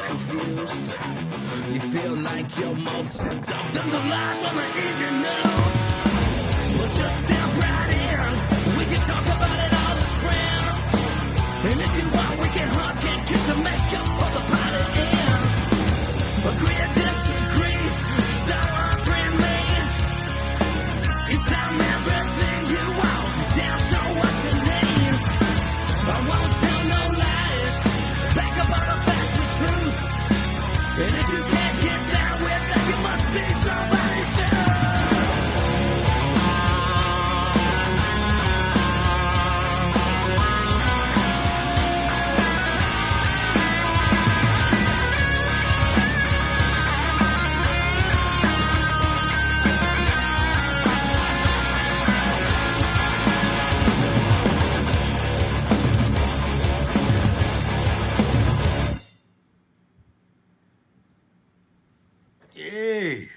confused. You feel like you're more fucked up than the lies on the evening news. Well, just step right in. We can talk about it all as friends. And if you want, we can hug and kiss and make up for the party ends. Agree or disagree, just don't unfriend me. 'Cause I'm everything you want, damn sure what you need. I won't tell no lies, back up on the facts with truth. And if you can't get down with that, you must be somebody's new. Hey,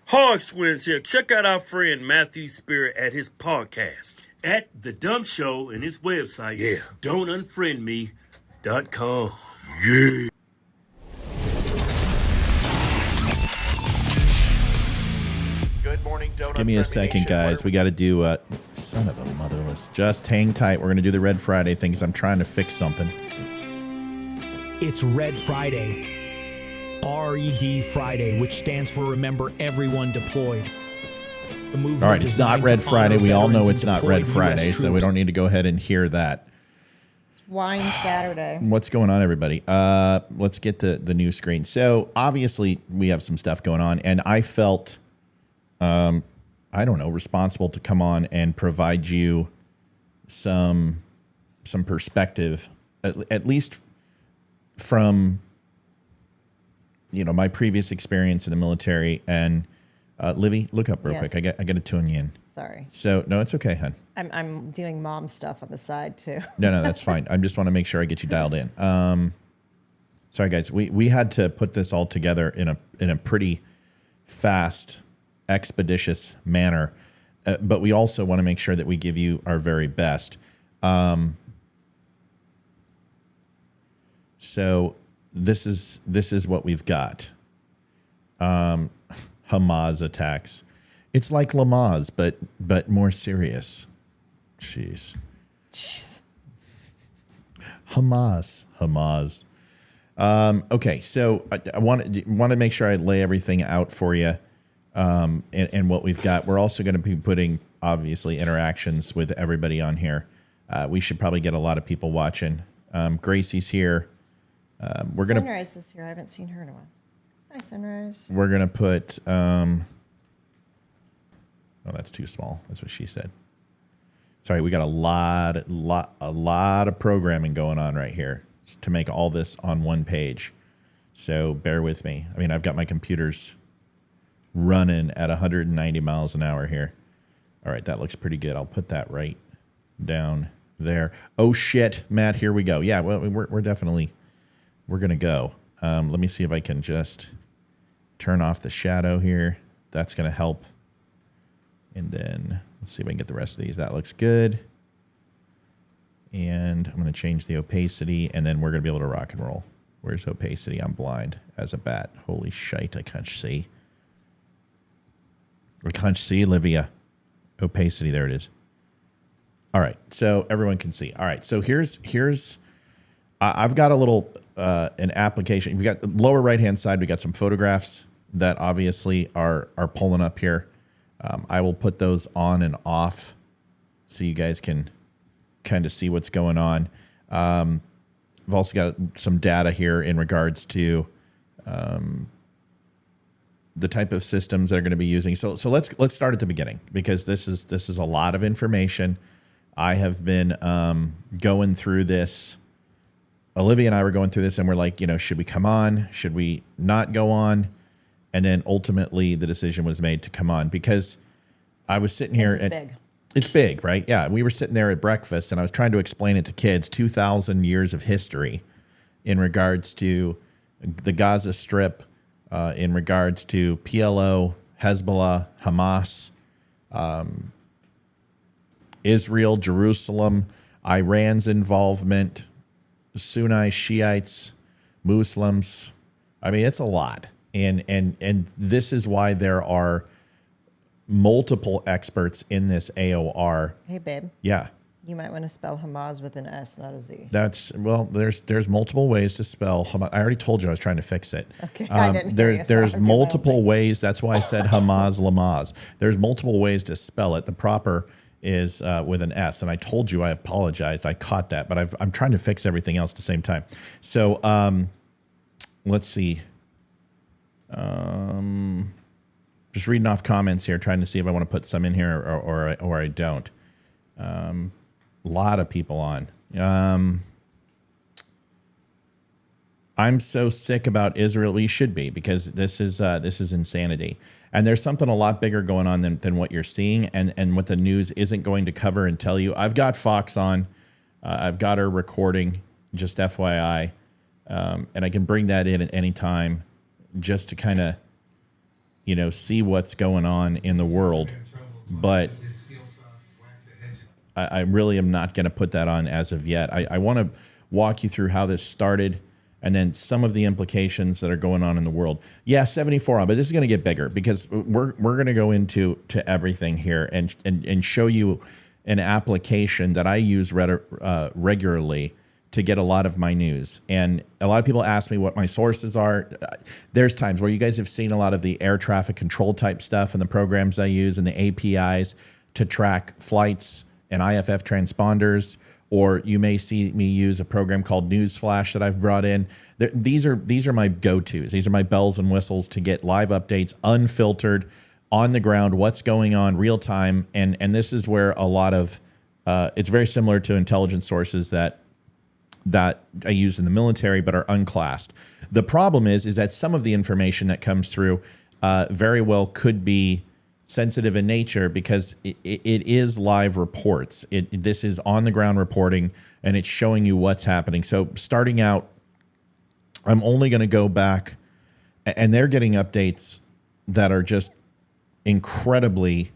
Hog Twins here. Check out our friend Matthew Spirit at his podcast at The Dumb Show and his website. Yeah. Don'tUnfriendMe.com. Yeah. Good morning, Just give me a second, guys. We got to do son of a motherless. Just hang tight. We're going to do the Red Friday thing because I'm trying to fix something. It's Red Friday. RED Friday, which stands for Remember Everyone Deployed. The movement All right, it's not Red Friday. We all know it's not Red Friday, so we don't need to go ahead and hear that. It's Wine Saturday. What's going on, everybody? Let's get the new screen. So obviously we have some stuff going on, and I felt, I don't know, responsible to come on and provide you some perspective, at least from, you know, my previous experience in the military. And Livy, look up real quick. I got to tune you in. Sorry. So no, it's okay, hon. I'm doing mom stuff on the side too. No, that's fine. I just want to make sure I get you dialed in. Sorry, guys. We had to put this all together in a pretty fast, expeditious manner, but we also want to make sure that we give you our very best. So this is what we've got. Hamas attacks. It's like Lamaze, but more serious. Jeez. Hamas. Okay, so I want to make sure I lay everything out for you, and what we've got. We're also going to be putting, obviously, interactions with everybody on here. We should probably get a lot of people watching. Gracie's here. Sunrise is here. I haven't seen her in a while. Hi, Sunrise. We're gonna put. Oh, that's too small. That's what she said. Sorry, we got a lot of programming going on right here to make all this on one page. So bear with me. I mean, I've got my computers running at 190 miles an hour here. All right, that looks pretty good. I'll put that right down there. Oh shit, Matt, here we go. Yeah, well, we're definitely. We're going to go. Let me see if I can just turn off the shadow here. That's going to help. And then let's see if I can get the rest of these. That looks good. And I'm going to change the opacity, and then we're going to be able to rock and roll. Where's opacity? I'm blind as a bat. Holy shite, I can't see. I can't see, Olivia. Opacity, there it is. All right, so everyone can see. All right, so here's I've got a little an application. We got lower right hand side. We got some photographs that obviously are pulling up here. I will put those on and off so you guys can kind of see what's going on. I've also got some data here in regards to the type of systems that are going to be using. So let's start at the beginning, because this is a lot of information. I have been going through this. Olivia and I were going through this, and we're like, you know, should we come on? Should we not go on? And then ultimately the decision was made to come on, because I was sitting here. It's big, right? Yeah. We were sitting there at breakfast, and I was trying to explain it to kids, 2,000 years of history in regards to the Gaza Strip, in regards to PLO, Hezbollah, Hamas, Israel, Jerusalem, Iran's involvement, Sunni Shiites, Muslims, I mean, it's a lot. And this is why there are multiple experts in this AOR. Hey, babe. Yeah. You might want to spell Hamas with an S, not a Z. There's multiple ways to spell Hamas. I already told you I was trying to fix it. Okay, I didn't hear you, so There's I'll do my own multiple thing. ways. That's why I said Hamas Lamaz. There's multiple ways to spell it. The proper is with an S, and I told you I apologized. I caught that, but I'm trying to fix everything else at the same time. So let's see. Just reading off comments here, trying to see if I want to put some in here or I don't. A lot of people on. I'm so sick about Israel. Well, you should be, because this is insanity. And there's something a lot bigger going on than what you're seeing, and what the news isn't going to cover and tell you. I've got Fox on. I've got her recording, just FYI, and I can bring that in at any time, just to kind of, see what's going on in the world. But I really am not going to put that on as of yet. I want to walk you through how this started, and then some of the implications that are going on in the world. Yeah, 74 on, but this is going to get bigger, because we're going to go into everything here and show you an application that I use regularly to get a lot of my news. And a lot of people ask me what my sources are. There's times where you guys have seen a lot of the air traffic control type stuff and the programs I use and the APIs to track flights and IFF transponders, or you may see me use a program called Newsflash that I've brought in. These are my go-tos. These are my bells and whistles to get live updates, unfiltered, on the ground, what's going on, real time. And this is where a lot of, it's very similar to intelligence sources that I use in the military but are unclassed. The problem is that some of the information that comes through very well could be sensitive in nature, because it is live reports. This is on the ground reporting, and it's showing you what's happening. So starting out, I'm only going to go back, and they're getting updates that are just incredibly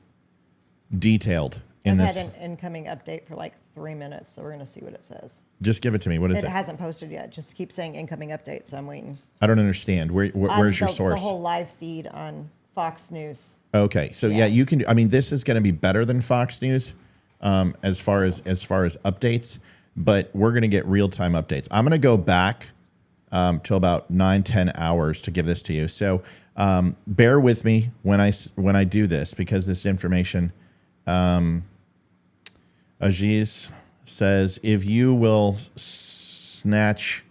detailed in I've this. had an incoming update for like 3 minutes, so we're going to see what it says. Just give it to me. What is It it? hasn't posted yet. Just keep saying incoming update, so I'm waiting. I don't understand. Where's your source? The whole live feed on Fox News. Okay, so yeah, you can. I mean, this is going to be better than Fox News as far as updates, but we're going to get real time updates. I'm going to go back till about 9-10 hours to give this to you. So bear with me when I do this, because this information. Aziz says, if you will snatch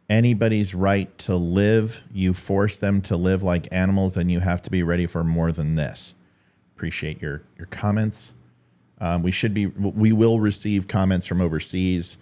anybody's right to live, you force them to live like animals, then you have to be ready for more than this. Appreciate your comments. We will receive comments from overseas.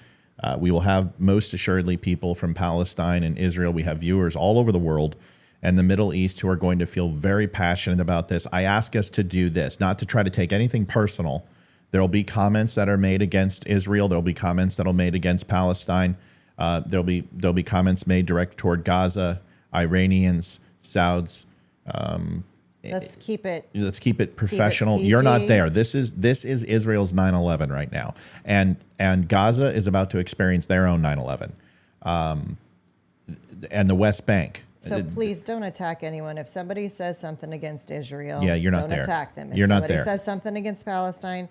We will have most assuredly people from Palestine and Israel. We have viewers all over the world and the Middle East who are going to feel very passionate about this. I ask us to do this, not to try to take anything personal. There'll be comments that are made against Israel. There'll be comments that are made against Palestine. There'll be comments made direct toward Gaza, Iranians, Sauds. Let's keep it professional. PG. You're not there. This is Israel's 9/11 right now, and Gaza is about to experience their own 9/11, and the West Bank. So please don't attack anyone. If somebody says something against Israel, yeah, you're not don't there. attack them. If you're not somebody there. says something against Palestine,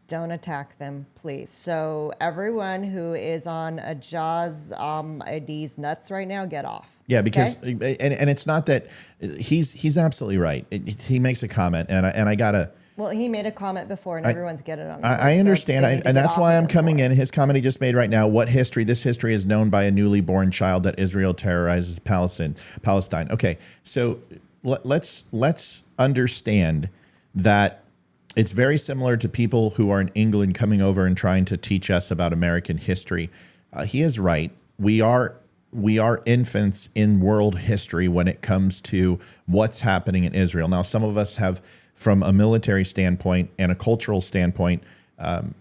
don't attack them, please. So everyone who is on a Jaws ID's nuts right now, get off. Yeah, because okay? and it's not that he's absolutely right. He makes a comment, and I gotta. Well, he made a comment before, and everyone's getting it on. I understand, and that's why I'm coming in. His comment he just made right now. What history? This history is known by a newly born child that Israel terrorizes Palestine. Okay, so let's understand that it's very similar to people who are in England coming over and trying to teach us about American history. He is right. We are infants in world history when it comes to what's happening in Israel. Now, some of us have, from a military standpoint and a cultural standpoint,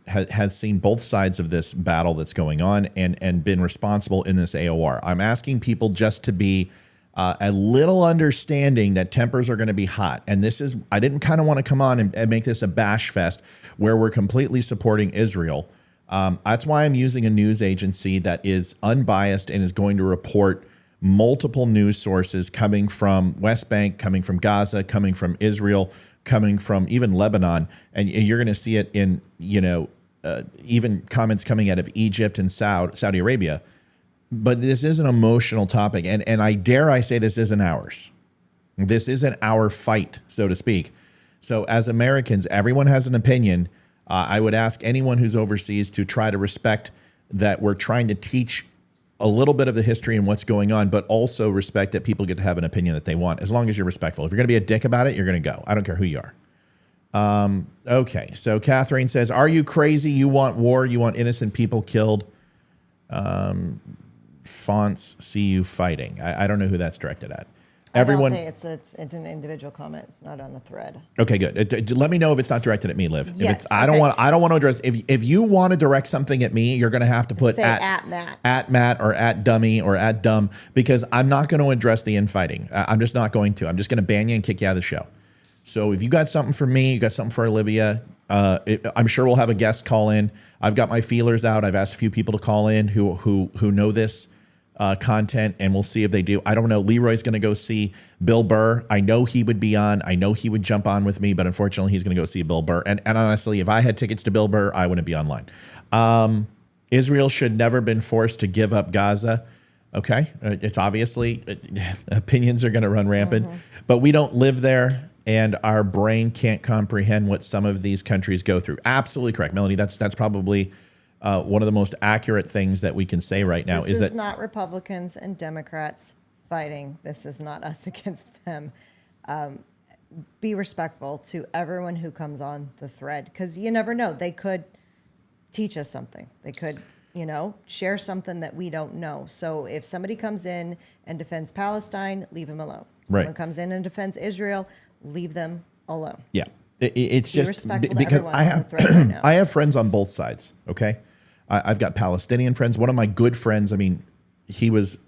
has seen both sides of this battle that's going on and been responsible in this AOR. I'm asking people just to be a little understanding that tempers are going to be hot. And this is, I didn't kind of want to come on and make this a bash fest where we're completely supporting Israel. That's why I'm using a news agency that is unbiased and is going to report multiple news sources coming from West Bank, coming from Gaza, coming from Israel, coming from even Lebanon, and you're going to see it in, even comments coming out of Egypt and Saudi Arabia. But this is an emotional topic, and I dare I say this isn't ours. This isn't our fight, so to speak. So as Americans, everyone has an opinion. I would ask anyone who's overseas to try to respect that we're trying to teach a little bit of the history and what's going on, but also respect that people get to have an opinion that they want, as long as you're respectful. If you're going to be a dick about it, you're going to go. I don't care who you are. Okay, so Catherine says, are you crazy? You want war? You want innocent people killed? Fonts see you fighting. I don't know who that's directed at. Everyone, I don't think it's an individual comment. It's not on a thread. Okay, good. Let me know if it's not directed at me, Liv. If Yes, I don't want to address. If you want to direct something at me, you're going to have to put Say at Matt, or at dummy, or at dumb, because I'm not going to address the infighting. I'm just not going to. I'm just going to ban you and kick you out of the show. So if you got something for me, you got something for Olivia. I'm sure we'll have a guest call in. I've got my feelers out. I've asked a few people to call in who know this content, and we'll see if they do. I don't know. Leroy's going to go see Bill Burr. I know he would be on. I know he would jump on with me, but unfortunately, he's going to go see Bill Burr. And honestly, if I had tickets to Bill Burr, I wouldn't be online. Israel should never been forced to give up Gaza. Okay, it's obviously opinions are going to run rampant, but we don't live there, and our brain can't comprehend what some of these countries go through. Absolutely correct, Melanie. That's probably one of the most accurate things that we can say right now. This is not Republicans and Democrats fighting. This is not us against them. Be respectful to everyone who comes on the thread, because you never know. They could teach us something. They could, share something that we don't know. So if somebody comes in and defends Palestine, leave them alone. Someone comes in and defends Israel, leave them alone. Yeah. It's Be just respectful to because everyone on the thread right now. I have friends on both sides. Okay. I've got Palestinian friends. One of my good friends, he was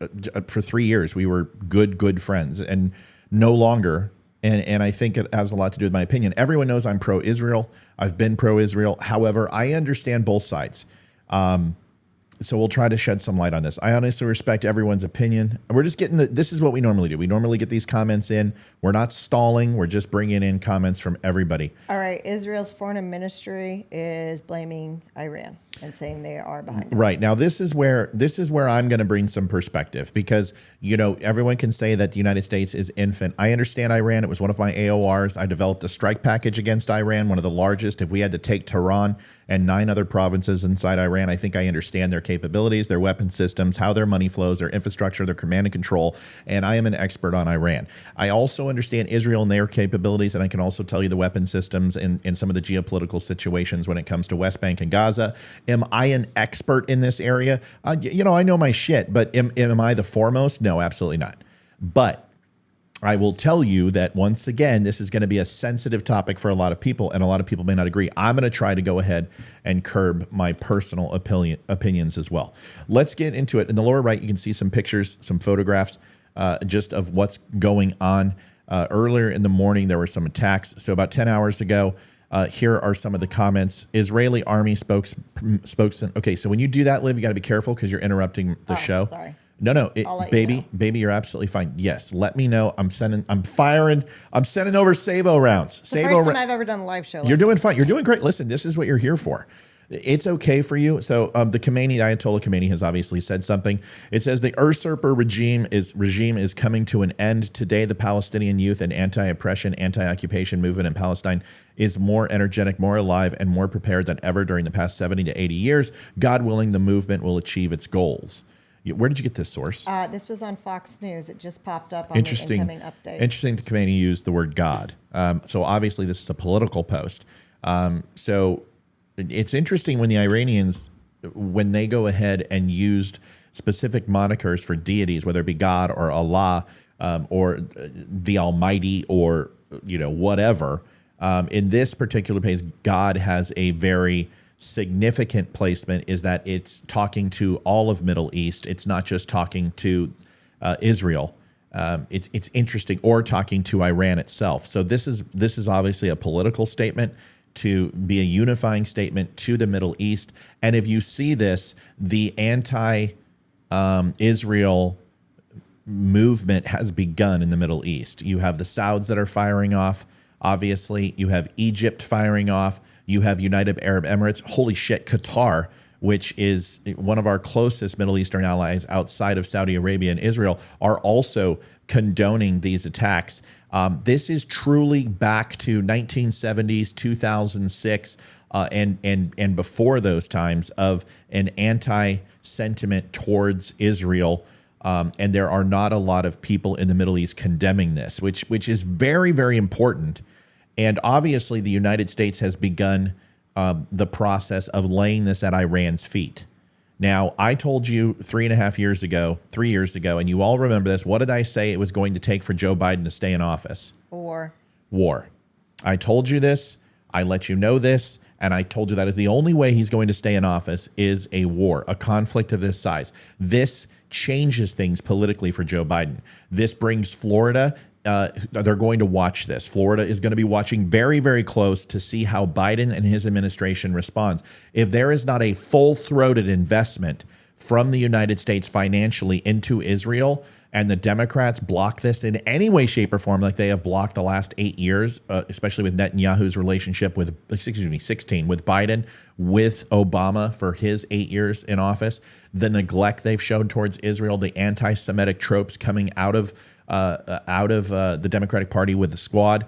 for 3 years, we were good friends, and no longer. And I think it has a lot to do with my opinion. Everyone knows I'm pro-Israel. I've been pro-Israel. However, I understand both sides. So we'll try to shed some light on this. I honestly respect everyone's opinion. We're just getting this is what we normally do. We normally get these comments in. We're not stalling. We're just bringing in comments from everybody. All right. Israel's foreign ministry is blaming Iran and saying they are behind it. Right. Now, this is where I'm going to bring some perspective, because, everyone can say that the United States is infant. I understand Iran. It was one of my AORs. I developed a strike package against Iran, one of the largest. If we had to take Tehran and 9 other provinces inside Iran, I think I understand their capabilities, their weapon systems, how their money flows, their infrastructure, their command and control. And I am an expert on Iran. I also understand Israel and their capabilities, and I can also tell you the weapon systems and some of the geopolitical situations when it comes to West Bank and Gaza. Am I an expert in this area? I know my shit, but am I the foremost? No, absolutely not. But I will tell you that, once again, this is going to be a sensitive topic for a lot of people, and a lot of people may not agree. I'm going to try to go ahead and curb my personal opinions as well. Let's get into it. In the lower right, you can see some pictures, some photographs just of what's going on. Earlier in the morning, there were some attacks. So about 10 hours ago, here are some of the comments. Israeli army spokesman. Okay, so when you do that, Liv, you got to be careful because you're interrupting the show. Sorry. No, baby, you're absolutely fine. Yes, let me know. I'm sending over Savo rounds. It's the first time I've ever done a live show. You're doing fine. You're doing great. Listen, this is what you're here for. It's okay for you. So the Khomeini, Ayatollah Khomeini, has obviously said something. It says the usurper regime is coming to an end today. The Palestinian youth and anti-oppression, anti-occupation movement in Palestine is more energetic, more alive, and more prepared than ever during the past 70 to 80 years. God willing, the movement will achieve its goals. Where did you get this source? This was on Fox News. It just popped up on the incoming update. Interesting that Khomeini used the word God. So obviously this is a political post. So it's interesting when the Iranians, when they go ahead and used specific monikers for deities, whether it be God or Allah or the Almighty or whatever. In this particular case, God has a very significant placement, is that it's talking to all of Middle East. It's not just talking to Israel. It's interesting, or talking to Iran itself. So this is obviously a political statement to be a unifying statement to the Middle East. And if you see this, the anti-Israel movement has begun in the Middle East. You have the Sauds that are firing off. Obviously, you have Egypt firing off. You have United Arab Emirates. Holy shit, Qatar, which is one of our closest Middle Eastern allies outside of Saudi Arabia and Israel, are also condoning these attacks. This is truly back to 1970s, 2006, and before those times of an anti-sentiment towards Israel. And there are not a lot of people in the Middle East condemning this, which is very, very important. And obviously, the United States has begun the process of laying this at Iran's feet. Now, I told you 3 years ago, and you all remember this. What did I say it was going to take for Joe Biden to stay in office? War. I told you this. I let you know this. And I told you that is the only way he's going to stay in office is a war, a conflict of this size. This changes things politically for Joe Biden. This brings Florida. They're going to watch this. Florida is going to be watching very, very close to see how Biden and his administration responds. If there is not a full-throated investment from the United States financially into Israel, and the Democrats block this in any way, shape, or form, like they have blocked the last 8 years, especially with Netanyahu's relationship with, 16, with Biden, with Obama for his 8 years in office, the neglect they've shown towards Israel, the anti-Semitic tropes coming out of the Democratic Party with the Squad.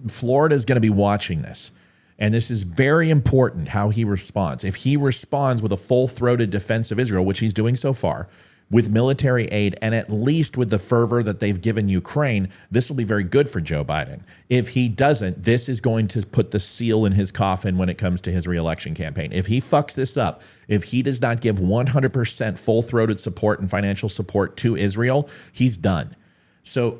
Florida is going to be watching this. And this is very important how he responds. If he responds with a full-throated defense of Israel, which he's doing so far, with military aid and at least with the fervor that they've given Ukraine, this will be very good for Joe Biden. If he doesn't, this is going to put the seal in his coffin when it comes to his reelection campaign. If he fucks this up, if he does not give 100% full-throated support and financial support to Israel, he's done. So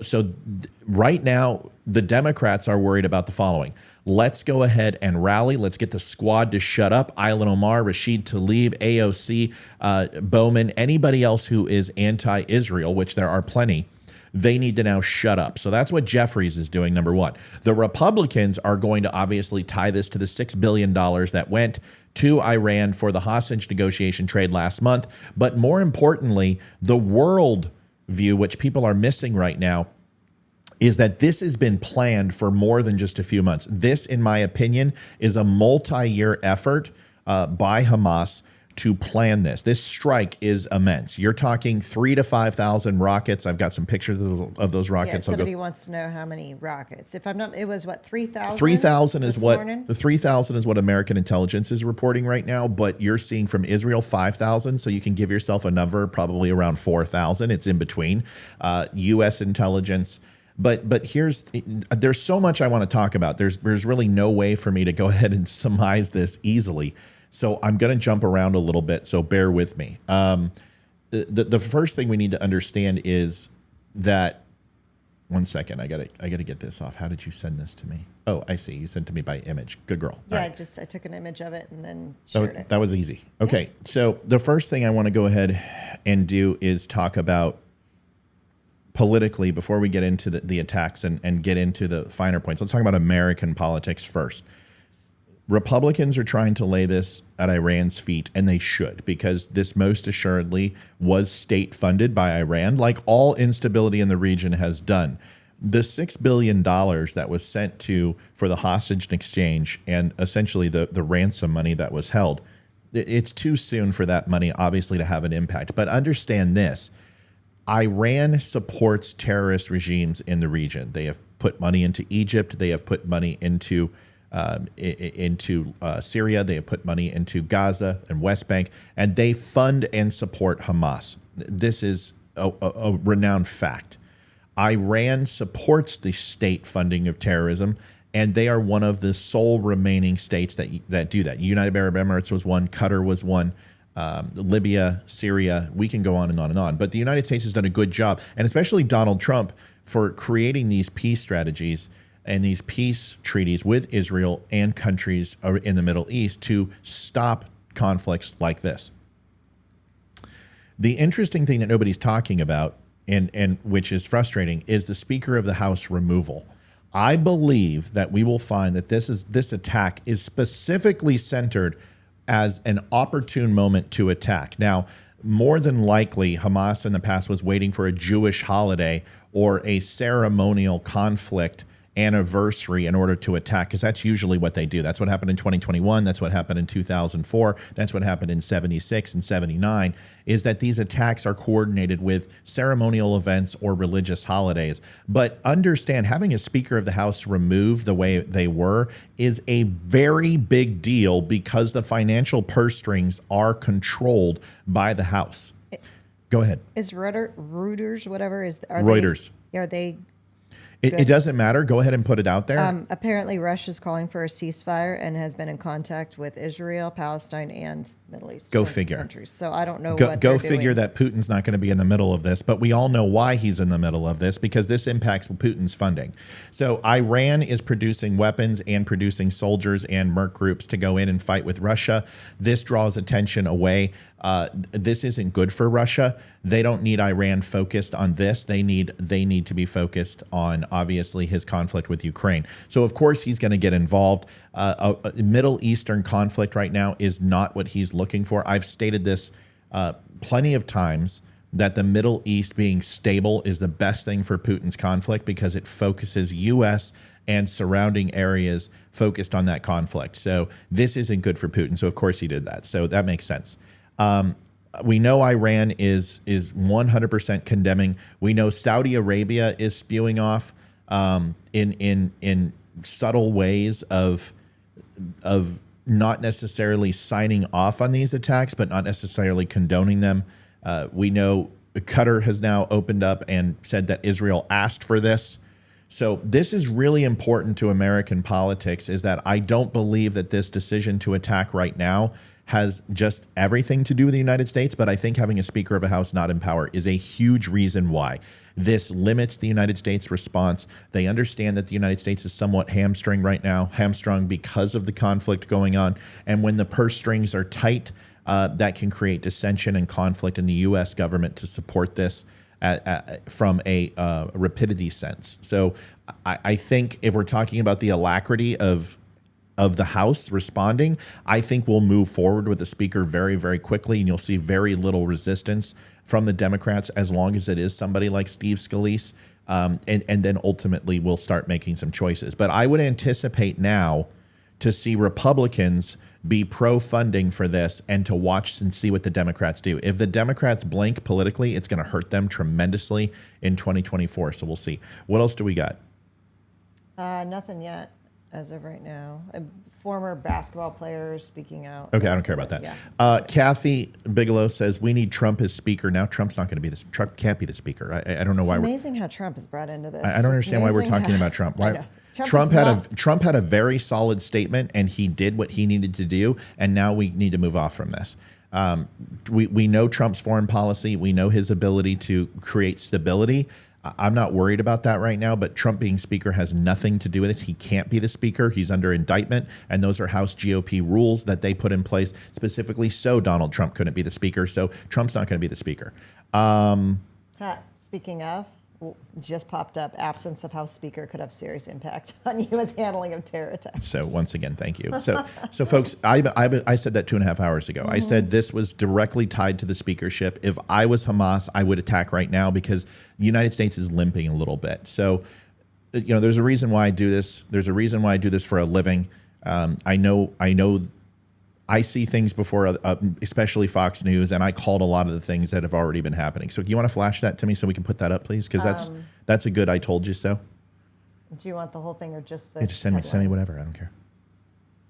right now, the Democrats are worried about the following. Let's go ahead and rally. Let's get the Squad to shut up. Aylan Omar, Rashid Tlaib, AOC, Bowman, anybody else who is anti-Israel, which there are plenty, they need to now shut up. So that's what Jeffries is doing, number one. The Republicans are going to obviously tie this to the $6 billion that went to Iran for the hostage negotiation trade last month. But more importantly, the world view, which people are missing right now, is that this has been planned for more than just a few months. This, in my opinion, is a multi-year effort by Hamas to plan this. This strike is immense. You're talking 3,000 to 5,000 rockets. I've got some pictures of those rockets. Yeah, somebody wants to know how many rockets. If I'm not, it was what, 3,000? 3,000 is what the 3,000 is what American intelligence is reporting right now. But you're seeing from Israel 5,000, so you can give yourself a number probably around 4,000. It's in between. U.S. intelligence. But there's so much I want to talk about. There's really no way for me to go ahead and surmise this easily. So I'm going to jump around a little bit. So bear with me. The first thing we need to understand is that, one second, I gotta get this off. How did you send this to me? Oh, I see. You sent it to me by image. Good girl. Yeah, right. I took an image of it and then shared it. That was easy. Okay, yeah. So the first thing I want to go ahead and do is talk about politically, before we get into the attacks and get into the finer points. Let's talk about American politics first. Republicans are trying to lay this at Iran's feet, and they should, because this most assuredly was state-funded by Iran, like all instability in the region has done. The $6 billion that was sent for the hostage exchange and essentially the ransom money that was held, it's too soon for that money, obviously, to have an impact. But understand this. Iran supports terrorist regimes in the region. They have put money into Egypt. They have put money into Syria. They have put money into Gaza and West Bank, and they fund and support Hamas. This is a renowned fact. Iran supports the state funding of terrorism, and they are one of the sole remaining states that do that. United Arab Emirates was one. Qatar was one. Libya, Syria, we can go on and on and on. But the United States has done a good job, and especially Donald Trump, for creating these peace strategies and these peace treaties with Israel and countries in the Middle East to stop conflicts like this. The interesting thing that nobody's talking about, and which is frustrating, is the Speaker of the House removal. I believe that we will find that this attack is specifically centered as an opportune moment to attack. Now, more than likely Hamas in the past was waiting for a Jewish holiday or a ceremonial conflict anniversary in order to attack, because that's usually what they do. That's what happened in 2021. That's what happened in 2004. That's what happened in 76 and 79, is that these attacks are coordinated with ceremonial events or religious holidays. But understand, having a Speaker of the House removed the way they were is a very big deal because the financial purse strings are controlled by the House. Go ahead. Is Reuters, whatever, Reuters. Are they It doesn't matter. Go ahead and put it out there. apparently, Russia's calling for a ceasefire and has been in contact with Israel, Palestine, and Middle East Go figure. countries. So I don't know. Go figure that Putin's not going to be in the middle of this, but we all know why he's in the middle of this, because this impacts Putin's funding. So Iran is producing weapons and producing soldiers and merc groups to go in and fight with Russia. This draws attention away. This isn't good for Russia. They don't need Iran focused on this. They need to be focused on, obviously, his conflict with Ukraine. So of course he's going to get involved. A Middle Eastern conflict right now is not what he's looking for. I've stated this plenty of times, that the Middle East being stable is the best thing for Putin's conflict, because it focuses U.S. and surrounding areas focused on that conflict. So this isn't good for Putin. So of course he did that. So that makes sense. We know Iran is 100% condemning. We know Saudi Arabia is spewing off in subtle ways of not necessarily signing off on these attacks, but not necessarily condoning them. We know Qatar has now opened up and said that Israel asked for this. So this is really important to American politics, is that I don't believe that this decision to attack right now has just everything to do with the United States, but I think having a Speaker of a House not in power is a huge reason why. This limits the United States' response. They understand that the United States is somewhat hamstrung right now, because of the conflict going on. And when the purse strings are tight, that can create dissension and conflict in the U.S. government to support this from a rapidity sense. So I think if we're talking about the alacrity of the House responding, I think we'll move forward with the Speaker very, very quickly, and you'll see very little resistance from the Democrats, as long as it is somebody like Steve Scalise, and then ultimately we'll start making some choices. But I would anticipate now to see Republicans be pro-funding for this, and to watch and see what the Democrats do. If the Democrats blink politically, it's going to hurt them tremendously in 2024. So we'll see. What else do we got? Nothing yet as of right now. A former basketball player speaking out. Okay, I don't care about that. Yeah. Kathy Bigelow says we need Trump as speaker. Now Trump's not going to be this. Trump can't be the speaker. I don't know why. It's amazing how Trump is brought into this. I don't understand why we're talking about Trump. I Why? know. Trump had a very solid statement, and he did what he needed to do, and now we need to move off from this. We know Trump's foreign policy. We know his ability to create stability. I'm not worried about that right now, but Trump being speaker has nothing to do with this. He can't be the speaker. He's under indictment, and those are House GOP rules that they put in place specifically so Donald Trump couldn't be the speaker. So Trump's not going to be the speaker. Speaking of, just popped up, absence of House Speaker could have serious impact on U.S. handling of terror attacks. So once again, thank you. So folks, I said that 2.5 hours ago. I said this was directly tied to the speakership. If I was Hamas, I would attack right now, because the United States is limping a little bit. So, there's a reason why I do this. There's a reason why I do this for a living. I know I see things before, especially Fox News, and I called a lot of the things that have already been happening. So do you want to flash that to me so we can put that up, please? Because that's a good "I told you so." Do you want the whole thing or just the? Yeah, just send me whatever. I don't care.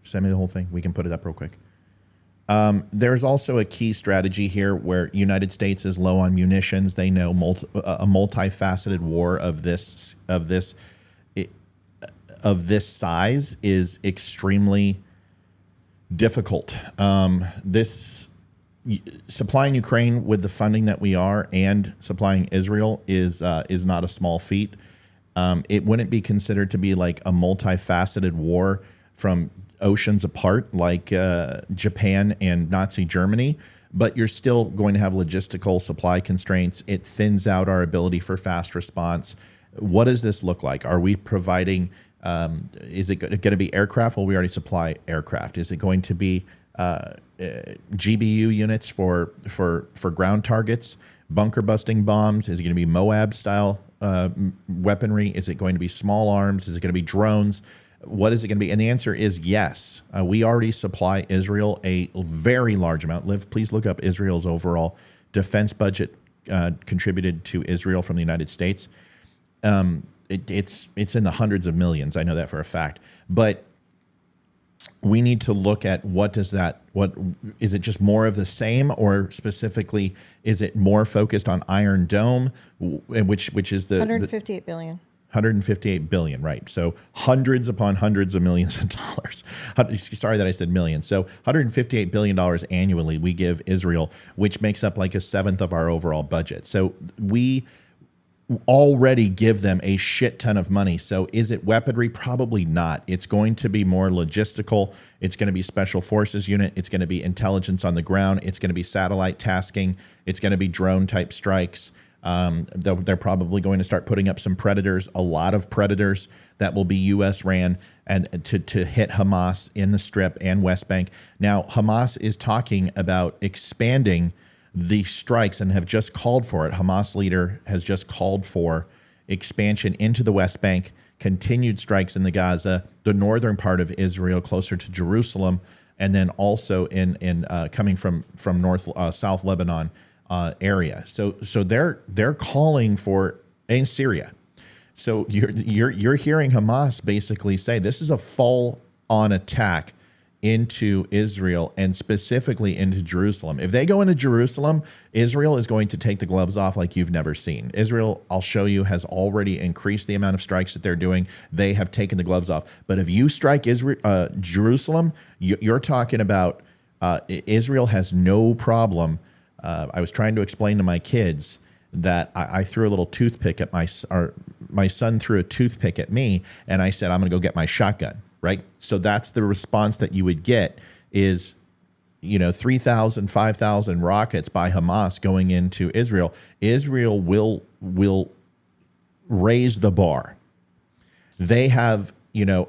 Send me the whole thing. We can put it up real quick. There's also a key strategy here where United States is low on munitions. They know a multifaceted war of this size is extremely difficult. This supplying Ukraine with the funding that we are, and supplying Israel is not a small feat. It wouldn't be considered to be like a multifaceted war from oceans apart, like Japan and Nazi Germany, but you're still going to have logistical supply constraints. It thins out our ability for fast response. What does this look like? Are we providing? Is it going to be aircraft? Well, we already supply aircraft. Is it going to be GBU units for ground targets, bunker busting bombs? Is it going to be Moab style weaponry? Is it going to be small arms? Is it going to be drones? What is it going to be? And the answer is yes. We already supply Israel a very large amount. Liv, please look up Israel's overall defense budget contributed to Israel from the United States. It's in the hundreds of millions. I know that for a fact. But we need to look at what is it just more of the same, or specifically is it more focused on Iron Dome, which is the 158 billion. 158 billion, right? So hundreds upon hundreds of millions of dollars. Sorry that I said millions. So 158 billion dollars annually we give Israel, which makes up like a seventh of our overall budget. So we already give them a shit ton of money. So is it weaponry? Probably not. It's going to be more logistical. It's going to be special forces unit. It's going to be intelligence on the ground. It's going to be satellite tasking. It's going to be drone type strikes. They're probably going to start putting up some Predators, a lot of Predators that will be U.S. ran, and to hit Hamas in the Strip and West Bank. Now, Hamas is talking about expanding the strikes and have just called for it. Hamas leader has just called for expansion into the West Bank, continued strikes in the Gaza, the northern part of Israel, closer to Jerusalem, and then also in coming from South Lebanon area. So they're calling for in Syria. So you're hearing Hamas basically say this is a full-on attack into Israel and specifically into Jerusalem. If they go into Jerusalem, Israel is going to take the gloves off like you've never seen. Israel, I'll show you, has already increased the amount of strikes that they're doing. They have taken the gloves off. But if you strike Jerusalem, you're talking about Israel has no problem. I was trying to explain to my kids that I threw a little toothpick at my son threw a toothpick at me, and I said, I'm going to go get my shotgun. Right. So that's the response that you would get is, 3,000, 5,000 rockets by Hamas going into Israel. Israel will raise the bar. They have,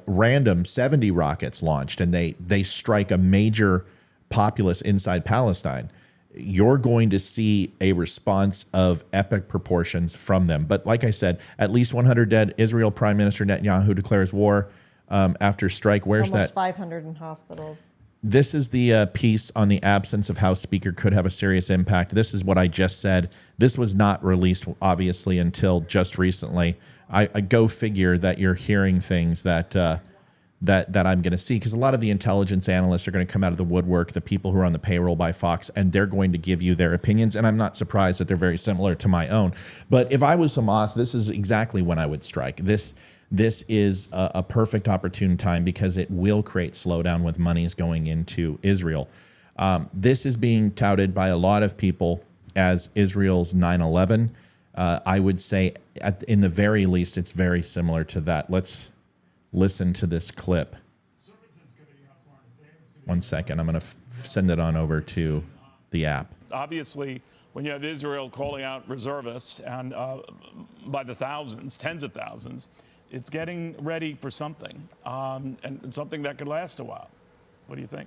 random 70 rockets launched, and they strike a major populace inside Palestine. You're going to see a response of epic proportions from them. But like I said, at least 100 dead. Israel Prime Minister Netanyahu declares war. After strike. Where's almost that? 500 in hospitals. This is the piece on the absence of House Speaker could have a serious impact. This is what I just said. This was not released, obviously, until just recently. I go figure that you're hearing things that I'm going to see, because a lot of the intelligence analysts are going to come out of the woodwork, the people who are on the payroll by Fox, and they're going to give you their opinions. And I'm not surprised that they're very similar to my own. But if I was Hamas, this is exactly when I would strike. This is a perfect opportune time because it will create slowdown with monies going into Israel. This is being touted by a lot of people as Israel's 9/11. I would say, in the very least, it's very similar to that. Let's listen to this clip. One second. I'm going to send it on over to the app. Obviously, when you have Israel calling out reservists and by the thousands, tens of thousands, it's getting ready for something, and something that could last a while. What do you think?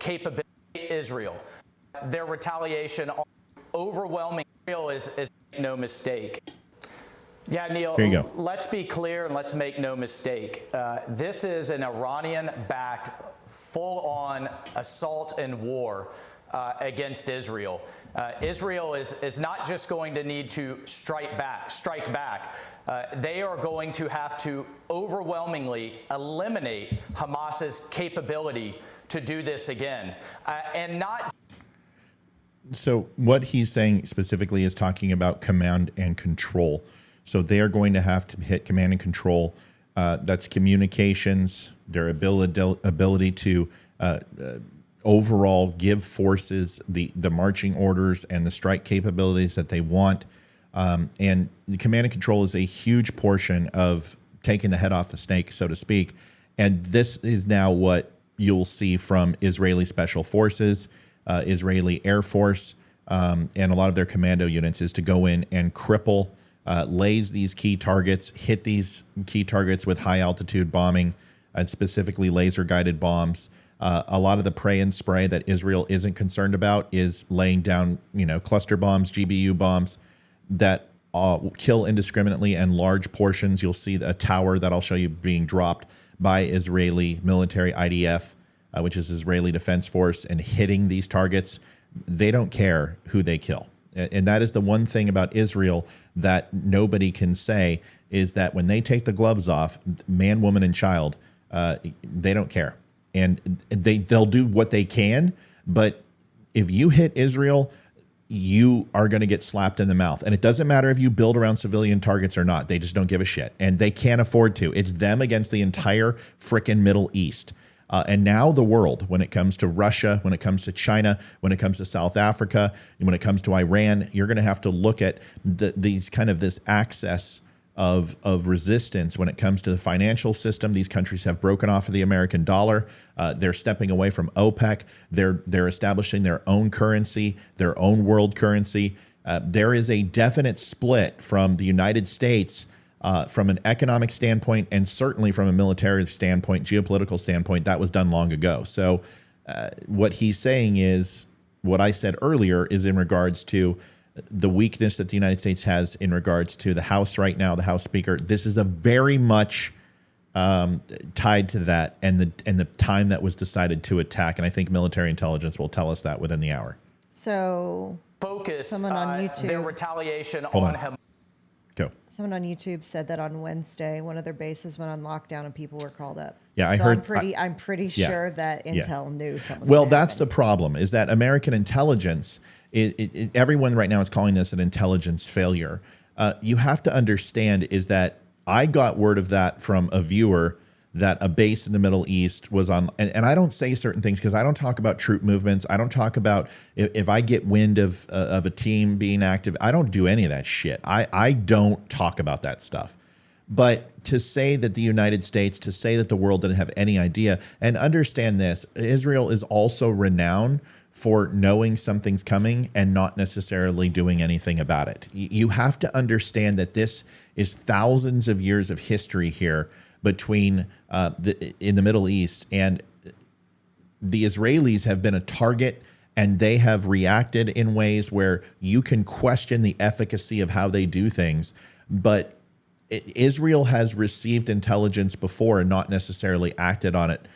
Capability Israel. Their retaliation, overwhelming Israel is no mistake. Yeah, Neil, here you go. Let's be clear and let's make no mistake. This is an Iranian-backed, full-on assault and war against Israel. Israel is not just going to need to strike back. They are going to have to overwhelmingly eliminate Hamas's capability to do this again, and not. So what he's saying specifically is talking about command and control. So they are going to have to hit command and control. That's communications, their ability to overall give forces the marching orders and the strike capabilities that they want. And the command and control is a huge portion of taking the head off the snake, so to speak. And this is now what you'll see from Israeli special forces, Israeli Air Force, and a lot of their commando units is to go in and cripple, laze these key targets, hit these key targets with high altitude bombing, and specifically laser-guided bombs. A lot of the pray and spray that Israel isn't concerned about is laying down, cluster bombs, GBU bombs that kill indiscriminately and large portions. You'll see a tower that I'll show you being dropped by Israeli military IDF, which is Israeli Defense Force, and hitting these targets. They don't care who they kill. And that is the one thing about Israel that nobody can say, is that when they take the gloves off, man, woman, and child, they don't care. And they'll do what they can. But if you hit Israel, you are going to get slapped in the mouth. And it doesn't matter if you build around civilian targets or not. They just don't give a shit. And they can't afford to. It's them against the entire frickin' Middle East. And now the world, when it comes to Russia, when it comes to China, when it comes to South Africa, and when it comes to Iran, you're going to have to look at this access of resistance when it comes to the financial system. These countries have broken off of the American dollar. They're stepping away from OPEC. They're establishing their own currency, their own world currency. There is a definite split from the United States from an economic standpoint, and certainly from a military standpoint, geopolitical standpoint. That was done long ago. So what he's saying is what I said earlier, is in regards to the weakness that the United States has in regards to the House right now, the House Speaker. This is a very much tied to that and the time that was decided to attack. And I think military intelligence will tell us that within the hour. So Focus someone on YouTube, their retaliation Hold on on. Go. Someone on YouTube said that on Wednesday, one of their bases went on lockdown and people were called up. Yeah, I so heard. I'm pretty yeah. sure that Intel knew something. Well, that's the problem, is that American intelligence, everyone right now is calling this an intelligence failure. You have to understand is that I got word of that from a viewer that a base in the Middle East was on, and I don't say certain things because I don't talk about troop movements. I don't talk about if I get wind of a team being active. I don't do any of that shit. I don't talk about that stuff. But to say that the United States, to say that the world didn't have any idea, and understand this, Israel is also renowned for knowing something's coming and not necessarily doing anything about it. You have to understand that this is thousands of years of history here between in the Middle East, and the Israelis have been a target, and they have reacted in ways where you can question the efficacy of how they do things. But Israel has received intelligence before and not necessarily acted on it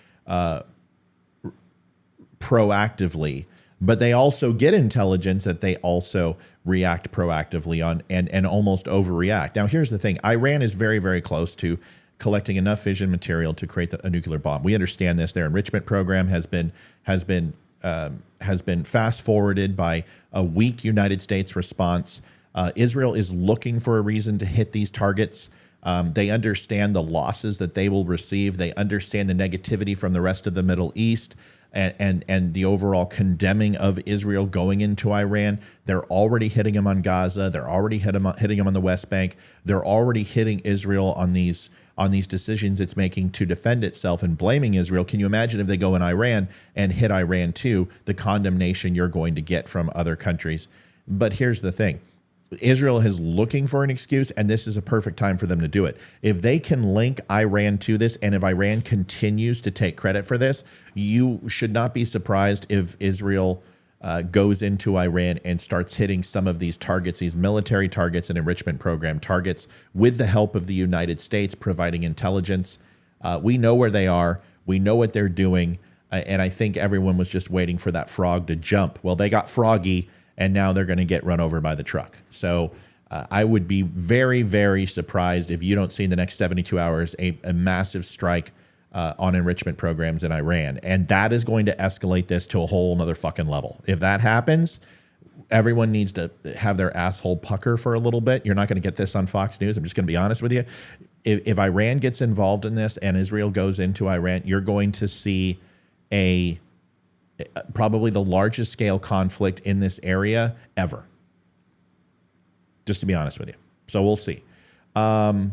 proactively. But they also get intelligence that they also react proactively on and almost overreact. Now, here's the thing. Iran is very, very close to collecting enough fission material to create a nuclear bomb. We understand this. Their enrichment program has been fast forwarded by a weak United States response. Israel is looking for a reason to hit these targets. They understand the losses that they will receive. They understand the negativity from the rest of the Middle East and the overall condemning of Israel going into Iran. They're already hitting them on Gaza. They're already hitting them on the West Bank. They're already hitting Israel on these decisions it's making to defend itself and blaming Israel. Can you imagine if they go in Iran and hit Iran too, the condemnation you're going to get from other countries? But here's the thing. Israel is looking for an excuse, and this is a perfect time for them to do it. If they can link Iran to this, and if Iran continues to take credit for this, you should not be surprised if Israel goes into Iran and starts hitting some of these targets, these military targets and enrichment program targets, with the help of the United States providing intelligence. We know where they are. We know what they're doing. And I think everyone was just waiting for that frog to jump. Well, they got froggy, and now they're going to get run over by the truck. So I would be very, very surprised if you don't see in the next 72 hours a massive strike on enrichment programs in Iran. And that is going to escalate this to a whole nother fucking level. If that happens, everyone needs to have their asshole pucker for a little bit. You're not going to get this on Fox News. I'm just going to be honest with you. If Iran gets involved in this and Israel goes into Iran, you're going to see probably the largest scale conflict in this area ever. Just to be honest with you. So we'll see. Iran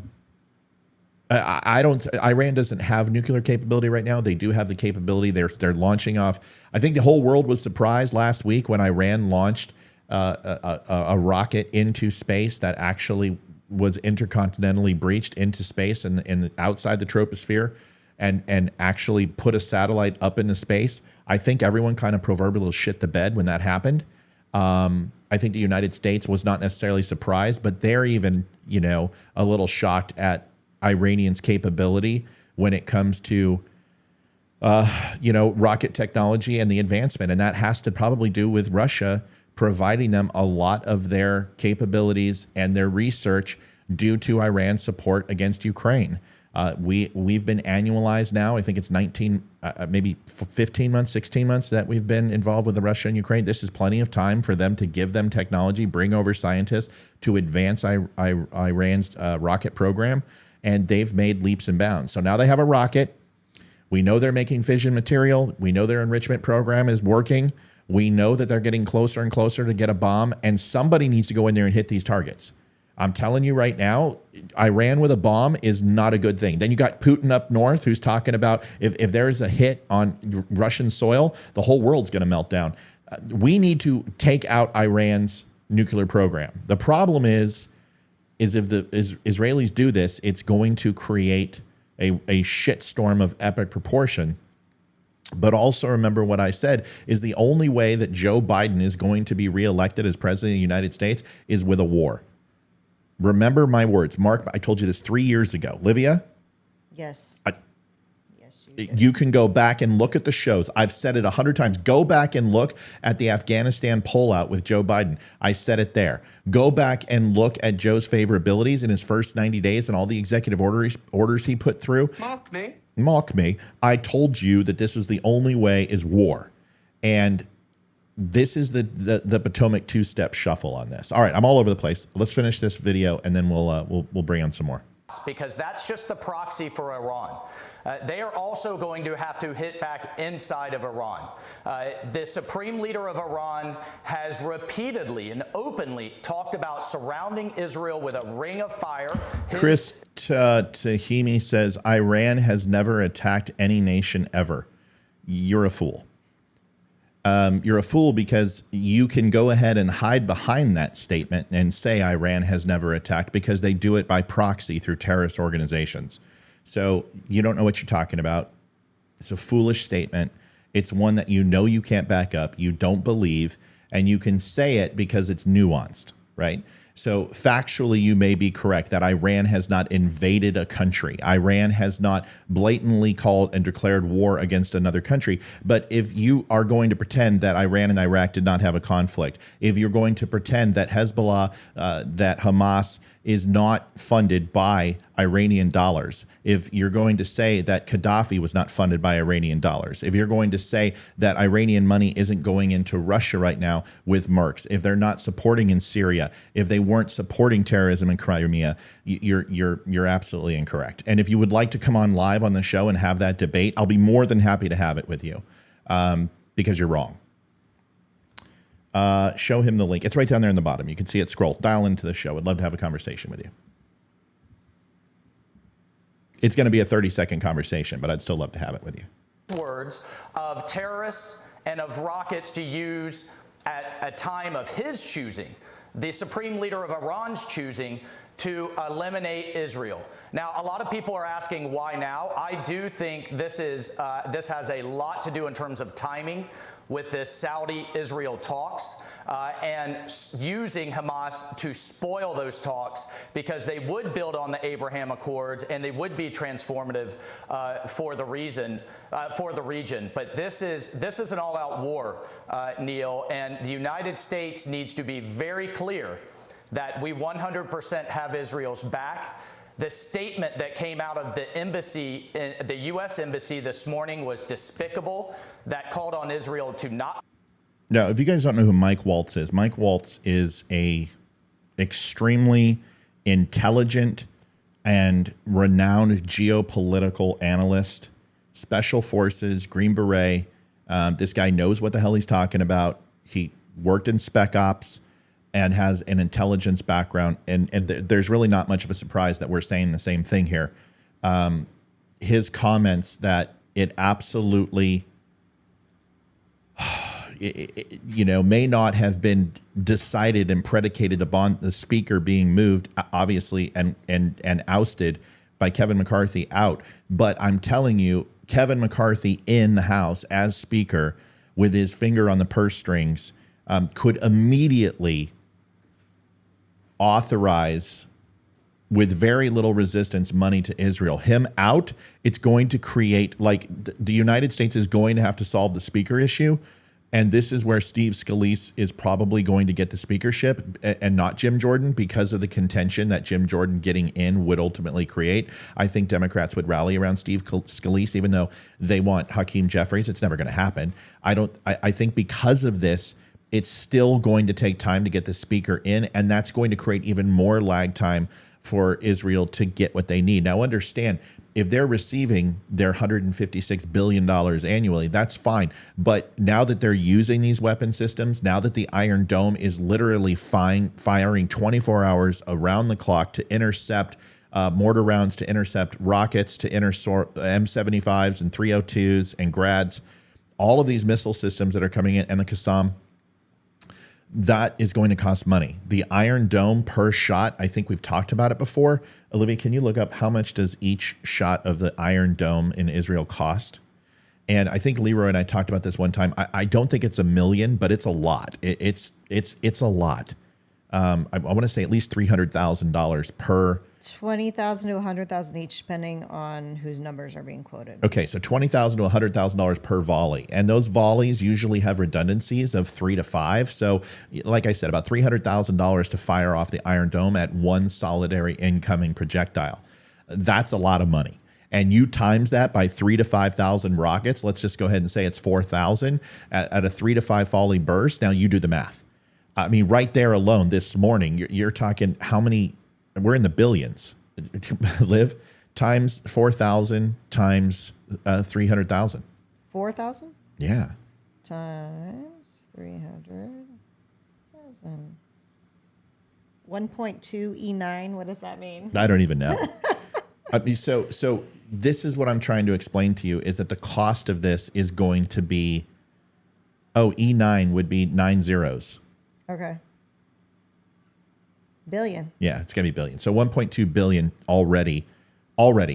doesn't have nuclear capability right now. They do have the capability. They're launching off. I think the whole world was surprised last week when Iran launched a rocket into space that actually was intercontinentally breached into space and outside the troposphere. and actually put a satellite up into space, I think everyone kind of proverbially shit the bed when that happened. I think the United States was not necessarily surprised, but they're even, a little shocked at Iranians' capability when it comes to, rocket technology and the advancement. And that has to probably do with Russia providing them a lot of their capabilities and their research due to Iran's support against Ukraine. We've been annualized now. I think it's 19, maybe 15 months, 16 months that we've been involved with the Russia and Ukraine. This is plenty of time for them to give them technology, bring over scientists to advance Iran's rocket program. And they've made leaps and bounds. So now they have a rocket. We know they're making fission material. We know their enrichment program is working. We know that they're getting closer and closer to get a bomb. And somebody needs to go in there and hit these targets. I'm telling you right now, Iran with a bomb is not a good thing. Then you got Putin up north who's talking about if there's a hit on Russian soil, the whole world's going to melt down. We need to take out Iran's nuclear program. The problem is if the Israelis do this, it's going to create a shitstorm of epic proportion. But also remember what I said is the only way that Joe Biden is going to be reelected as president of the United States is with a war. Remember my words. Mark, I told you this 3 years ago. Livia? Yes. You can go back and look at the shows. I've said it 100 times. Go back and look at the Afghanistan pullout with Joe Biden. I said it there. Go back and look at Joe's favorabilities in his first 90 days and all the executive orders he put through. Mock me. I told you that this was the only way is war. And this is the Potomac two-step shuffle on this. All right, I'm all over the place. Let's finish this video, and then we'll bring on some more. Because that's just the proxy for Iran. They are also going to have to hit back inside of Iran. The supreme leader of Iran has repeatedly and openly talked about surrounding Israel with a ring of fire. Chris Tahimi says, Iran has never attacked any nation ever. You're a fool. You're a fool because you can go ahead and hide behind that statement and say Iran has never attacked because they do it by proxy through terrorist organizations. So you don't know what you're talking about. It's a foolish statement. It's one that you can't back up. You don't believe, and you can say it because it's nuanced, right? So factually, you may be correct that Iran has not invaded a country. Iran has not blatantly called and declared war against another country. But if you are going to pretend that Iran and Iraq did not have a conflict, if you're going to pretend that Hezbollah, that Hamas is not funded by Iranian dollars, if you're going to say that Gaddafi was not funded by Iranian dollars, if you're going to say that Iranian money isn't going into Russia right now with Mercs, if they're not supporting in Syria, if they weren't supporting terrorism in Crimea, you're absolutely incorrect. And if you would like to come on live on the show and have that debate, I'll be more than happy to have it with you, because you're wrong. Show him the link. It's right down there in the bottom. You can see it. Scroll. Dial into the show. I'd love to have a conversation with you. It's going to be a 30-second conversation, but I'd still love to have it with you. Words of terrorists and of rockets to use at a time of his choosing, the supreme leader of Iran's choosing, to eliminate Israel. Now, a lot of people are asking why now. I do think this has a lot to do in terms of timing with the Saudi-Israel talks and using Hamas to spoil those talks, because they would build on the Abraham Accords and they would be transformative for the region. But this is an all-out war, Neil, and the United States needs to be very clear that we 100% have Israel's back. The statement that came out of the embassy, the U.S. embassy this morning, was despicable. That called on Israel to not. Now, if you guys don't know who Mike Waltz is, Mike Waltz is a extremely intelligent and renowned geopolitical analyst, special forces, Green Beret. This guy knows what the hell he's talking about. He worked in Spec Ops and has an intelligence background. And there's really not much of a surprise that we're saying the same thing here. His comments that it absolutely, may not have been decided and predicated upon the speaker being moved, obviously, and ousted by Kevin McCarthy out. But I'm telling you, Kevin McCarthy in the House as Speaker with his finger on the purse strings could immediately authorize, with very little resistance, money to Israel. Him out, it's going to create, like, the United States is going to have to solve the speaker issue. And this is where Steve Scalise is probably going to get the speakership and not Jim Jordan, because of the contention that Jim Jordan getting in would ultimately create. I think Democrats would rally around Steve Scalise, even though they want Hakeem Jeffries. It's never going to happen. I think because of this, it's still going to take time to get the speaker in, and that's going to create even more lag time for Israel to get what they need. Now, understand, if they're receiving their $156 billion annually, that's fine. But now that they're using these weapon systems, now that the Iron Dome is literally firing 24 hours around the clock to intercept mortar rounds, to intercept rockets, to intercept M75s and 302s and Grads, all of these missile systems that are coming in, and the Qassam, that is going to cost money. The Iron Dome per shot, I think we've talked about it before. Olivia, can you look up how much does each shot of the Iron Dome in Israel cost? And I think Leroy and I talked about this one time. I don't think it's $1 million, but it's a lot. It's a lot. I want to say at least $300,000 per. 20,000 to 100,000 each, depending on whose numbers are being quoted. Okay, so $20,000 to $100,000 per volley, and those volleys usually have redundancies of 3 to 5. So, like I said, about $300,000 to fire off the Iron Dome at one solitary incoming projectile. That's a lot of money. And you times that by 3 to 5,000 rockets. Let's just go ahead and say it's 4,000 at a 3 to 5 volley burst. Now you do the math. I mean, right there alone this morning, you're talking how many. We're in the billions. Liv, times 4,000 times 300,000. 4,000? Yeah. Times 300,000. 1.2 E9. What does that mean? I don't even know. So this is what I'm trying to explain to you, is that the cost of this is going to be, E9 would be 9 zeros. Okay. Billion. Yeah, it's going to be billion. So 1.2 billion already,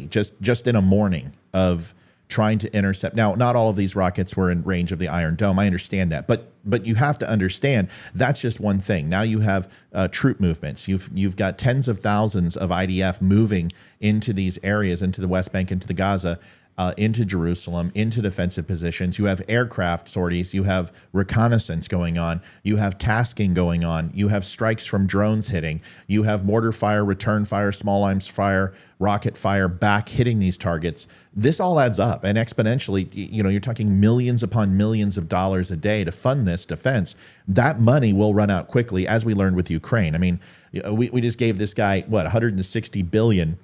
just in a morning of trying to intercept. Now, not all of these rockets were in range of the Iron Dome. I understand that, but you have to understand that's just one thing. Now you have troop movements. You've got tens of thousands of IDF moving into these areas, into the West Bank, into the Gaza, into Jerusalem, into defensive positions. You have aircraft sorties. You have reconnaissance going on. You have tasking going on. You have strikes from drones hitting. You have mortar fire, return fire, small arms fire, rocket fire back hitting these targets. This all adds up, and exponentially, you're talking millions upon millions of dollars a day to fund this defense. That money will run out quickly, as we learned with Ukraine. I mean, we just gave this guy, $160 billion.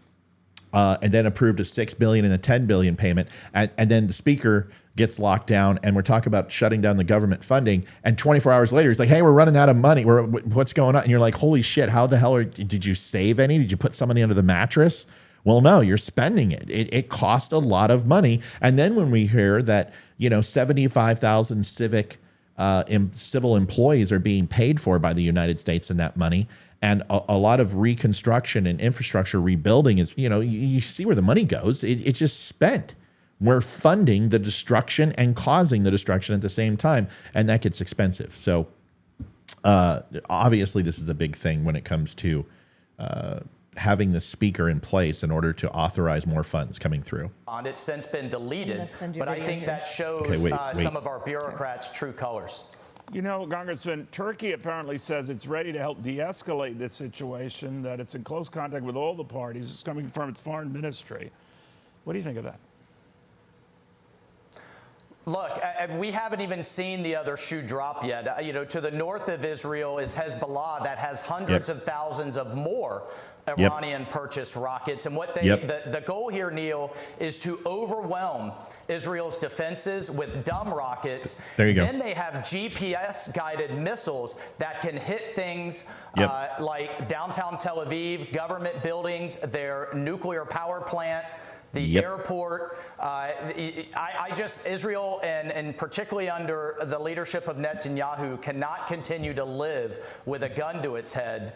And then approved a $6 billion and a $10 billion payment, and then the speaker gets locked down, and we're talking about shutting down the government funding. And 24 hours later, he's like, "Hey, we're running out of money. What's going on?" And you're like, "Holy shit! How the hell did you save any? Did you put some money under the mattress?" Well, no, you're spending it. It cost a lot of money. And then when we hear that 75,000 civil employees are being paid for by the United States in that money. And a lot of reconstruction and infrastructure rebuilding is, you see where the money goes. It's just spent. We're funding the destruction and causing the destruction at the same time. And that gets expensive. So obviously, this is a big thing when it comes to having the speaker in place in order to authorize more funds coming through. It's since been deleted, but I think that shows some of our bureaucrats' true colors. Congressman, Turkey apparently says it's ready to help de-escalate this situation, that it's in close contact with all the parties. It's coming from its foreign ministry. What do you think of that? Look, we haven't even seen the other shoe drop yet. To the north of Israel is Hezbollah that has hundreds of thousands of more Iranian-purchased rockets. And what the goal here, Neil, is to overwhelm Israel's defenses with dumb rockets. There you go. Then they have GPS-guided missiles that can hit things like downtown Tel Aviv, government buildings, their nuclear power plant, the airport. Israel and particularly under the leadership of Netanyahu cannot continue to live with a gun to its head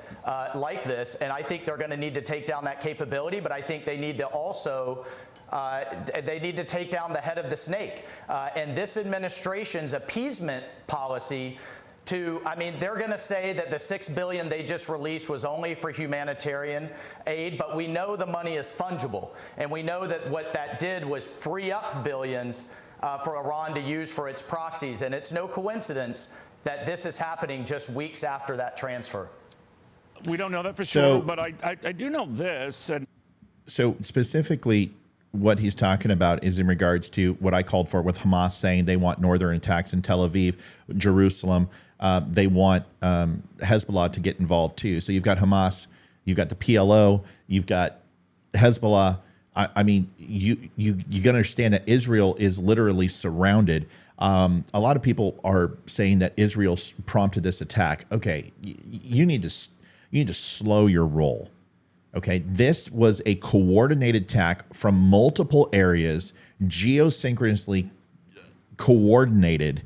like this. And I think they're going to need to take down that capability, but I think they need to also they need to take down the head of the snake. And this administration's appeasement policy they're going to say that the $6 billion they just released was only for humanitarian aid, but we know the money is fungible. And we know that what that did was free up billions for Iran to use for its proxies. And it's no coincidence that this is happening just weeks after that transfer. We don't know that for sure, but I do know this. And so specifically, what he's talking about is in regards to what I called for with Hamas saying they want northern attacks in Tel Aviv, Jerusalem. They want Hezbollah to get involved too. So you've got Hamas, you've got the PLO, you've got Hezbollah. I mean, you got to understand that Israel is literally surrounded. A lot of people are saying that Israel prompted this attack. Okay, you need to slow your roll. Okay, this was a coordinated attack from multiple areas, geosynchronously coordinated,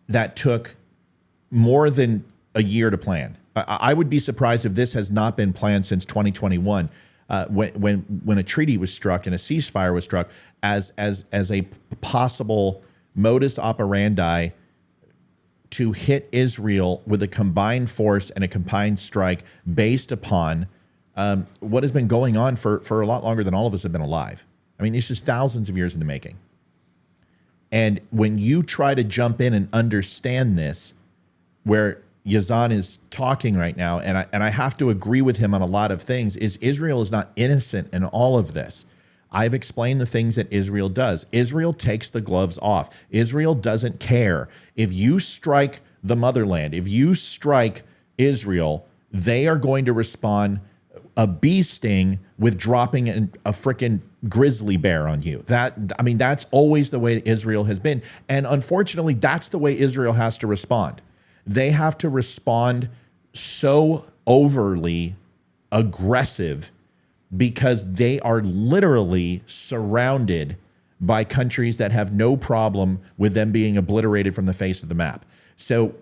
that took more than a year to plan. I would be surprised if this has not been planned since 2021, when a treaty was struck and a ceasefire was struck as a possible modus operandi to hit Israel with a combined force and a combined strike based upon what has been going on for a lot longer than all of us have been alive. I mean, it's just thousands of years in the making. And when you try to jump in and understand this, where Yazan is talking right now, and I have to agree with him on a lot of things, is Israel is not innocent in all of this. I've explained the things that Israel does. Israel takes the gloves off. Israel doesn't care. If you strike the motherland, if you strike Israel, they are going to respond a bee sting with dropping a freaking grizzly bear on you. That's always the way Israel has been. And unfortunately, that's the way Israel has to respond. They have to respond so overly aggressive because they are literally surrounded by countries that have no problem with them being obliterated from the face of the map. So,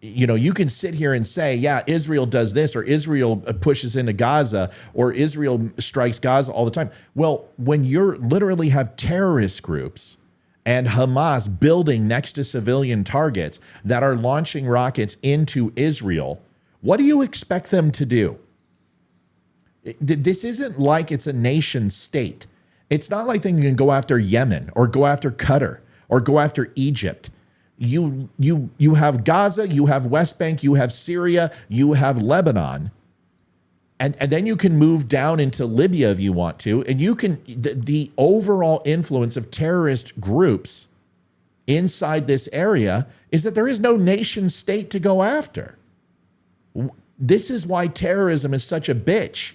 you can sit here and say, yeah, Israel does this, or Israel pushes into Gaza, or Israel strikes Gaza all the time. Well, when you literally have terrorist groups and Hamas building next to civilian targets that are launching rockets into Israel, what do you expect them to do? This isn't like it's a nation state. It's not like they can go after Yemen or go after Qatar or go after Egypt. You have Gaza, you have West Bank, you have Syria, you have Lebanon, and then you can move down into Libya if you want to, and you can the overall influence of terrorist groups inside this area is that there is no nation state to go after. This is why terrorism is such a bitch,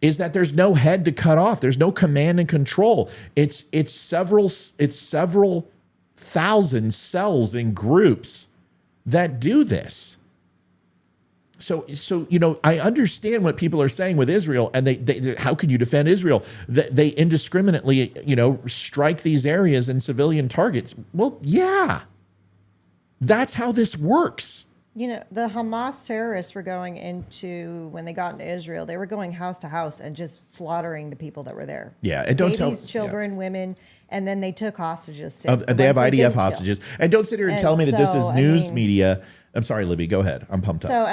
is that there's no head to cut off. There's no command and control. It's several thousand cells and groups that do this. So I understand what people are saying with Israel, and they how can you defend Israel? They indiscriminately, strike these areas and civilian targets. Well, yeah, that's how this works. The Hamas terrorists were going into, when they got into Israel, they were going house to house and just slaughtering the people that were there. Yeah, and Babies, children, women, and then they took hostages too. They have IDF hostages. And don't sit here and tell me that this is news media. I'm sorry, Libby, go ahead. I'm pumped up. So,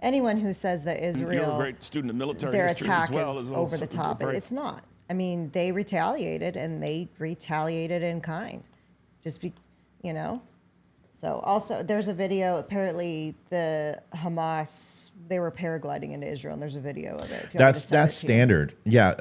anyone who says that Israel, you're a great student of military their history attack as well, is over the top, it's not. They retaliated, and they retaliated in kind. So also, there's a video. Apparently, the Hamas, they were paragliding into Israel, and there's a video of it. That's standard. Yeah,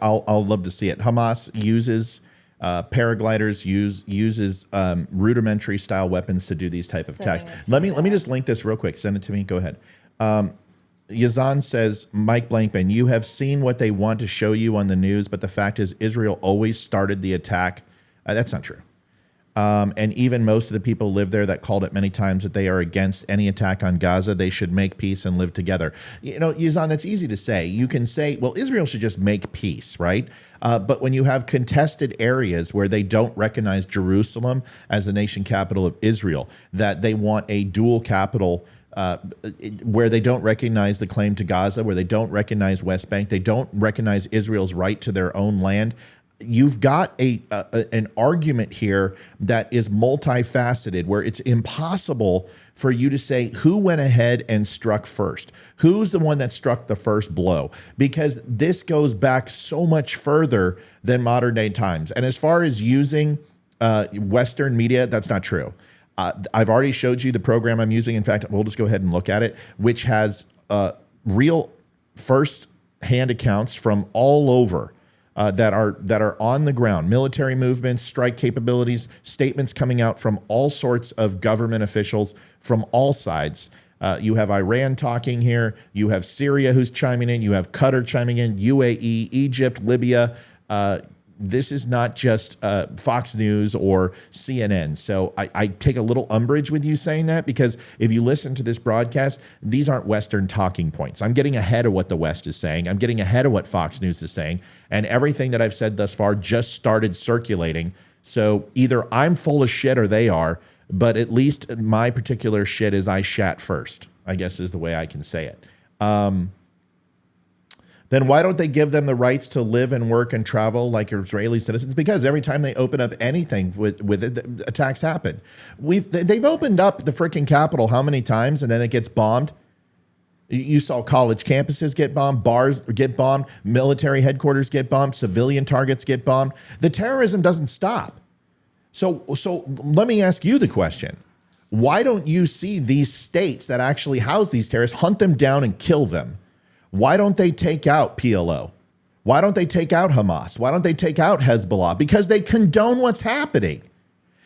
I'll love to see it. Hamas uses paragliders, uses rudimentary style weapons to do these type of attacks. Let me just link this real quick. Send it to me. Go ahead. Yazan says, Mike Blankman, you have seen what they want to show you on the news, but the fact is Israel always started the attack. That's not true. and even most of the people live there that called it many times that they are against any attack on Gaza. They should make peace and live together. You know, Yazan, that's easy to say. You can say, well, Israel should just make peace, right? But when you have contested areas where they don't recognize Jerusalem as the nation capital of Israel, that they want a dual capital, where they don't recognize the claim to Gaza, where they don't recognize West Bank, they don't recognize Israel's right to their own land. You've got an argument here that is multifaceted, where it's impossible for you to say who went ahead and struck first, who's the one that struck the first blow, because this goes back so much further than modern day times. And as far as using Western media, that's not true. I've already showed you the program I'm using. In fact, we'll just go ahead and look at it, which has real first-hand accounts from all over. That are on the ground, military movements, strike capabilities, statements coming out from all sorts of government officials from all sides. You have Iran talking here. You have Syria who's chiming in. You have Qatar chiming in, UAE, Egypt, Libya. This is not just Fox News or CNN. So I take a little umbrage with you saying that, because if you listen to this broadcast, these aren't Western talking points. I'm getting ahead of what the West is saying. I'm getting ahead of what Fox News is saying. And everything that I've said thus far just started circulating. So either I'm full of shit or they are, but at least my particular shit is I shat first, I guess is the way I can say it. Then why don't they give them the rights to live and work and travel like Israeli citizens? Because every time they open up anything with it, attacks happen. They've opened up the freaking Capitol how many times, and then it gets bombed? You saw college campuses get bombed, bars get bombed, military headquarters get bombed, civilian targets get bombed. The terrorism doesn't stop. So let me ask you the question. Why don't you see these states that actually house these terrorists, hunt them down and kill them? Why don't they take out PLO? Why don't they take out Hamas? Why don't they take out Hezbollah? Because they condone what's happening.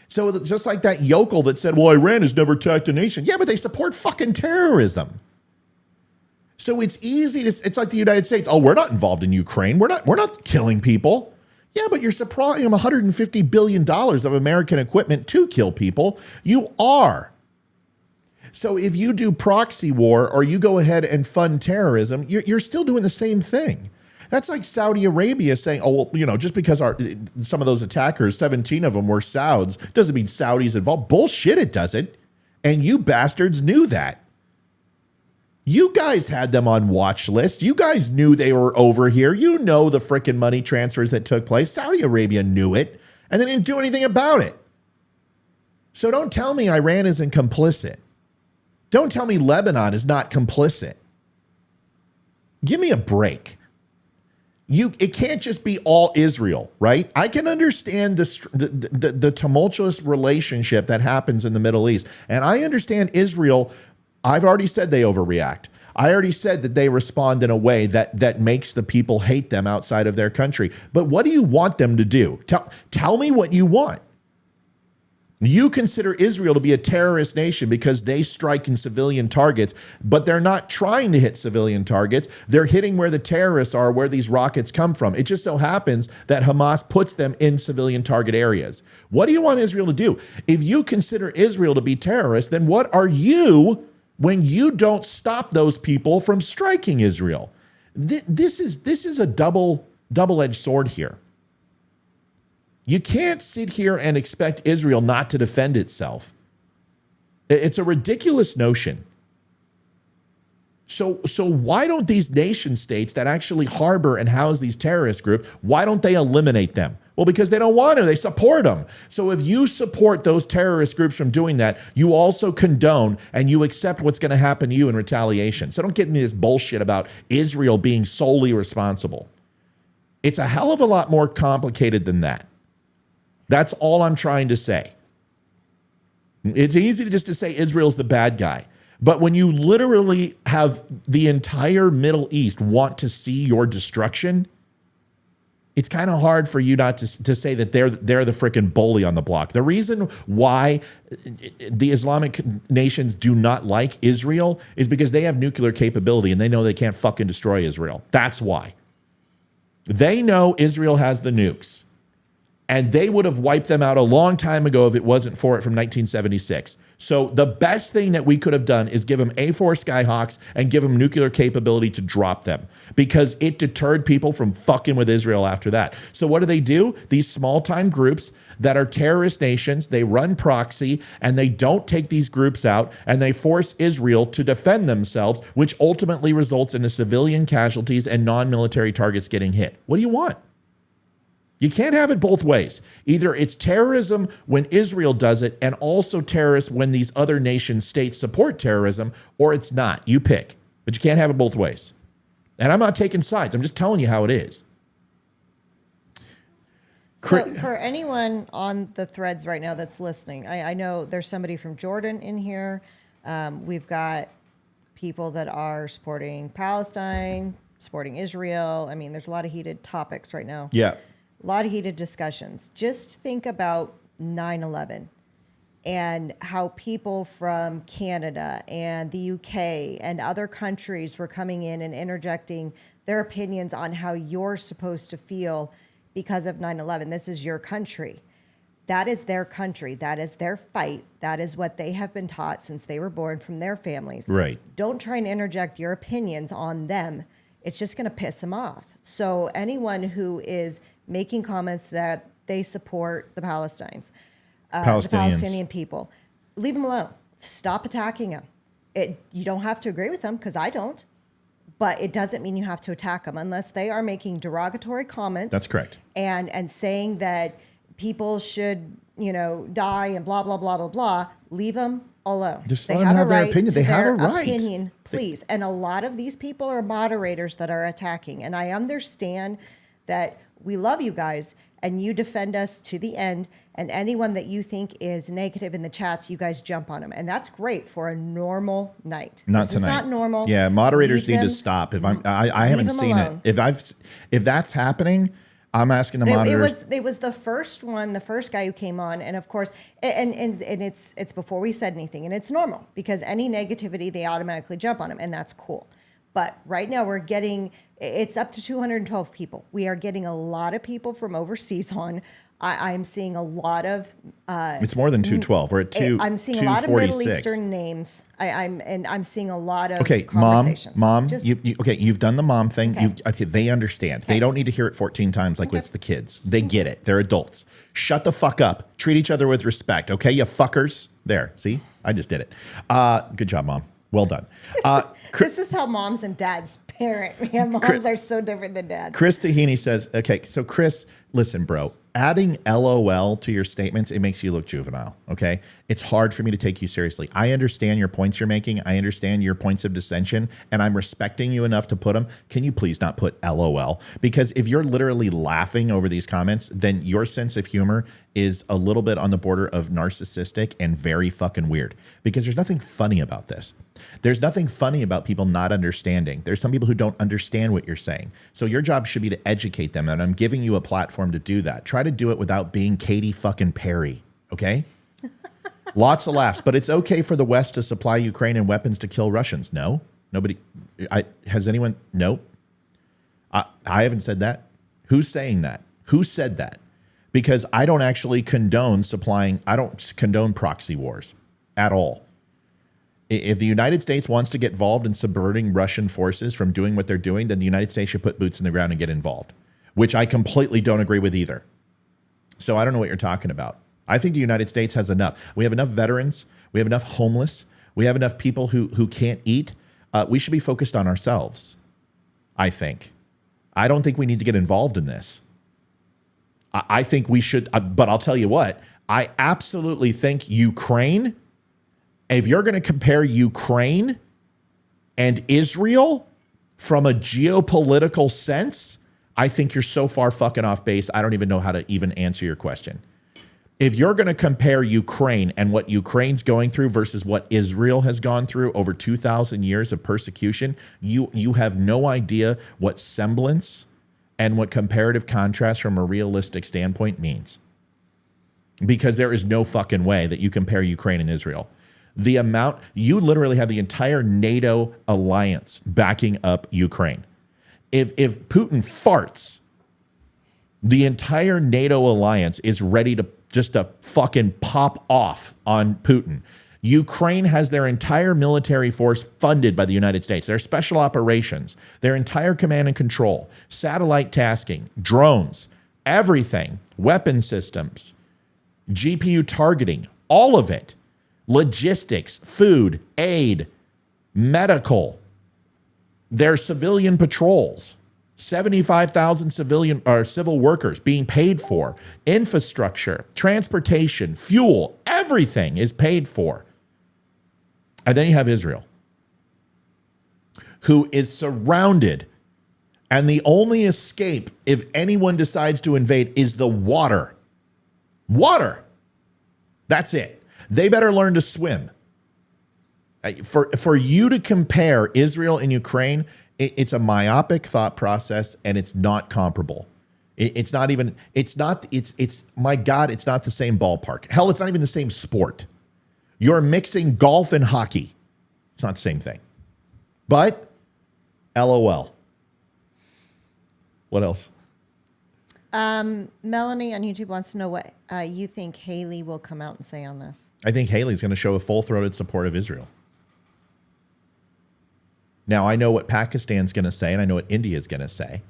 So just like that yokel that said, well, Iran has never attacked a nation. Yeah, but they support fucking terrorism. So it's easy to, it's like the United States. Oh, we're not involved in Ukraine. We're not killing people. Yeah, but you're supplying them $150 billion of American equipment to kill people. You are. So if you do proxy war or you go ahead and fund terrorism, you're still doing the same thing. That's like Saudi Arabia saying, oh, well, you know, just because some of those attackers, 17 of them were Sauds, doesn't mean Saudi's involved. Bullshit, it doesn't. And you bastards knew that. You guys had them on watch list. You guys knew they were over here. You know the frickin' money transfers that took place. Saudi Arabia knew it, and they didn't do anything about it. So don't tell me Iran isn't complicit. Don't tell me Lebanon is not complicit. Give me a break. It can't just be all Israel, right? I can understand the tumultuous relationship that happens in the Middle East. And I understand Israel. I've already said they overreact. I already said that they respond in a way that makes the people hate them outside of their country. But what do you want them to do? Tell me what you want. You consider Israel to be a terrorist nation because they strike in civilian targets, but they're not trying to hit civilian targets. They're hitting where the terrorists are, where these rockets come from. It just so happens that Hamas puts them in civilian target areas. What do you want Israel to do? If you consider Israel to be terrorists, then what are you when you don't stop those people from striking Israel? This is a double-edged sword here. You can't sit here and expect Israel not to defend itself. It's a ridiculous notion. So why don't these nation states that actually harbor and house these terrorist groups, why don't they eliminate them? Well, because they don't want to. They support them. So if you support those terrorist groups from doing that, you also condone and you accept what's going to happen to you in retaliation. So don't get into this bullshit about Israel being solely responsible. It's a hell of a lot more complicated than that. That's all I'm trying to say. It's easy just to say Israel's the bad guy. But when you literally have the entire Middle East want to see your destruction, it's kind of hard for you not to say that they're the freaking bully on the block. The reason why the Islamic nations do not like Israel is because they have nuclear capability and they know they can't fucking destroy Israel. That's why. They know Israel has the nukes. and they would have wiped them out a long time ago if it wasn't for it from 1976. So the best thing that we could have done is give them A4 Skyhawks and give them nuclear capability to drop them, because it deterred people from fucking with Israel after that. So what do? These small-time groups that are terrorist nations, they run proxy, and they don't take these groups out, and they force Israel to defend themselves, which ultimately results in the civilian casualties and non-military targets getting hit. What do you want? You can't have it both ways. Either it's terrorism when Israel does it and also terrorists when these other nation states support terrorism, or it's not. You pick. But you can't have it both ways. And I'm not taking sides. I'm just telling you how it is. So for anyone on the threads right now that's listening, I know there's somebody from Jordan in here. We've got people that are supporting Palestine, supporting Israel. I mean, there's a lot of heated topics right now. Yeah. A lot of heated discussions. Just think about 9/11 and how people from Canada and the UK and other countries were coming in and interjecting their opinions on how you're supposed to feel because of 9/11. This is your country. That is their country. That is their fight. That is what they have been taught since they were born from their families. Right. Don't try and interject your opinions on them. It's just going to piss them off. So anyone who is making comments that they support the Palestinians, the Palestinian people, leave them alone. Stop attacking them. You don't have to agree with them, because I don't, but it doesn't mean you have to attack them unless they are making derogatory comments. That's correct. And saying that people should, die and blah, blah, blah, blah, blah. Leave them alone. Just let them have their opinion. They have a right. Opinion, please. And a lot of these people are moderators that are attacking. And I understand that we love you guys and you defend us to the end. And anyone that you think is negative in the chats, you guys jump on them. And that's great for a normal night. Not this tonight. Is not normal. Yeah, moderators Leave need to them- stop. If I haven't seen alone. it. If that's happening, I'm asking the moderators. It was the first one, the first guy who came on, and of course, and it's before we said anything, and it's normal because any negativity they automatically jump on him, and that's cool. But right now it's up to 212 people. We are getting a lot of people from overseas on. I'm seeing a lot of. It's more than 212. We're at I'm seeing a lot of Middle 246. Eastern names. I'm seeing a lot of Okay, conversations. mom. Just- You've done the mom thing. Okay. They understand. They don't need to hear it 14 times like it's the kids. They get it. They're adults. Shut the fuck up. Treat each other with respect. Okay, you fuckers. There. See, I just did it. Good job, mom. Well done. This is how moms and dads parent. Man, moms are so different than dads. Chris Tahini says, okay, so Chris, listen, bro, adding LOL to your statements, it makes you look juvenile, okay? It's hard for me to take you seriously. I understand your points you're making. I understand your points of dissension, and I'm respecting you enough to put them. Can you please not put LOL? Because if you're literally laughing over these comments, then your sense of humor is a little bit on the border of narcissistic and very fucking weird, because there's nothing funny about this. There's nothing funny about people not understanding. There's some people who don't understand what you're saying. So your job should be to educate them, and I'm giving you a platform to do that. Try to do it without being Katy fucking Perry, okay? Lots of laughs, but it's okay for the West to supply Ukraine and weapons to kill Russians. No? Nobody? Has anyone? Nope. I haven't said that. Who's saying that? Who said that? Because I don't actually condone I don't condone proxy wars at all. If the United States wants to get involved in subverting Russian forces from doing what they're doing, then the United States should put boots in the ground and get involved, which I completely don't agree with either. So I don't know what you're talking about. I think the United States has enough. We have enough veterans. We have enough homeless. We have enough people who can't eat. We should be focused on ourselves, I think. I don't think we need to get involved in this. I think we should, but I'll tell you what, I absolutely think Ukraine, if you're going to compare Ukraine and Israel from a geopolitical sense, I think you're so far fucking off base, I don't even know how to even answer your question. If you're going to compare Ukraine and what Ukraine's going through versus what Israel has gone through over 2,000 years of persecution, you have no idea what semblance and what comparative contrast from a realistic standpoint means. Because there is no fucking way that you compare Ukraine and Israel. The amount, you literally have the entire NATO alliance backing up Ukraine. If Putin farts, The entire NATO alliance is ready to just to fucking pop off on Putin. Ukraine has their entire military force funded by the United States, their special operations, their entire command and control, satellite tasking, drones, everything, weapon systems, GPU targeting, all of it, logistics, food, aid, medical, their civilian patrols, 75,000 civilian or civil workers being paid for, infrastructure, transportation, fuel, everything is paid for. And then you have Israel, who is surrounded, and the only escape if anyone decides to invade is the water. Water. That's it. They better learn to swim. For you to compare Israel and Ukraine, it's a myopic thought process, and it's not comparable. It's my God, it's not the same ballpark. Hell, it's not even the same sport. You're mixing golf and hockey. It's not the same thing. But, LOL. What else? Melanie on YouTube wants to know what you think Haley will come out and say on this. I think Haley's going to show a full-throated support of Israel. Now, I know what Pakistan's going to say, and I know what India's going to say.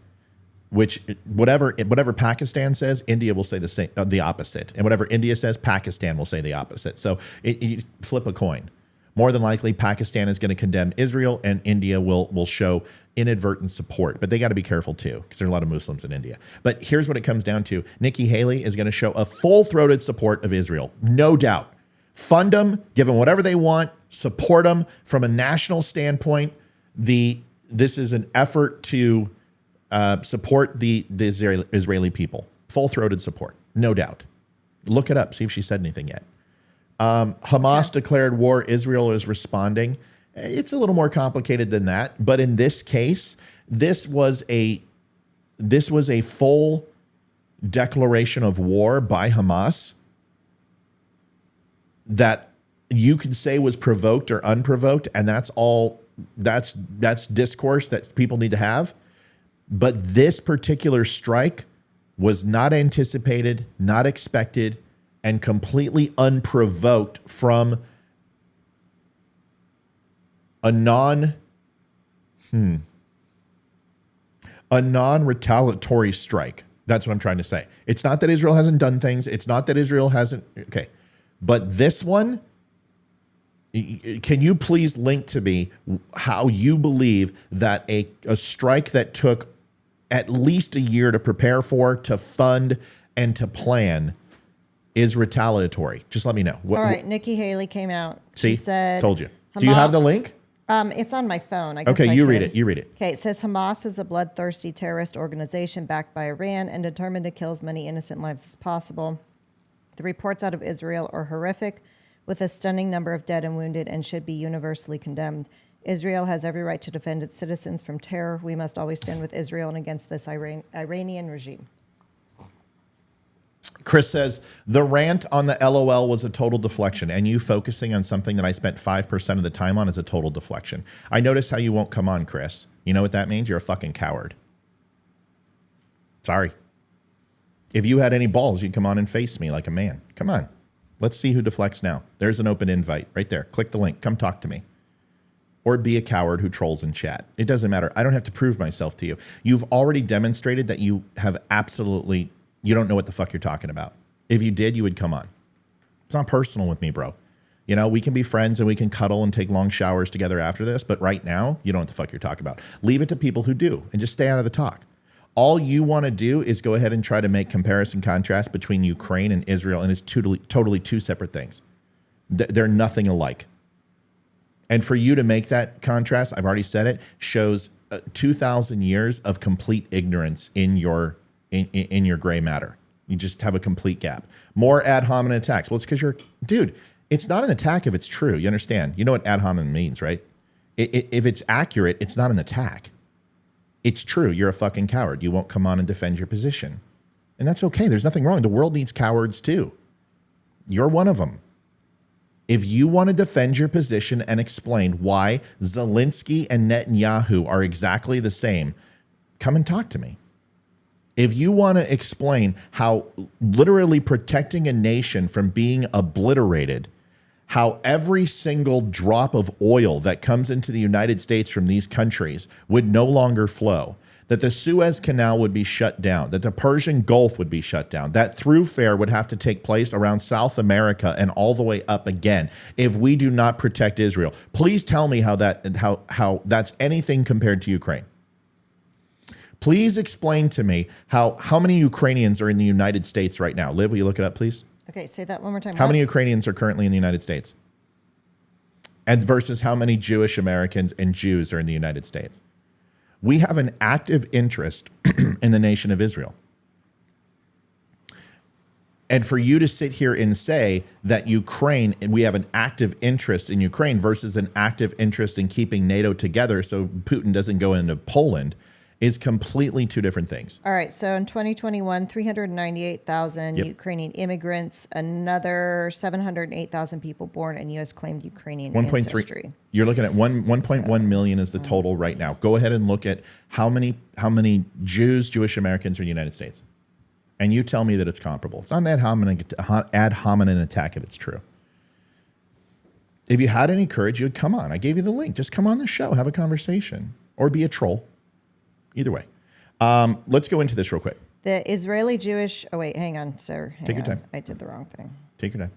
Which whatever Pakistan says, India will say the opposite, and whatever India says, Pakistan will say the opposite. So you flip a coin. More than likely, Pakistan is going to condemn Israel, and India will show inadvertent support. But they got to be careful too, because there's a lot of Muslims in India. But here's what it comes down to: Nikki Haley is going to show a full-throated support of Israel, no doubt. Fund them, give them whatever they want, support them from a national standpoint. This is an effort to support the Israeli people. Full-throated support, no doubt. Look it up. See if she said anything yet. Hamas declared war. Israel is responding. It's a little more complicated than that. But in this case, this was a full declaration of war by Hamas that you could say was provoked or unprovoked, and that's all. That's discourse that people need to have. But this particular strike was not anticipated, not expected, and completely unprovoked from a non-retaliatory strike. That's what I'm trying to say. It's not that Israel hasn't done things. It's not that Israel hasn't. Okay. But this one, can you please link to me how you believe that a strike that took at least a year to prepare for, to fund, and to plan is retaliatory? Just let me know. All right. Nikki Haley came out. See? She said, told you. Do you have the link? It's on my phone. I guess Okay, you read it. You read it. Okay, it says Hamas is a bloodthirsty terrorist organization backed by Iran and determined to kill as many innocent lives as possible. The reports out of Israel are horrific, with a stunning number of dead and wounded, and should be universally condemned. Israel has every right to defend its citizens from terror. We must always stand with Israel and against this Iranian regime. Chris says, the rant on the LOL was a total deflection, and you focusing on something that I spent 5% of the time on is a total deflection. I notice how you won't come on, Chris. You know what that means? You're a fucking coward. Sorry. If you had any balls, you'd come on and face me like a man. Come on. Let's see who deflects now. There's an open invite right there. Click the link. Come talk to me. Or be a coward who trolls in chat. It doesn't matter. I don't have to prove myself to you. You've already demonstrated that you have absolutely, you don't know what the fuck you're talking about. If you did, you would come on. It's not personal with me, bro. You know, we can be friends and we can cuddle and take long showers together after this, but right now, you don't know what the fuck you're talking about. Leave it to people who do and just stay out of the talk. All you want to do is go ahead and try to make comparison contrast between Ukraine and Israel, and it's totally two separate things. They're nothing alike. And for you to make that contrast, I've already said it, shows 2,000 years of complete ignorance in your gray matter. You just have a complete gap. More ad hominem attacks. Well, it's because dude, it's not an attack if it's true. You understand? You know what ad hominem means, right? If it's accurate, it's not an attack. It's true. You're a fucking coward. You won't come on and defend your position. And that's okay. There's nothing wrong. The world needs cowards too. You're one of them. If you want to defend your position and explain why Zelensky and Netanyahu are exactly the same, come and talk to me. If you want to explain how literally protecting a nation from being obliterated, how every single drop of oil that comes into the United States from these countries would no longer flow, that the Suez Canal would be shut down, that the Persian Gulf would be shut down, that thoroughfare would have to take place around South America and all the way up again if we do not protect Israel. Please tell me how that's anything compared to Ukraine. Please explain to me how many Ukrainians are in the United States right now. Liv, will you look it up, please? Okay, say that one more time. How many Ukrainians are currently in the United States? And versus how many Jewish Americans and Jews are in the United States? We have an active interest in the nation of Israel. And for you to sit here and say that Ukraine, and we have an active interest in Ukraine versus an active interest in keeping NATO together so Putin doesn't go into Poland, is completely two different things. All right. So in 2021, 398,000 Ukrainian immigrants, another 708,000 people born in U.S. claimed Ukrainian ancestry. You're looking at 1.1 million is the total right now. Go ahead and look at how many Jews, Jewish Americans are in the United States. And you tell me that it's comparable. It's not an ad hominem attack if it's true. If you had any courage, you would come on. I gave you the link. Just come on the show, have a conversation, or be a troll. Either way. Let's go into this real quick. The Israeli Jewish... Oh, wait, hang on, sir. Take your time. I did the wrong thing. Take your time.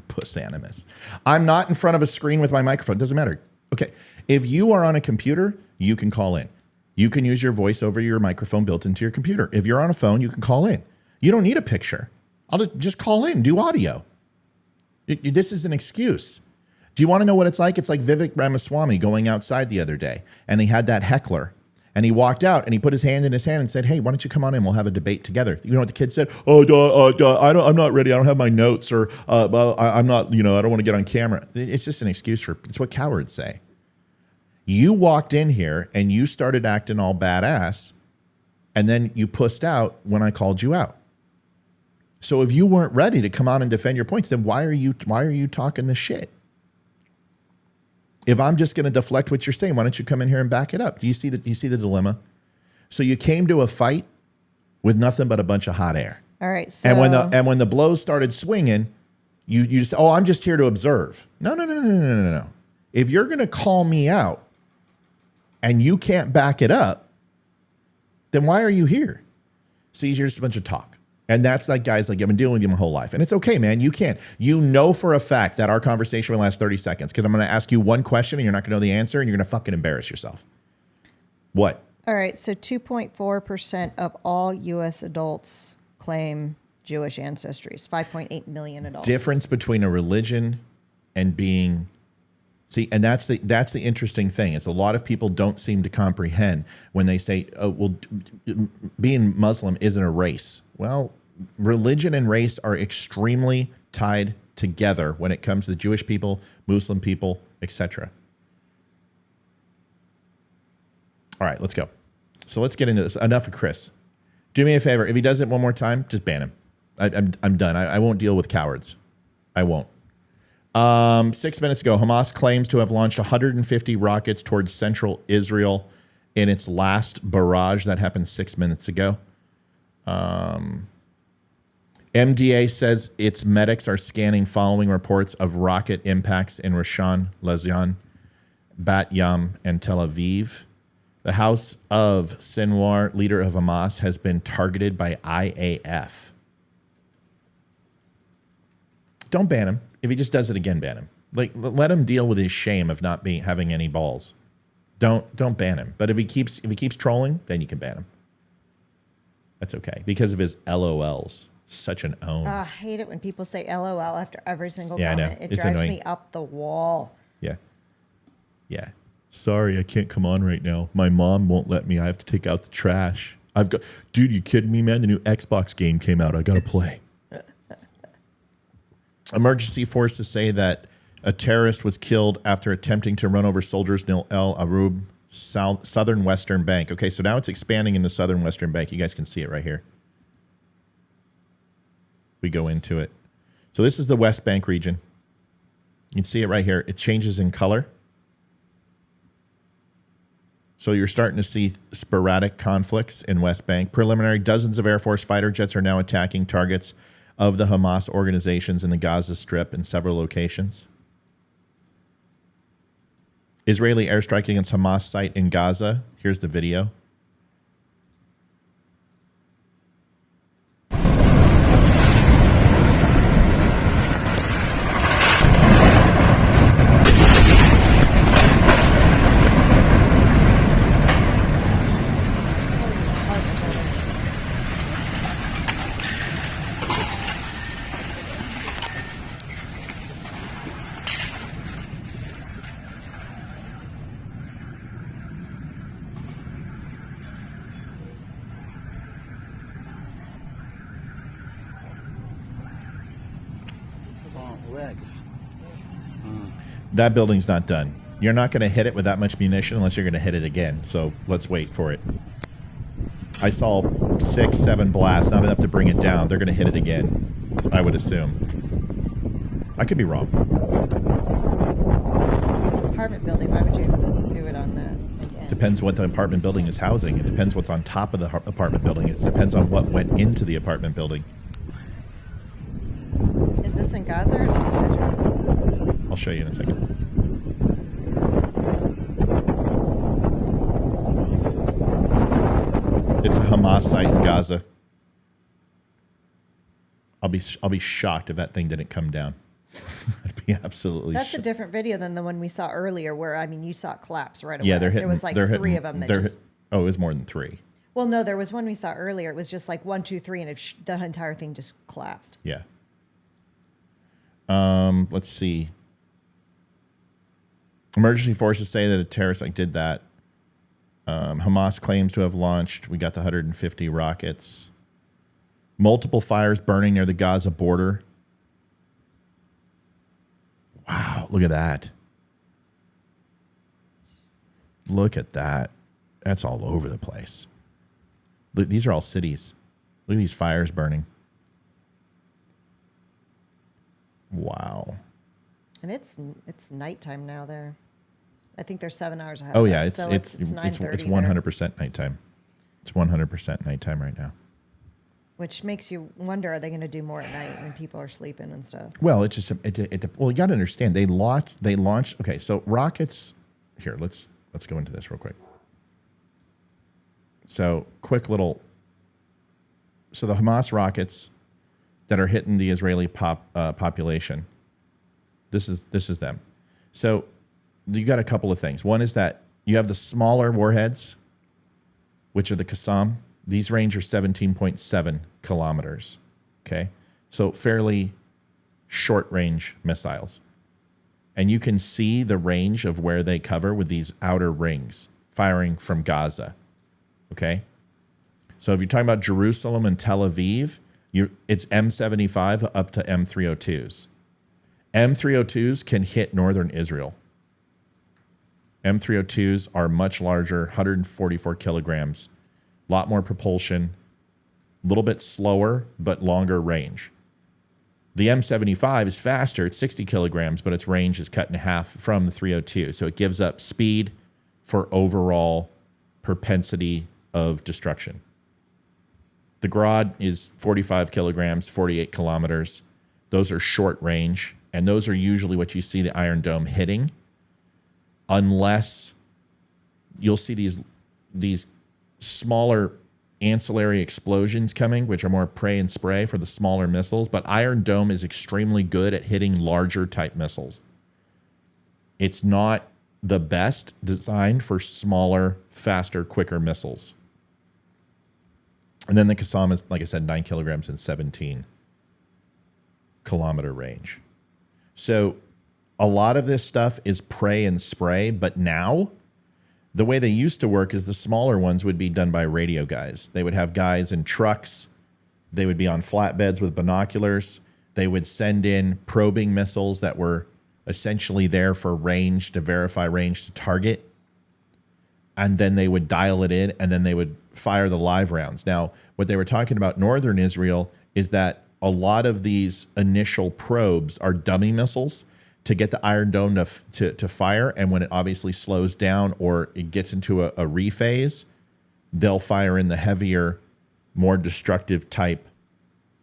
Pusillanimous. I'm not in front of a screen with my microphone. Doesn't matter. Okay. If you are on a computer, you can call in. You can use your voice over your microphone built into your computer. If you're on a phone, you can call in. You don't need a picture. I'll just call in, do audio. This is an excuse. Do you want to know what it's like? It's like Vivek Ramaswamy going outside the other day, and he had that heckler, and he walked out, and he put his hand in his hand and said, "Hey, why don't you come on in? We'll have a debate together." You know what the kid said? I'm not ready. I don't have my notes, or I'm not. I don't want to get on camera. It's just an excuse it's what cowards say. You walked in here and you started acting all badass, and then you pussed out when I called you out. So if you weren't ready to come on and defend your points, then why are you talking this shit? If I'm just going to deflect what you're saying, why don't you come in here and back it up? Do you see the dilemma? So you came to a fight with nothing but a bunch of hot air. All right. So and when the blows started swinging, you just, I'm just here to observe. No. If you're going to call me out and you can't back it up, then why are you here? See, you're just a bunch of talk. And that's like guys like I've been dealing with you my whole life. And it's okay, man. You can't. You know for a fact that our conversation will last 30 seconds because I'm going to ask you one question and you're not going to know the answer and you're going to fucking embarrass yourself. What? All right. So 2.4% of all U.S. adults claim Jewish ancestries. 5.8 million adults. Difference between a religion and being... See, and that's the interesting thing. It's a lot of people don't seem to comprehend when they say, "Oh, well, being Muslim isn't a race." Well, religion and race are extremely tied together when it comes to Jewish people, Muslim people, etc. All right, let's go. So let's get into this. Enough of Chris. Do me a favor. If he does it one more time, just ban him. I'm done. I won't deal with cowards. I won't. 6 minutes ago, Hamas claims to have launched 150 rockets towards central Israel in its last barrage. That happened 6 minutes ago. MDA says its medics are scanning following reports of rocket impacts in Rishon LeZion, Bat Yam, and Tel Aviv. The House of Sinwar, leader of Hamas, has been targeted by IAF. Don't ban him. If he just does it again, ban him. Like, let him deal with his shame of not having any balls. Don't ban him. But if he keeps trolling, then you can ban him. That's okay because of his LOLs. Such an own. I hate it when people say LOL after every single Yeah, I comment. know. It It's drives annoying. me up the wall. Yeah. Sorry, I can't come on right now. My mom won't let me. I have to take out the trash. Dude, you kidding me, man? The new Xbox game came out. I gotta play. Emergency forces say that a terrorist was killed after attempting to run over soldiers near El Arub, southern Western Bank. Okay, so now it's expanding into southern Western Bank. You guys can see it right here. We go into it. So this is the West Bank region. You can see it right here. It changes in color. So you're starting to see sporadic conflicts in West Bank. Preliminary, dozens of Air Force fighter jets are now attacking targets of the Hamas organizations in the Gaza Strip in several locations. Israeli airstrike against Hamas site in Gaza. Here's the video. That building's not done. You're not going to hit it with that much munition unless you're going to hit it again. So let's wait for it. I saw 6, 7 blasts, not enough to bring it down. They're going to hit it again, I would assume. I could be wrong. Apartment building, why would you do it on that again? Depends what the apartment building is housing. It depends what's on top of the apartment building. It depends on what went into the apartment building. Is this in Gaza or is this in Israel? I'll show you in a second. It's a Hamas site in Gaza. I'll be shocked if that thing didn't come down. I'd be absolutely. That's a different video than the one we saw earlier, where I mean, you saw it collapse right away. Yeah, they're hitting. There was like they're 3 hitting, of them that they're just. Oh, it was more than 3. Well, no, there was one we saw earlier. It was just like 1, 2, 3, and the entire thing just collapsed. Yeah. Let's see. Emergency forces say that a terrorist did that. Hamas claims to have launched. We got the 150 rockets. Multiple fires burning near the Gaza border. Wow, look at that. Look at that. That's all over the place. Look, these are all cities. Look at these fires burning. Wow. And it's nighttime now there. I think they're 7 hours ahead. Oh of yeah, us, so it's 9:30 100% nighttime. It's 100% nighttime right now. Which makes you wonder: are they going to do more at night when people are sleeping and stuff? Well, it just well, you got to understand they launched. Okay, so rockets. Here, let's go into this real quick. So quick little. So the Hamas rockets that are hitting the Israeli population. This is them. So you got a couple of things. One is that you have the smaller warheads, which are the Qassam. These range are 17.7 kilometers. Okay, so fairly short range missiles, and you can see the range of where they cover with these outer rings firing from Gaza. Okay, so if you're talking about Jerusalem and Tel Aviv, it's M75 up to M302s. M302s can hit northern Israel. M302s are much larger, 144 kilograms, a lot more propulsion, a little bit slower, but longer range. The M75 is faster, it's 60 kilograms, but its range is cut in half from the 302. So it gives up speed for overall propensity of destruction. The Grad is 45 kilograms, 48 kilometers. Those are short range, and those are usually what you see the Iron Dome hitting, unless you'll see these smaller ancillary explosions coming, which are more pray and spray for the smaller missiles. But Iron Dome is extremely good at hitting larger type missiles. It's not the best designed for smaller, faster, quicker missiles. And then the Qassam is, like I said, 9 kilograms and 17 kilometer range. So a lot of this stuff is pray and spray, but now the way they used to work is the smaller ones would be done by radio guys. They would have guys in trucks. They would be on flatbeds with binoculars. They would send in probing missiles that were essentially there for range, to verify range to target. And then they would dial it in, and then they would fire the live rounds. Now, what they were talking about northern Israel is that a lot of these initial probes are dummy missiles to get the Iron Dome to fire. And when it obviously slows down or it gets into a rephase, they'll fire in the heavier, more destructive type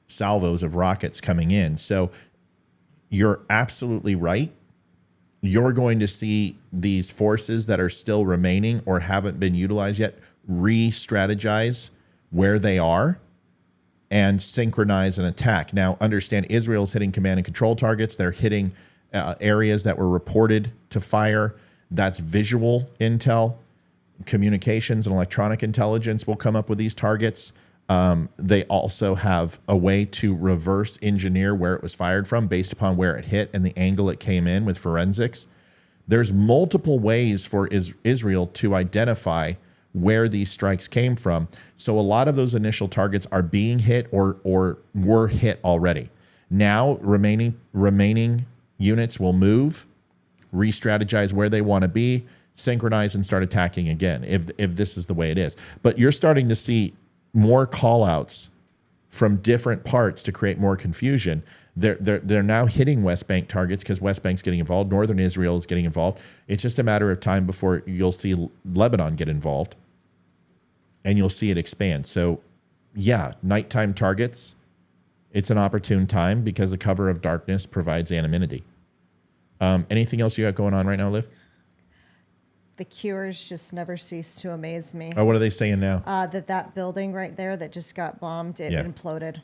salvos of rockets coming in. So you're absolutely right. You're going to see these forces that are still remaining or haven't been utilized yet re-strategize where they are and synchronize an attack. Now, understand Israel's hitting command and control targets. They're hitting areas that were reported to fire. That's visual intel. Communications and electronic intelligence will come up with these targets. They also have a way to reverse engineer where it was fired from based upon where it hit and the angle it came in with forensics. There's multiple ways for Israel to identify where these strikes came from. So a lot of those initial targets are being hit or were hit already. Now remaining units will move, re-strategize where they want to be, synchronize and start attacking again if this is the way it is. But you're starting to see more call-outs from different parts to create more confusion. They're now hitting West Bank targets because West Bank's getting involved. Northern Israel is getting involved. It's just a matter of time before you'll see Lebanon get involved and you'll see it expand. So yeah, nighttime targets, it's an opportune time because the cover of darkness provides anonymity. Anything else you got going on right now, Liv? The cures just never cease to amaze me. Oh, what are they saying now? That building right there that just got bombed, it imploded.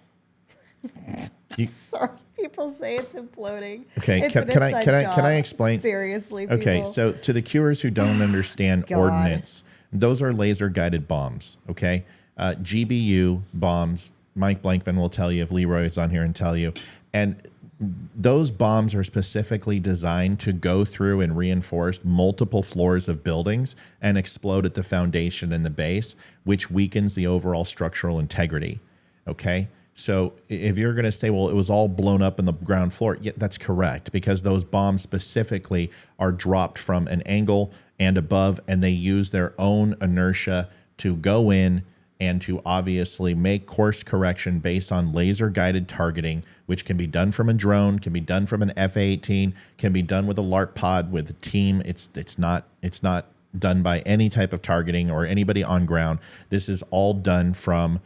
Sorry, people say it's imploding. Okay, It's can an I inside job. explain? Seriously, people. Okay, so to the cures who don't understand God. ordnance, those are laser guided bombs. Okay, GBU bombs. Mike Blankman will tell you if Leroy is on here and tell you, and those bombs are specifically designed to go through and reinforce multiple floors of buildings and explode at the foundation and the base, which weakens the overall structural integrity. Okay. So if you're going to say, well, it was all blown up in the ground floor, yeah, that's correct, because those bombs specifically are dropped from an angle and above, and they use their own inertia to go in and to obviously make course correction based on laser guided targeting, which can be done from a drone, can be done from an F-18, can be done with a LARP pod with a team. It's not done by any type of targeting or anybody on ground. This is all done from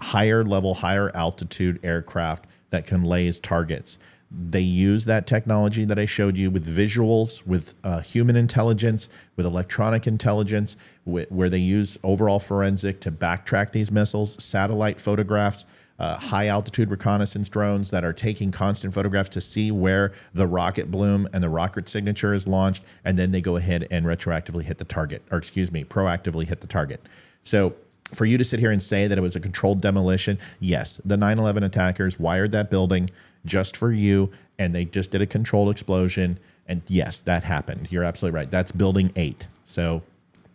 higher level, higher altitude aircraft that can laze targets. They use that technology that I showed you with visuals, with human intelligence, with electronic intelligence, where they use overall forensic to backtrack these missiles, satellite photographs, high altitude reconnaissance drones that are taking constant photographs to see where the rocket bloom and the rocket signature is launched, and then they go ahead and retroactively hit the target, or excuse me, proactively hit the target. So for you to sit here and say that it was a controlled demolition, yes, the 9/11 attackers wired that building just for you, and they just did a controlled explosion, and yes, that happened. You're absolutely right. That's building 8. So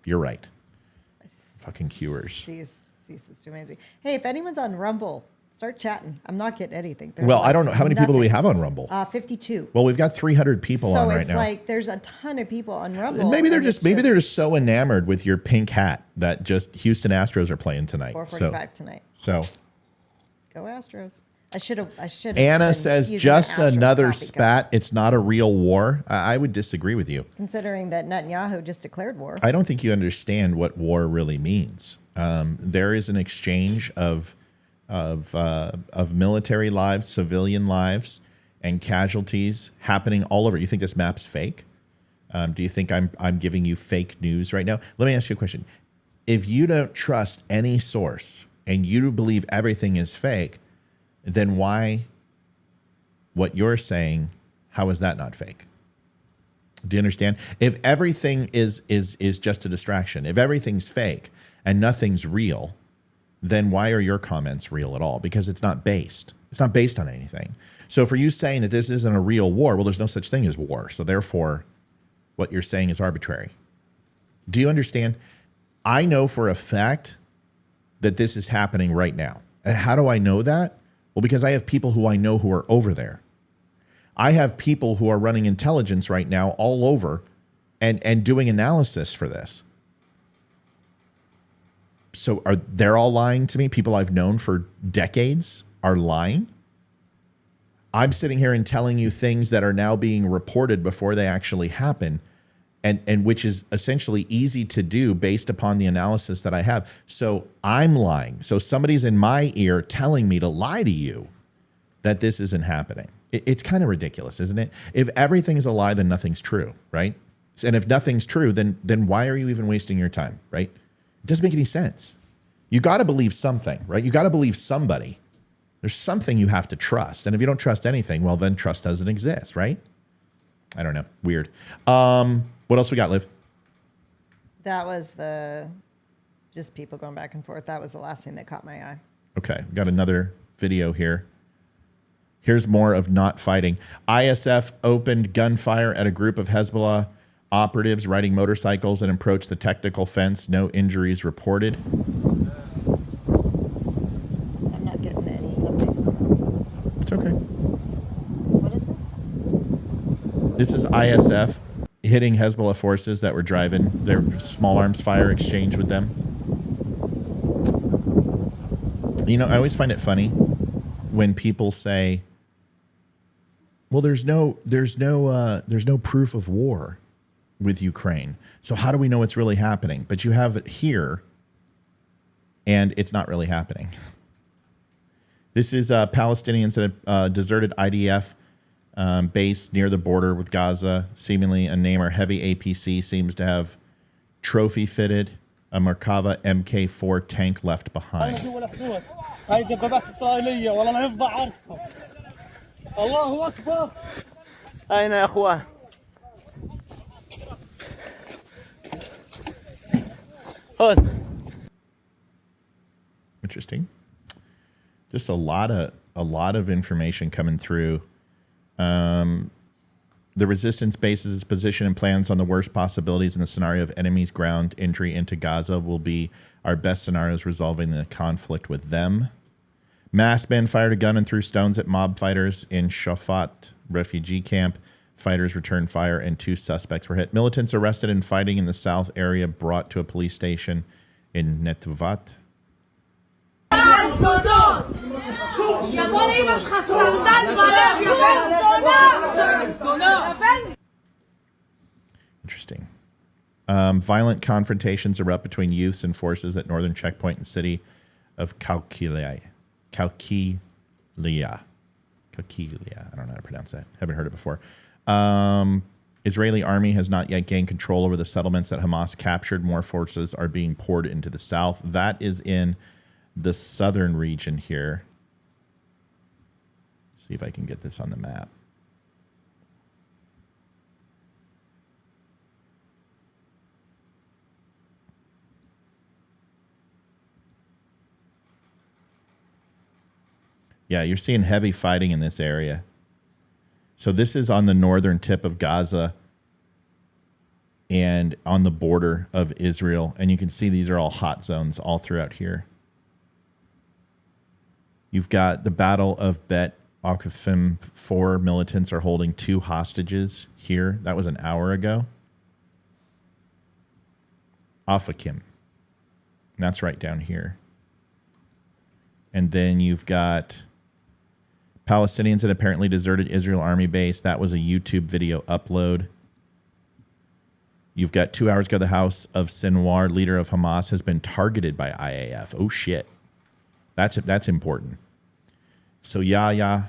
you're right. Fucking cures. Ceases to amaze me. Hey, if anyone's on Rumble, start chatting. I'm not getting anything. There's Well, like I don't know. How many people do we nothing. have on Rumble? 52. Well, we've got 300 people on right now. So it's like there's a ton of people on Rumble. Maybe they're and just it's they're just so enamored with your pink hat that just Houston Astros are playing tonight. 4:45 tonight. So Go Astros. I should have. Anna says just another spat. It's not a real war. I would disagree with you. Considering that Netanyahu just declared war. I don't think you understand what war really means. There is an exchange of military lives, civilian lives, and casualties happening all over. You think this map's fake? Do you think I'm giving you fake news right now? Let me ask you a question. If you don't trust any source and you believe everything is fake, then why what you're saying, how is that not fake? Do you understand? If everything is just a distraction, if everything's fake and nothing's real, then why are your comments real at all? Because it's not based. It's not based on anything. So for you saying that this isn't a real war, well, there's no such thing as war. So therefore, what you're saying is arbitrary. Do you understand? I know for a fact that this is happening right now. And how do I know that? Well, because I have people who I know who are over there. I have people who are running intelligence right now all over and doing analysis for this. So they're all lying to me? People I've known for decades are lying? I'm sitting here and telling you things that are now being reported before they actually happen, and which is essentially easy to do based upon the analysis that I have. So I'm lying. So somebody's in my ear telling me to lie to you that this isn't happening. It's kind of ridiculous, isn't it? If everything is a lie, then nothing's true, right? And if nothing's true, then why are you even wasting your time, right? It doesn't make any sense. You got to believe something, right? You got to believe somebody. There's something you have to trust. And if you don't trust anything, well, then trust doesn't exist, right? I don't know. Weird. What else we got, Liv? That was just people going back and forth. That was the last thing that caught my eye. Okay. We got another video here. Here's more of not fighting. ISF opened gunfire at a group of Hezbollah operatives riding motorcycles and approached the technical fence. No injuries reported. I'm not getting any updates on that. It's okay. What is this? This is ISF hitting Hezbollah forces that were driving their small arms fire exchange with them. You know, I always find it funny when people say, well, there's no proof of war with Ukraine. So how do we know it's really happening? But you have it here and it's not really happening. This is Palestinians at a deserted IDF base near the border with Gaza. Seemingly a Neymar heavy APC seems to have trophy fitted a Merkava MK4 tank left behind. Interesting. Just a lot of information coming through. The resistance bases position and plans on the worst possibilities in the scenario of enemy's ground entry into Gaza will be our best scenarios resolving the conflict with them. Mass men fired a gun and threw stones at mob fighters in Shafat refugee camp. Fighters returned fire and 2 suspects were hit. Militants arrested in fighting in the south area brought to a police station in Netvat. Interesting. Violent confrontations erupt between youths and forces at northern checkpoint in the city of Kalkilia. I don't know how to pronounce that. Haven't heard it before. Israeli army has not yet gained control over the settlements that Hamas captured. More forces are being poured into the south. That is in the southern region here. Let's see if I can get this on the map. Yeah, you're seeing heavy fighting in this area. So this is on the northern tip of Gaza and on the border of Israel. And you can see these are all hot zones all throughout here. You've got the Battle of Bet Akafim. 4 militants are holding 2 hostages here. That was an hour ago. Afakim. That's right down here. And then you've got Palestinians that apparently deserted Israel army base. That was a YouTube video upload. You've got 2 hours ago, the house of Sinwar, leader of Hamas, has been targeted by IAF. Oh, shit. That's important. So Yaha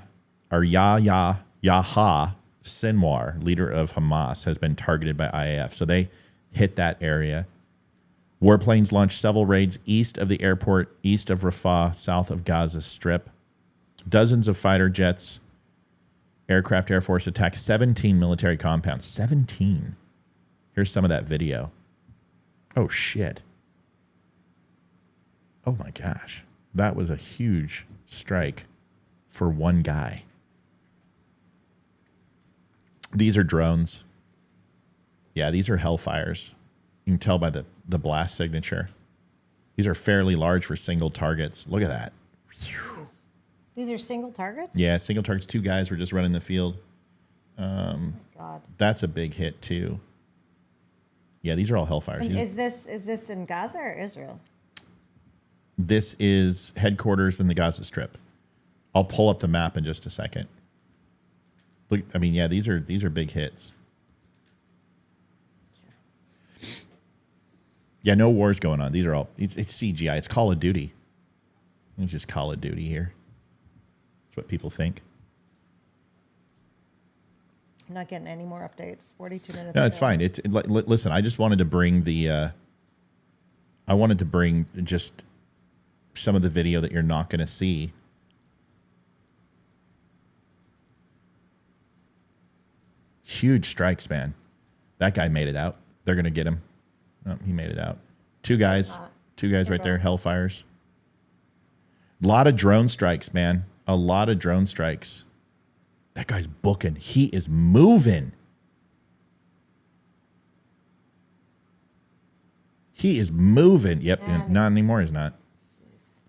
Sinwar, leader of Hamas, has been targeted by IAF. So they hit that area. Warplanes launched several raids east of the airport, east of Rafah, south of Gaza Strip. Dozens of fighter jets, aircraft, Air Force attacked 17 military compounds. 17. Here's some of that video. Oh, shit. Oh, my gosh. That was a huge strike for one guy. These are drones. Yeah, these are Hellfires. You can tell by the blast signature. These are fairly large for single targets. Look at that. These are single targets? Yeah, single targets. 2 guys were just running the field. God. That's a big hit, too. Yeah, these are all Hellfires. And is this in Gaza or Israel? This is headquarters in the Gaza Strip. I'll pull up the map in just a second. Look, I mean, yeah, these are big hits. Yeah, no wars going on. These are all it's CGI. It's Call of Duty. It's just Call of Duty here. That's what people think. I'm not getting any more updates. 42 minutes. No, it's ago. fine. Listen. I just wanted to bring I wanted to bring just some of the video that you're not going to see. Huge strikes, man. That guy made it out. They're going to get him. Oh, he made it out. Two guys right there. Hellfires. A lot of drone strikes, man. A lot of drone strikes. That guy's booking. He is moving. He is moving. Yep, not anymore. He's not.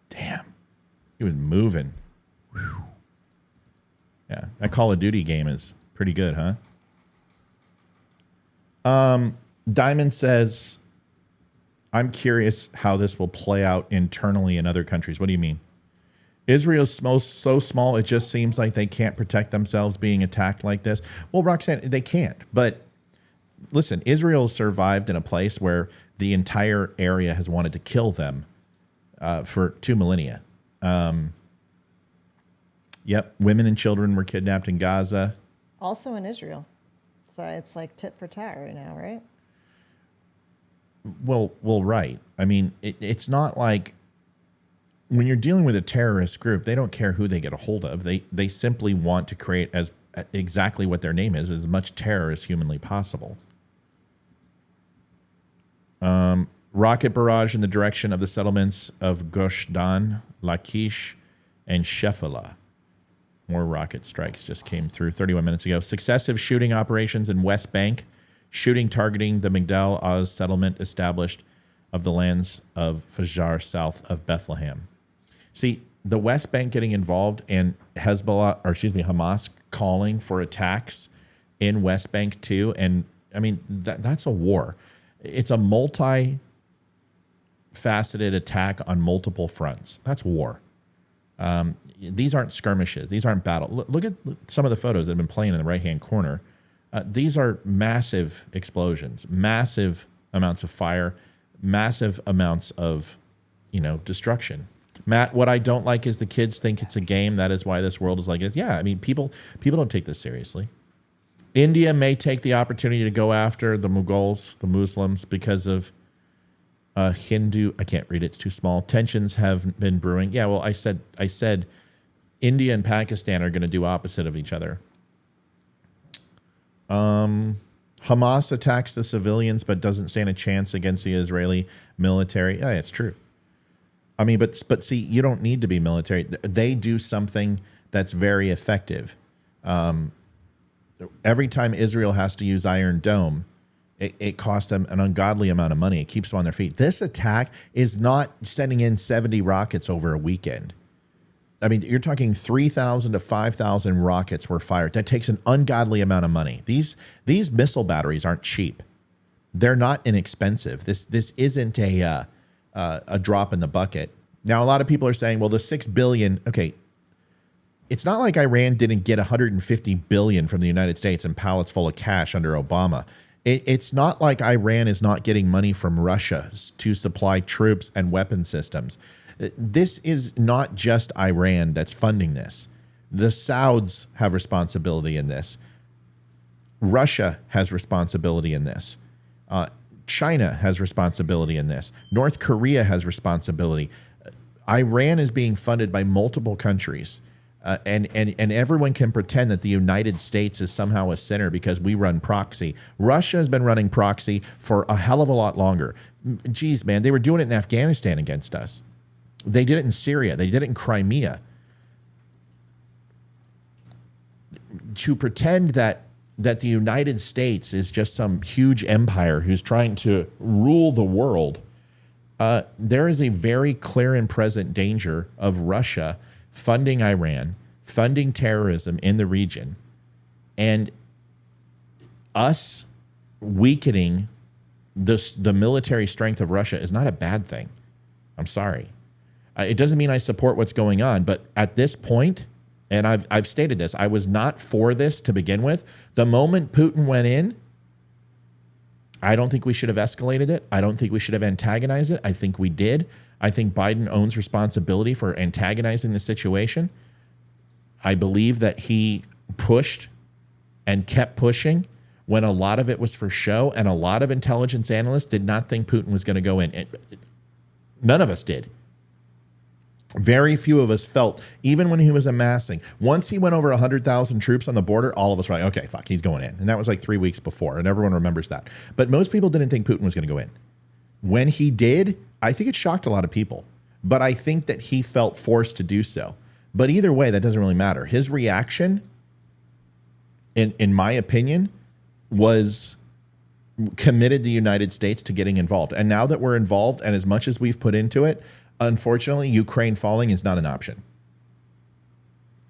Damn. He was moving. Whew. Yeah, that Call of Duty game is pretty good, huh? Diamond says, I'm curious how this will play out internally in other countries. What do you mean? Israel's so small, it just seems like they can't protect themselves being attacked like this. Well, Roxanne, they can't. But listen, Israel survived in a place where the entire area has wanted to kill them for 2 millennia. Yep, women and children were kidnapped in Gaza. Also in Israel. So it's like tit for tat right now, right? Well, right. I mean, it's not like when you're dealing with a terrorist group, they don't care who they get a hold of. They simply want to create as exactly what their name is, as much terror as humanly possible. Rocket barrage in the direction of the settlements of Gush Dan, Lachish, and Shephelah. More rocket strikes just came through 31 minutes ago. Successive shooting operations in West Bank. Shooting targeting the Migdal Oz settlement established of the lands of Fajar south of Bethlehem. See, the West Bank getting involved and Hamas calling for attacks in West Bank too. And I mean, that's a war. It's a multi-faceted attack on multiple fronts. That's war. These aren't skirmishes. These aren't battle. Look at some of the photos that have been playing in the right-hand corner. These are massive explosions, massive amounts of fire, massive amounts of, destruction. Matt, what I don't like is the kids think it's a game. That is why this world is like it is. Yeah, I mean, people don't take this seriously. India may take the opportunity to go after the Mughals, the Muslims, because of Hindu. I can't read it; it's too small. Tensions have been brewing. Yeah, well, I said India and Pakistan are going to do opposite of each other. Hamas attacks the civilians but doesn't stand a chance against the Israeli military. Yeah, it's true. I mean, but see, you don't need to be military. They do something that's very effective. Every time Israel has to use Iron Dome, it costs them an ungodly amount of money. It keeps them on their feet. This attack is not sending in 70 rockets over a weekend. I mean, you're talking 3,000 to 5,000 rockets were fired. That takes an ungodly amount of money. These missile batteries aren't cheap. They're not inexpensive. This isn't a drop in the bucket. Now, a lot of people are saying, well, the $6 billion, okay, it's not like Iran didn't get $150 billion from the United States and pallets full of cash under Obama. It's not like Iran is not getting money from Russia to supply troops and weapon systems. This is not just Iran that's funding this. The Sauds have responsibility in this. Russia has responsibility in this. China has responsibility in this. North Korea has responsibility. Iran is being funded by multiple countries. And everyone can pretend that the United States is somehow a sinner because we run proxy. Russia has been running proxy for a hell of a lot longer. Geez, man, they were doing it in Afghanistan against us. They did it in Syria. They did it in Crimea. To pretend that the United States is just some huge empire who's trying to rule the world, there is a very clear and present danger of Russia funding Iran, funding terrorism in the region, and us weakening the military strength of Russia is not a bad thing. I'm sorry. It doesn't mean I support what's going on, but at this point, And I've stated this. I was not for this to begin with. The moment Putin went in, I don't think we should have escalated it. I don't think we should have antagonized it. I think we did. I think Biden owns responsibility for antagonizing the situation. I believe that he pushed and kept pushing when a lot of it was for show, and a lot of intelligence analysts did not think Putin was going to go in. None of us did. Very few of us felt, even when he was amassing, once he went over 100,000 troops on the border, all of us were like, okay, fuck, he's going in. And that was like 3 weeks before, and everyone remembers that. But most people didn't think Putin was going to go in. When he did, I think it shocked a lot of people. But I think that he felt forced to do so. But either way, that doesn't really matter. His reaction, in my opinion, was committed the United States to getting involved. And now that we're involved, and as much as we've put into it, unfortunately, Ukraine falling is not an option.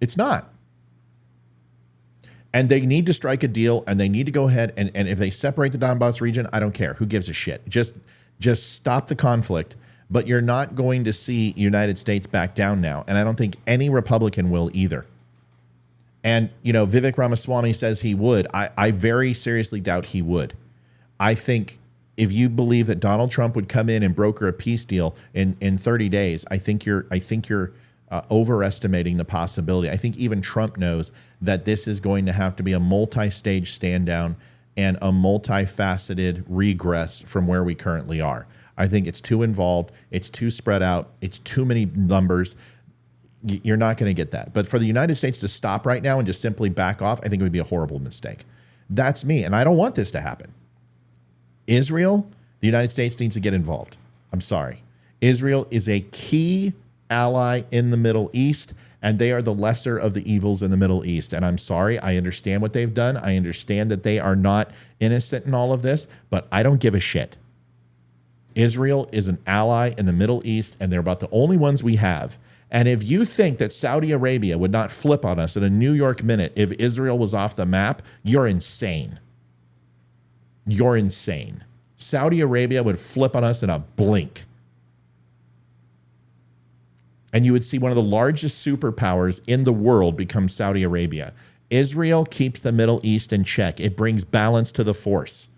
It's not. And they need to strike a deal, and they need to go ahead, and if they separate the Donbass region, I don't care. Who gives a shit? Just stop the conflict. But you're not going to see United States back down now. And I don't think any Republican will either. And, Vivek Ramaswamy says he would. I very seriously doubt he would. I think if you believe that Donald Trump would come in and broker a peace deal in 30 days, I think you're overestimating the possibility. I think even Trump knows that this is going to have to be a multi-stage stand down and a multifaceted regress from where we currently are. I think it's too involved. It's too spread out. It's too many numbers. You're not going to get that. But for the United States to stop right now and just simply back off, I think it would be a horrible mistake. That's me, and I don't want this to happen. Israel, the United States needs to get involved. I'm sorry. Israel is a key ally in the Middle East, and they are the lesser of the evils in the Middle East. And I'm sorry. I understand what they've done. I understand that they are not innocent in all of this, but I don't give a shit. Israel is an ally in the Middle East, and they're about the only ones we have. And if you think that Saudi Arabia would not flip on us in a New York minute if Israel was off the map, you're insane. You're insane. Saudi Arabia would flip on us in a blink. And you would see one of the largest superpowers in the world become Saudi Arabia. Israel keeps the Middle East in check. It brings balance to the force.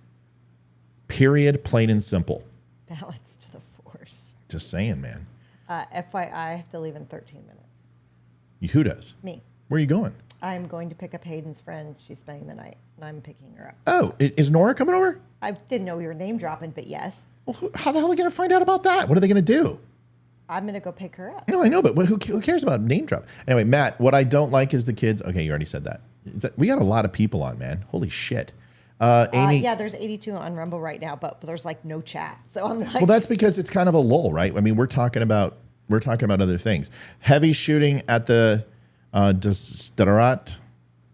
Period, plain and simple. Balance to the force. Just saying, man. FYI, I have to leave in 13 minutes. Who does? Me. Where are you going? I'm going to pick up Hayden's friend. She's spending the night, and I'm picking her up. Oh, is Nora coming over? I didn't know we were name dropping, but yes. Well, how the hell are they going to find out about that? What are they going to do? I'm going to go pick her up. No, I know, but who cares about name drop? Anyway, Matt, what I don't like is the kids. Okay, you already said that. We got a lot of people on, man. Holy shit. Amy, yeah, there's 82 on Rumble right now, but there's like no chat. So I'm like, well, that's because it's kind of a lull, right? I mean, we're talking about other things. Heavy shooting at the Darat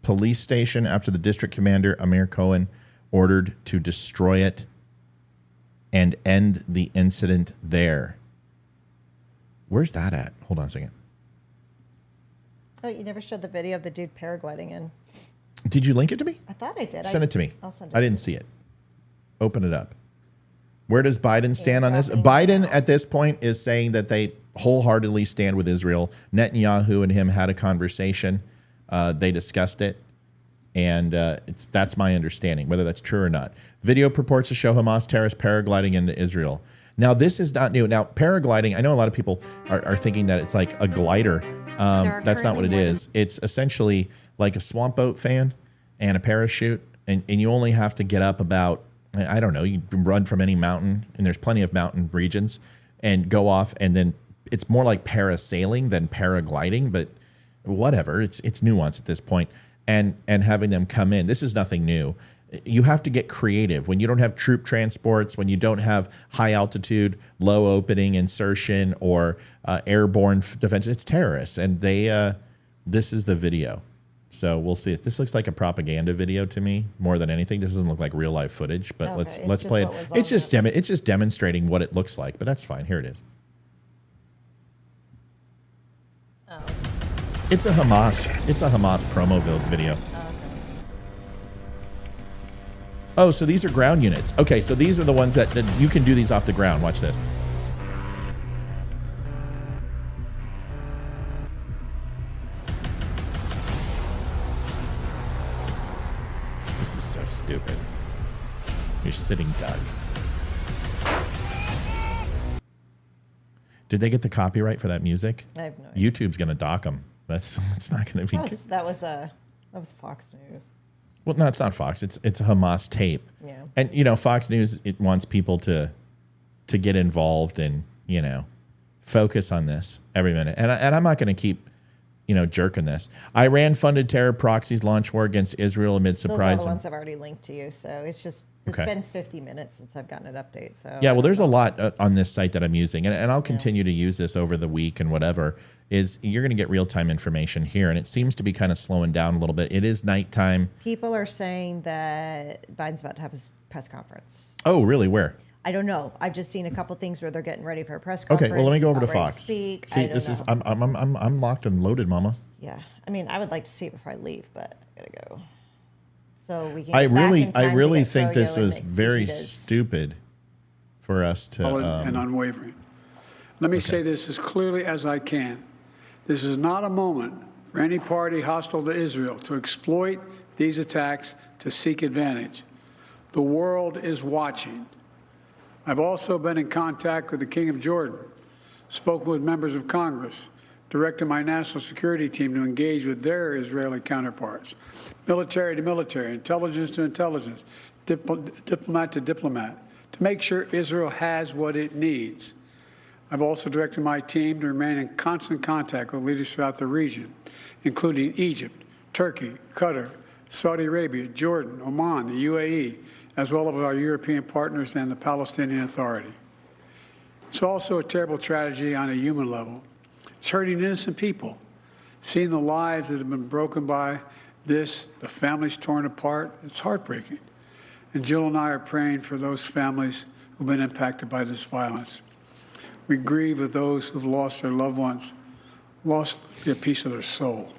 police station after the district commander Amir Cohen ordered to destroy it and end the incident there. Where's that at? Hold on a second. oh, you never showed the video of the dude paragliding in. Did you link it to me? I thought I did. Send it to me. I'll send it. I didn't see it. Open it up. Where does Biden stand on this? dropping Biden at this point is saying that they wholeheartedly stand with Israel. Netanyahu and him had a conversation. They discussed it. And that's my understanding, whether that's true or not. Video purports to show Hamas terrorists paragliding into Israel. Now, this is not new. Now, paragliding, I know a lot of people are thinking that it's like a glider. That's not what it is. It's essentially like a swamp boat fan and a parachute. And you only have to get up about, I don't know, you can run from any mountain, and there's plenty of mountain regions, and go off. And then it's more like parasailing than paragliding, but whatever. It's nuanced at this point. And having them come in. This is nothing new. You have to get creative when you don't have troop transports, when you don't have high altitude, low opening insertion, or airborne defense. It's terrorists, and this is the video. So we'll see. This looks like a propaganda video to me more than anything. This doesn't look like real life footage, but Okay, let's play it. It's just demonstrating what it looks like, but that's fine. Here it is. Oh. It's a Hamas promo video. Oh, so these are ground units. Okay, so these are the ones that you can do these off the ground. Watch this. stupid. You're sitting duck. Did they get the copyright for that music? I have no idea. YouTube's going to dock them. It's not going to be good. That was Fox News. Well, no, it's not Fox. It's a Hamas tape. Yeah. And, you know, Fox News, it wants people to get involved and, you know, focus on this every minute. And I'm not going to keep, you know, jerking this. Iran funded terror proxies launch war against Israel amid surprise. Those are the ones I've already linked to you. So it's Okay. been 50 minutes since I've gotten an update. So Yeah, well, there's a lot on this site that I'm using, and I'll continue to use this over the week and whatever. Is you're going to get real-time information here, and it seems to be kind of slowing down a little bit. It is nighttime. People are saying that Biden's about to have his press conference. Oh, really? Where? I don't know. I've just seen a couple things where they're getting ready for a press conference. Okay, well, let me go over to He's not ready Fox. speak. See, I don't this is know. I'm locked and loaded, Mama. Yeah, I mean, I would like to see it before I leave, but I gotta go. So we can. I get back really, in time I to really get think Froyo this and was the very fajitas. stupid for us to. And unwavering. Let me say this as clearly as I can. This is not a moment for any party hostile to Israel to exploit these attacks to seek advantage. The world is watching. I've also been in contact with the King of Jordan, spoken with members of Congress, directed my national security team to engage with their Israeli counterparts, military to military, intelligence to intelligence, diplomat to diplomat, to make sure Israel has what it needs. I've also directed my team to remain in constant contact with leaders throughout the region, including Egypt, Turkey, Qatar, Saudi Arabia, Jordan, Oman, the UAE, as well as our European partners and the Palestinian Authority. It's also a terrible tragedy on a human level. It's hurting innocent people. Seeing the lives that have been broken by this, the families torn apart, it's heartbreaking. And Jill and I are praying for those families who've been impacted by this violence. We grieve with those who've lost their loved ones, lost a piece of their soul.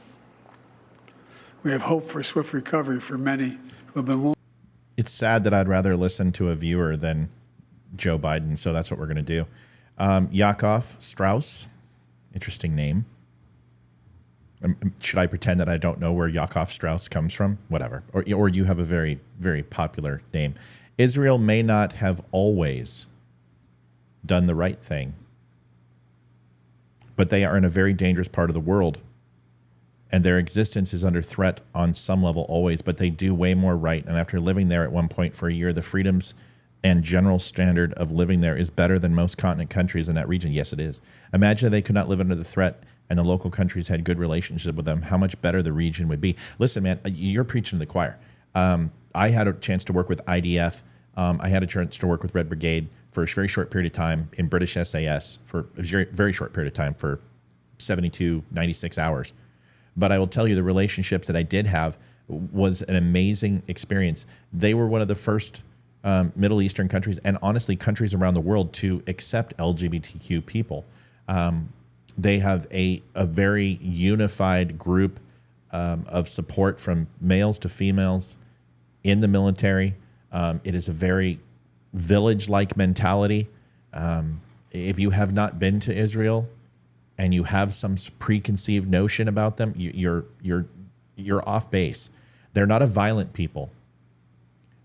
We have hope for swift recovery for many who have been wounded. It's sad that I'd rather listen to a viewer than Joe Biden, so that's what we're going to do. Yakov Strauss, interesting name. Should I pretend that I don't know where Yakov Strauss comes from? Whatever. Or you have a very, very popular name. Israel may not have always done the right thing, but they are in a very dangerous part of the world, and their existence is under threat on some level always, but they do way more right. And after living there at one point for a year, the freedoms and general standard of living there is better than most continent countries in that region. Yes, it is. Imagine if they could not live under the threat and the local countries had good relationship with them, how much better the region would be. Listen, man, you're preaching to the choir. I had a chance to work with IDF. I had a chance to work with Red Brigade for a very short period of time in British SAS for a very, very short period of time for 72, 96 hours. But I will tell you the relationships that I did have was an amazing experience. They were one of the first Middle Eastern countries, and honestly countries around the world, to accept LGBTQ people. They have a very unified group of support from males to females in the military. It is a very village-like mentality. If you have not been to Israel and you have some preconceived notion about them, you're off base. They're not a violent people,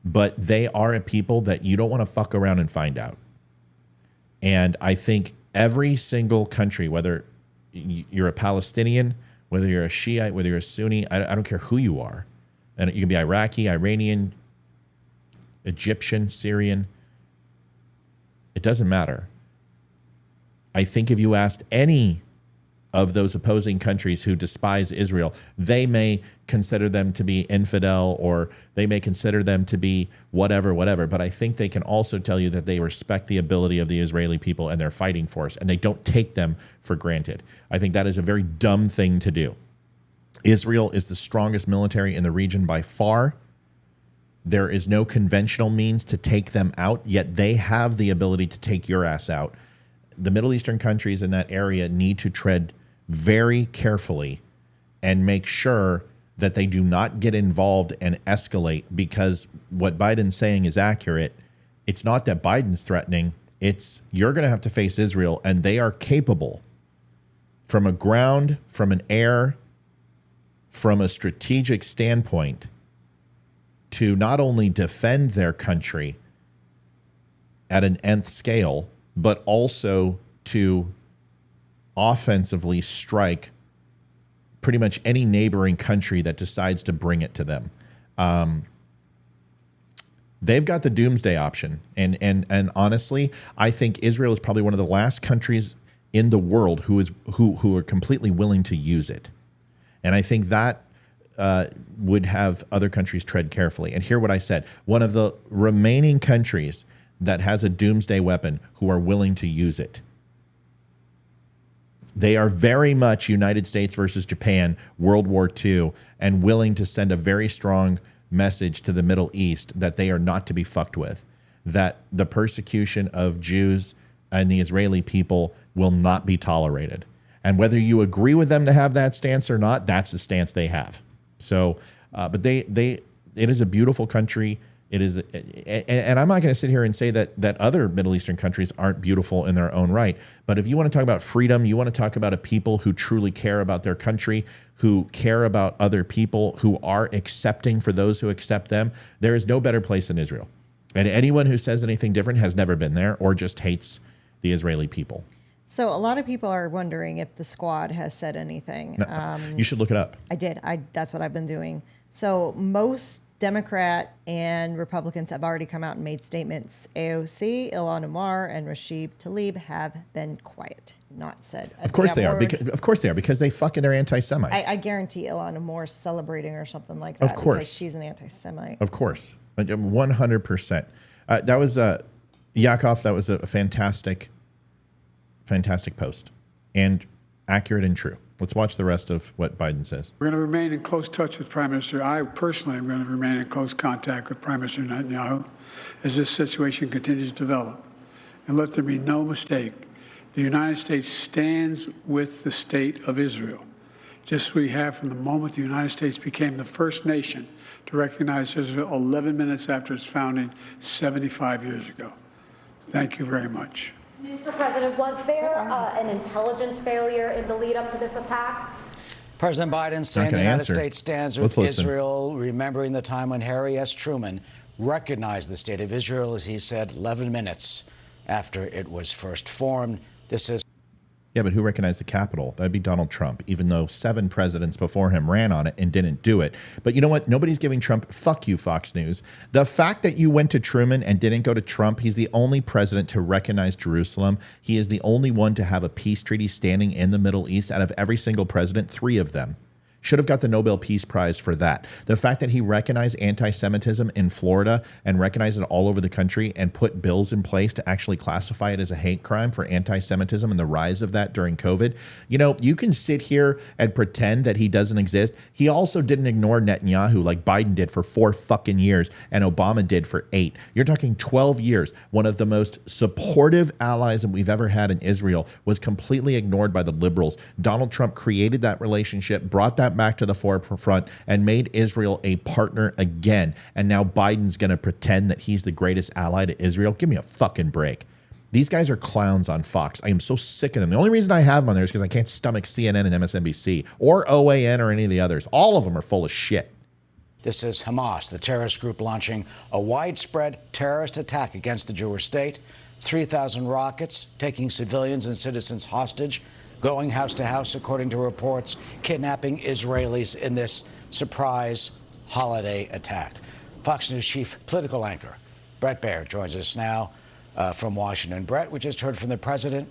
but they are a people that you don't want to fuck around and find out. And I think every single country, whether you're a Palestinian, whether you're a Shiite, whether you're a Sunni, I don't care who you are, and you can be Iraqi, Iranian, Egyptian, Syrian, it doesn't matter. I think if you asked any of those opposing countries who despise Israel, they may consider them to be infidel, or they may consider them to be whatever. But I think they can also tell you that they respect the ability of the Israeli people and their fighting force, and they don't take them for granted. I think that is a very dumb thing to do. Israel is the strongest military in the region by far. There is no conventional means to take them out, yet they have the ability to take your ass out. The Middle Eastern countries in that area need to tread very carefully and make sure that they do not get involved and escalate, because what Biden's saying is accurate. It's not that Biden's threatening. It's you're going to have to face Israel, and they are capable from a ground, from an air, from a strategic standpoint to not only defend their country at an nth scale, but also to offensively strike pretty much any neighboring country that decides to bring it to them. They've got the doomsday option. And honestly, I think Israel is probably one of the last countries in the world who are completely willing to use it. And I think that would have other countries tread carefully. And hear what I said. One of the remaining countries that has a doomsday weapon who are willing to use it. They are very much United States versus Japan, World War II, and willing to send a very strong message to the Middle East that they are not to be fucked with, that the persecution of Jews and the Israeli people will not be tolerated. And whether you agree with them to have that stance or not, that's the stance they have. So, but it is a beautiful country. It is, and I'm not going to sit here and say that other Middle Eastern countries aren't beautiful in their own right. But if you want to talk about freedom, you want to talk about a people who truly care about their country, who care about other people, who are accepting for those who accept them, there is no better place than Israel. And anyone who says anything different has never been there or just hates the Israeli people. So a lot of people are wondering if the squad has said anything. No, you should look it up. I did. That's what I've been doing. So most Democrat and Republicans have already come out and made statements. AOC, Ilhan Omar, and Rashid Tlaib have been quiet, not said. Of course they are. Of course they are, because they fucking they're anti-Semites. I guarantee Ilhan Omar is celebrating or something like that. Of course, because she's an anti-Semite. Of course, 100%. That was Yakov. That was a fantastic post, and accurate and true. Let's watch the rest of what Biden says. We're going to remain in close touch with Prime Minister. I personally am going to remain in close contact with Prime Minister Netanyahu as this situation continues to develop. And let there be no mistake, the United States stands with the state of Israel, just as we have from the moment the United States became the first nation to recognize Israel 11 minutes after its founding 75 years ago. Thank you very much. Mr. President, was there an intelligence failure in the lead up to this attack? President Biden saying the United States stands with Israel, remembering the time when Harry S. Truman recognized the state of Israel, as he said, 11 minutes after it was first formed. This is. Yeah, but who recognized the Capitol? That'd be Donald Trump, even though 7 presidents before him ran on it and didn't do it. But you know what? Nobody's giving Trump, fuck you, Fox News. The fact that you went to Truman and didn't go to Trump, he's the only president to recognize Jerusalem. He is the only one to have a peace treaty standing in the Middle East out of every single president, 3 of them. Should have got the Nobel Peace Prize for that. The fact that he recognized anti-Semitism in Florida and recognized it all over the country and put bills in place to actually classify it as a hate crime for anti-Semitism and the rise of that during COVID. You know, you can sit here and pretend that he doesn't exist. He also didn't ignore Netanyahu like Biden did for 4 fucking years and Obama did for 8. You're talking 12 years. One of the most supportive allies that we've ever had in Israel was completely ignored by the liberals. Donald Trump created that relationship, brought that back to the forefront, and made Israel a partner again. And now Biden's going to pretend that he's the greatest ally to Israel. Give me a fucking break. These guys are clowns on Fox. I am so sick of them. The only reason I have them on there is because I can't stomach CNN and MSNBC or OAN or any of the others. All of them are full of shit. This is Hamas, the terrorist group launching a widespread terrorist attack against the Jewish state. 3,000 rockets taking civilians and citizens hostage, going house to house, according to reports, kidnapping Israelis in this surprise holiday attack. Fox News chief political anchor Bret Baier joins us now from Washington. Bret, we just heard from the president.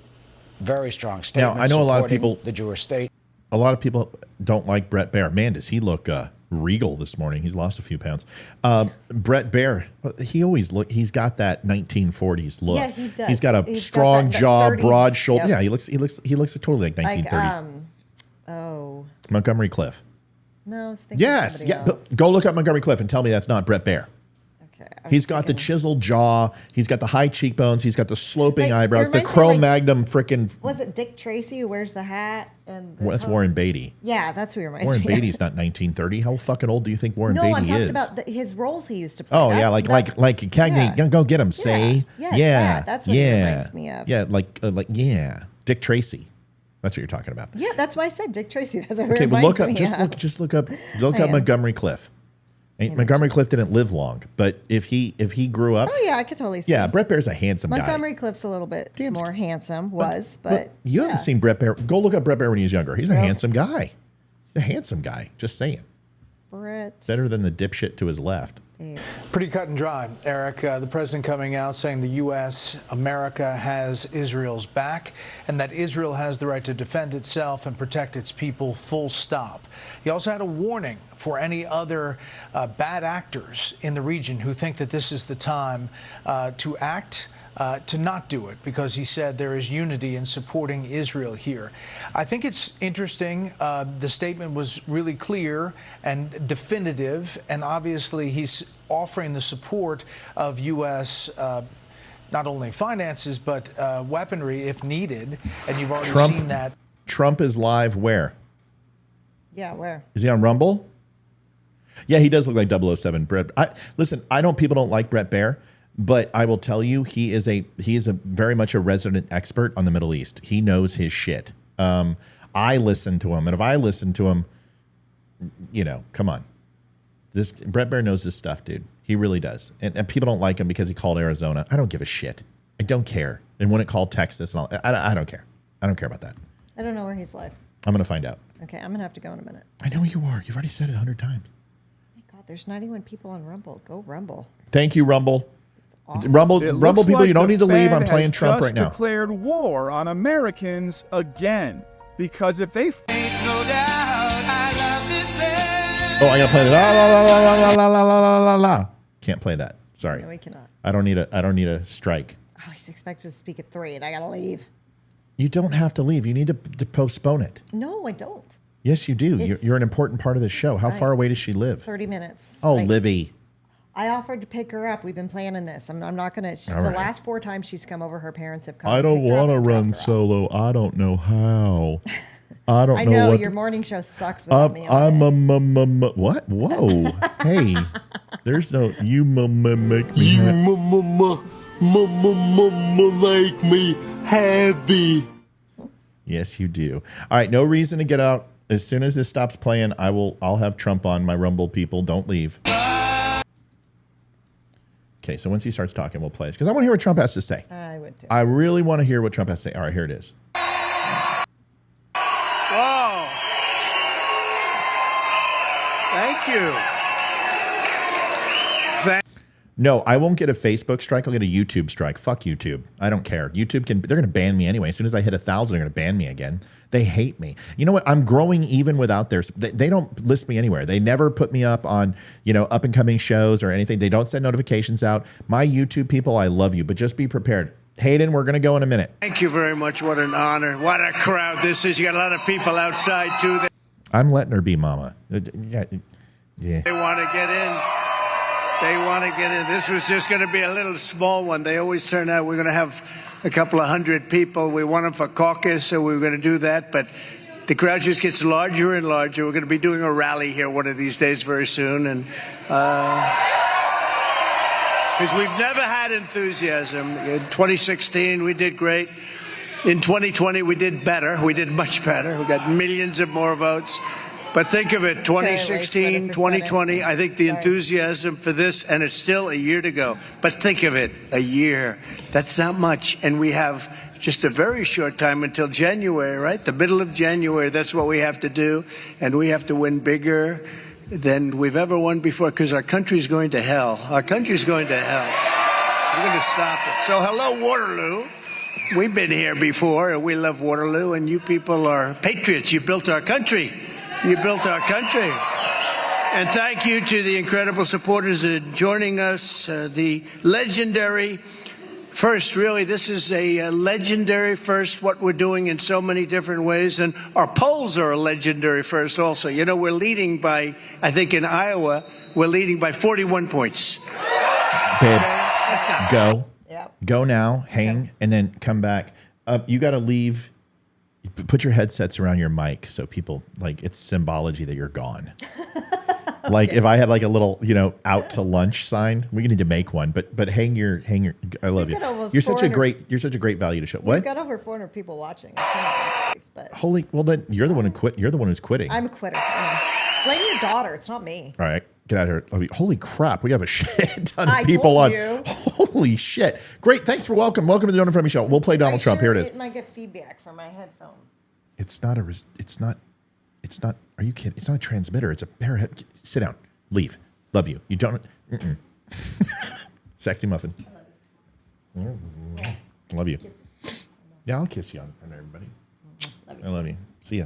Very strong statement. Now, I know a lot of people, the Jewish state. A lot of people don't like Bret Baier. Man, does he look regal this morning. He's lost a few pounds. Bret Baier, he's got that 1940s look. Yeah, he does. He's got a strong jaw, broad shoulder. Yep. Yeah, he looks totally like 1930s. Montgomery Cliff. No, I was thinking somebody else. Go look up Montgomery Cliff and tell me that's not Bret Baier. Okay. He's got the chiseled jaw. He's got the high cheekbones. He's got the sloping eyebrows. The Cro-Magnon frickin'. Was it Dick Tracy who wears the hat? That's Warren Beatty. Yeah, that's who reminds me. Warren Beatty's not 1930. How fucking old do you think Warren Beatty is? No, I'm talking about his roles he used to play. Oh, yeah, like Cagney. Yeah. Go get him, say. Yeah. That's what he reminds me of. Yeah, Dick Tracy. That's what you're talking about. Yeah, that's why I said Dick Tracy. That's what look up Montgomery Cliff. Montgomery Clift didn't live long, but if he grew up, oh yeah, I could totally see. Yeah, Brett Baer's a handsome guy. Montgomery Clift's a little bit more handsome, but you haven't seen Brett Baer. Go look up Brett Baer when he was younger. He's a handsome guy. He's a handsome guy. Just saying. Brett. Better than the dipshit to his left. Pretty cut and dry, Eric. The president coming out saying the U.S., America has Israel's back and that Israel has the right to defend itself and protect its people, full stop. He also had a warning for any other bad actors in the region who think that this is the time to act. To not do it, because he said there is unity in supporting Israel here. I think it's interesting. The statement was really clear and definitive, and obviously he's offering the support of U.S. Not only finances, but weaponry if needed, and you've already seen that. Trump is live where? Yeah, where? Is he on Rumble? Yeah, he does look like 007 Brett. Listen, people don't like Brett Baer. But I will tell you, he is a very much a resident expert on the Middle East. He knows his shit. I listen to him, and if I listen to him, come on, this Brett Baer knows his stuff, dude. He really does. And people don't like him because he called Arizona. I don't give a shit. I don't care. And when it called Texas and all, I don't care. I don't care about that. I don't know where he's live. I'm gonna find out. Okay, I'm gonna have to go in a minute. I know you are. You've already said it 100 times. My God, there's 91 people on Rumble. Go Rumble. Thank you, Rumble. Awesome. Rumble people, you don't need to leave. I'm playing Trump right now. Declared war on Americans again because if they I gotta play that. La, la, la, la, la, la, la, la. Can't play that. Sorry. No, we cannot. I don't need a strike. Oh, he's expected to speak at 3, and I gotta leave. You don't have to leave. You need to postpone it. No, I don't. Yes, you do. You're an important part of the show. How far away does she live? 30 minutes. Oh, Livy. I offered to pick her up. We've been planning this. I'm not going to. The last 4 times she's come over, her parents have come. I don't want to run solo. I don't know how. I don't know. I know what your morning show sucks without me. What? Whoa. Hey, there's no you make me make me happy. Yes, you do. All right, no reason to get out. As soon as this stops playing, I'll have Trump on. My Rumble people, don't leave. Okay, so once he starts talking, we'll play this because I want to hear what Trump has to say. I would too. I really want to hear what Trump has to say. All right, here it is. Whoa. Thank you. No, I won't get a Facebook strike. I'll get a YouTube strike. Fuck YouTube. I don't care. YouTube they're going to ban me anyway. As soon as I hit 1,000, they're going to ban me again. They hate me. You know what? I'm growing even without they don't list me anywhere. They never put me up on, up and coming shows or anything. They don't send notifications out. My YouTube people, I love you, but just be prepared. Hayden, we're going to go in a minute. Thank you very much. What an honor. What a crowd this is. You got a lot of people outside too. I'm letting her be mama. Yeah. They want to get in. This was just going to be a little small one. They always turn out we're going to have a couple of hundred people. We want them for caucus, so we were going to do that. But the crowd just gets larger and larger. We're going to be doing a rally here one of these days very soon. And because we've never had enthusiasm. In 2016, we did great. In 2020, we did better. We did much better. We got millions of more votes. But think of it, 2016, 2020, I think the enthusiasm for this, and it's still a year to go, but think of it, a year. That's not much. And we have just a very short time until January, right? The middle of January, that's what we have to do. And we have to win bigger than we've ever won before because our country's going to hell. Our country's going to hell. We're going to stop it. So hello, Waterloo. We've been here before, and we love Waterloo, and you people are patriots. You built our country. You built our country. And thank you to the incredible supporters joining us. The legendary first, really, this is a legendary first, what we're doing in so many different ways. And our polls are a legendary first also. We're leading by, I think in Iowa, we're leading by 41 points. Babe, go. Yep. Go now, hang, and then come back. You got to leave. Put your headsets around your mic so people it's symbology that you're gone. If I had a little out to lunch sign, we need to make one. But hang your. I love you. You're such a great value to show. What? We've got over 400 people watching. I cannot believe, but holy. Well, then you're the one who quit. You're the one who's quitting. I'm a quitter. Blame your daughter. It's not me. All right, get out of here. Holy crap, we have a shit ton of I people told on. you. Holy shit. Great, thanks for welcome. Welcome to the Don't Unfriend Me show. We'll play Donald Trump. Here it is. It might get feedback from my headphones. It's not, are you kidding? It's not a transmitter. It's a bare head. Sit down. Leave. Love you. You don't. Sexy muffin. Love you. Yeah, I'll kiss you on everybody. I love you. See ya.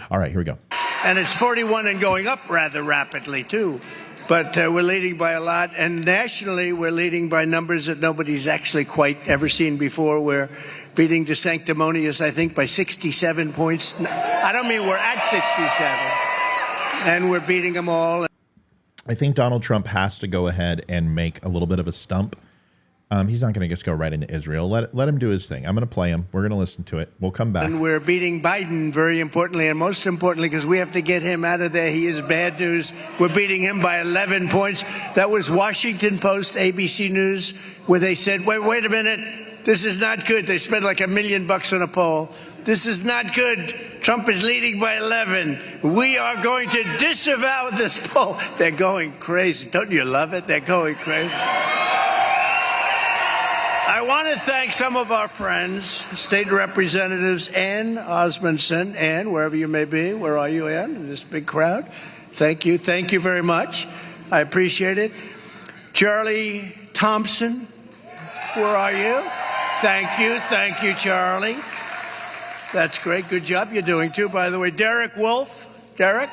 All right, here we go. And it's 41 and going up rather rapidly, too. But we're leading by a lot. And nationally, we're leading by numbers that nobody's actually quite ever seen before. We're beating De Sanctimonious, I think, by 67 points. I don't mean we're at 67. And we're beating them all. I think Donald Trump has to go ahead and make a little bit of a stump. He's not going to just go right into Israel. Let him do his thing. I'm going to play him. We're going to listen to it. We'll come back. And we're beating Biden, very importantly, and most importantly, because we have to get him out of there. He is bad news. We're beating him by 11 points. That was Washington Post, ABC News, where they said, wait a minute. This is not good. They spent like $1 million on a poll. This is not good. Trump is leading by 11. We are going to disavow this poll. They're going crazy. Don't you love it? They're going crazy. I want to thank some of our friends, state representatives, Ann Osmondson. Ann, wherever you may be. Where are you, Ann? In this big crowd. Thank you. Thank you very much. I appreciate it. Charlie Thompson, where are you? Thank you. Thank you, Charlie. That's great. Good job you're doing, too, by the way. Derek Wolf. Derek?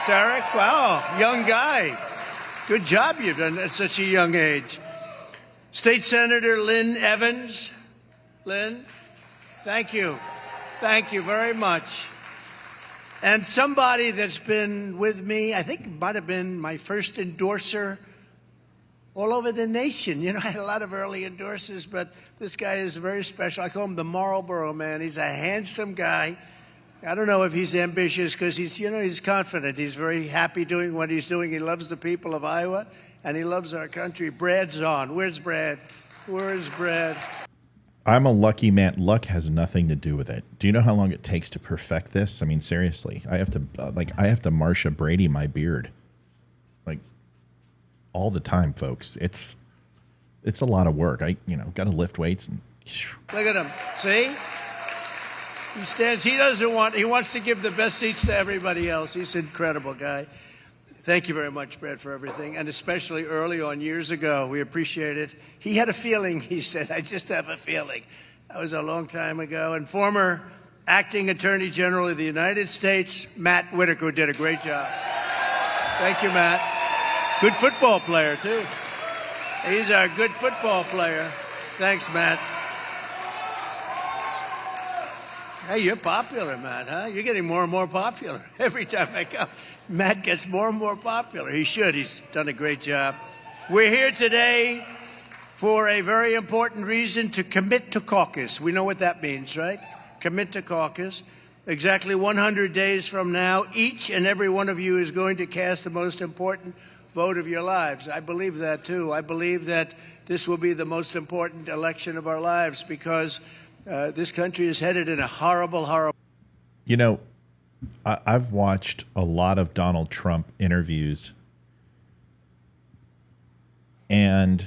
Wow, young guy. Good job you've done at such a young age. State Senator Lynn Evans. Lynn, thank you. Thank you very much. And somebody that's been with me, I think it might have been my first endorser all over the nation. You know, I had a lot of early endorsers, but this guy is very special. I call him the Marlboro Man. He's a handsome guy. I don't know if he's ambitious because he's confident. He's very happy doing what he's doing. He loves the people of Iowa, and he loves our country. Brad's on. Where's Brad? Where's Brad? I'm a lucky man. Luck has nothing to do with it. Do you know how long it takes to perfect this? I mean, seriously, I have to Marsha Brady my beard, like all the time, folks. It's a lot of work. I got to lift weights and. Look at him. See? He stands. He wants to give the best seats to everybody else. He's an incredible guy. Thank you very much, Brad, for everything, and especially early on years ago. We appreciate it. He had a feeling, he said, I just have a feeling. That was a long time ago. And former acting Attorney General of the United States, Matt Whitaker, did a great job. Thank you, Matt. Good football player, too. He's a good football player. Thanks, Matt. Hey, you're popular, Matt, huh? You're getting more and more popular. Every time I come, Matt gets more and more popular. He should. He's done a great job. We're here today for a very important reason, to commit to caucus. We know what that means, right? Commit to caucus. Exactly 100 days from now, each and every one of you is going to cast the most important vote of your lives. I believe that, too. I believe that this will be the most important election of our lives because this country is headed in a horrible, horrible. You know, I've watched a lot of Donald Trump interviews, and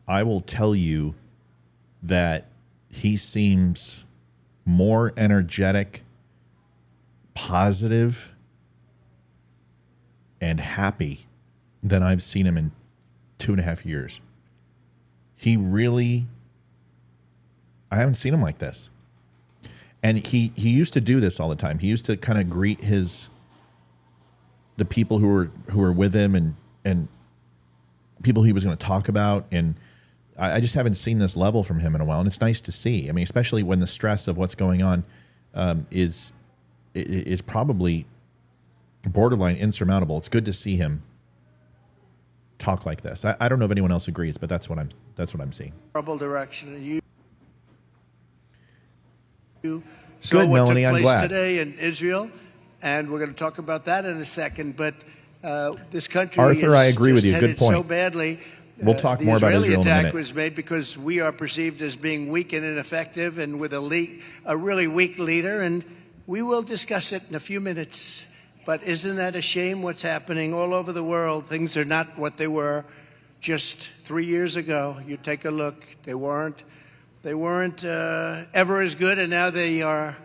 I will tell you that he seems more energetic, positive, and happy than I've seen him in 2.5 years. He really... I haven't seen him like this. And he used to do this all the time. He used to kind of greet the people who were with him and people he was going to talk about. And I just haven't seen this level from him in a while. And it's nice to see. I mean, especially when the stress of what's going on is probably borderline insurmountable. It's good to see him talk like this. I don't know if anyone else agrees, but that's what I'm seeing. Horrible direction. You Good, what Melanie. took I'm place glad. Today in Israel, and we're going to talk about that in a second. But this country, Arthur, I agree with you. Good point. So badly. We'll talk more about Israel in a The Israeli minute. attack was made because we are perceived as being weak and ineffective, and with a really weak leader. And we will discuss it in a few minutes. But isn't that a shame what's happening all over the world? Things are not what they were just 3 years ago. You take a look. They weren't ever as good, and now they are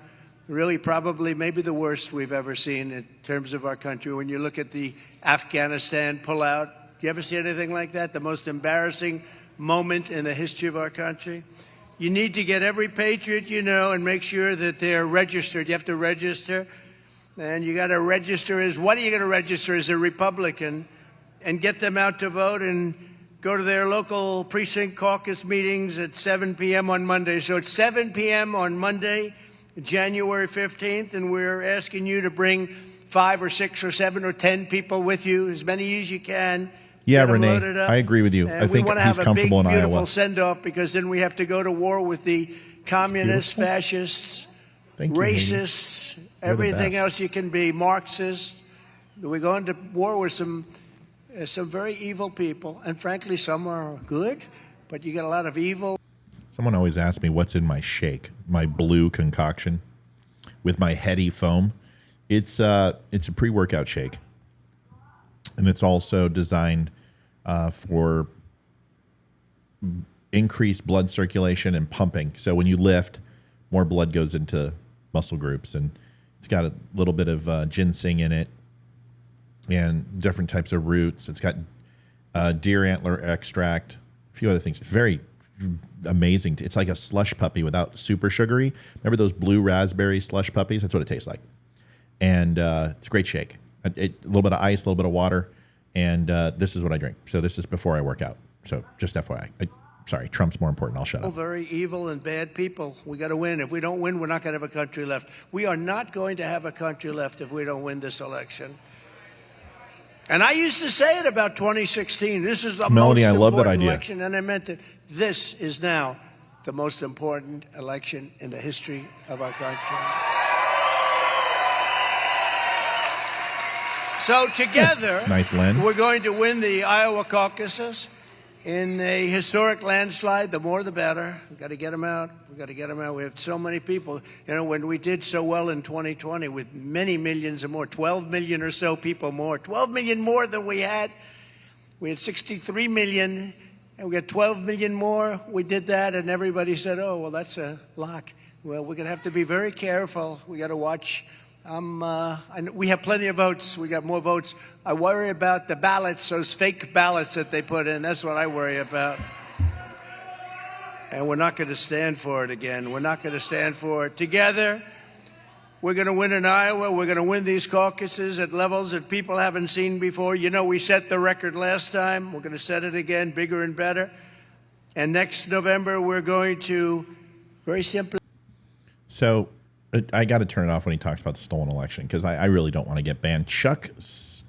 really probably maybe the worst we've ever seen in terms of our country. When you look at the Afghanistan pullout, you ever see anything like that? The most embarrassing moment in the history of our country. You need to get every patriot you know and make sure that they're registered. You have to register. And you got to register as, what are you going to register as a Republican? And get them out to vote and go to their local precinct caucus meetings at 7 p.m. on Monday. So it's 7 p.m. on Monday, January 15th, and we're asking you to bring 5 or 6 or 7 or 10 people with you, as many as you can. Yeah, Renee, I agree with you. And I think he's comfortable in Iowa. We want to have a big, beautiful send-off, because then we have to go to war with the communists, fascists, racists, everything else you can be, Marxists. We're going to war with some very evil people, and frankly, some are good, but you get a lot of evil. Someone always asks me what's in my shake, my blue concoction with my heady foam. It's a pre-workout shake, and it's also designed for increased blood circulation and pumping. So when you lift, more blood goes into muscle groups, and it's got a little bit of ginseng in it and different types of roots. It's got deer antler extract, a few other things. Very amazing. It's like a slush puppy without super sugary. Remember those blue raspberry slush puppies? That's what it tastes like. And it's a great shake. A little bit of ice, a little bit of water, and this is what I drink. So this is before I work out. So just FYI. Sorry, Trump's more important. I'll shut up. Very evil and bad people. We got to win. If we don't win, we're not going to have a country left. We are not going to have a country left if we don't win this election. And I used to say it about 2016. This is the most important election, and I meant it. This is now the most important election in the history of our country. So together, nice, we're going to win the Iowa caucuses in a historic landslide. The more, the better. We've got to get them out. We've got to get them out. We have so many people. You know, when we did so well in 2020 with many millions or more, 12 million or so people more, 12 million more than we had. We had 63 million, and we got 12 million more. We did that, and everybody said, oh, well, that's a lock. Well, we're going to have to be very careful. We got to watch. We have plenty of votes. We got more votes. I worry about the ballots, those fake ballots that they put in. That's what I worry about. And we're not going to stand for it again. We're not going to stand for it. Together, we're going to win in Iowa. We're going to win these caucuses at levels that people haven't seen before. You know, we set the record last time. We're going to set it again, bigger and better. And next November, we're going to very simply. So I got to turn it off when he talks about the stolen election, because I really don't want to get banned. Chuck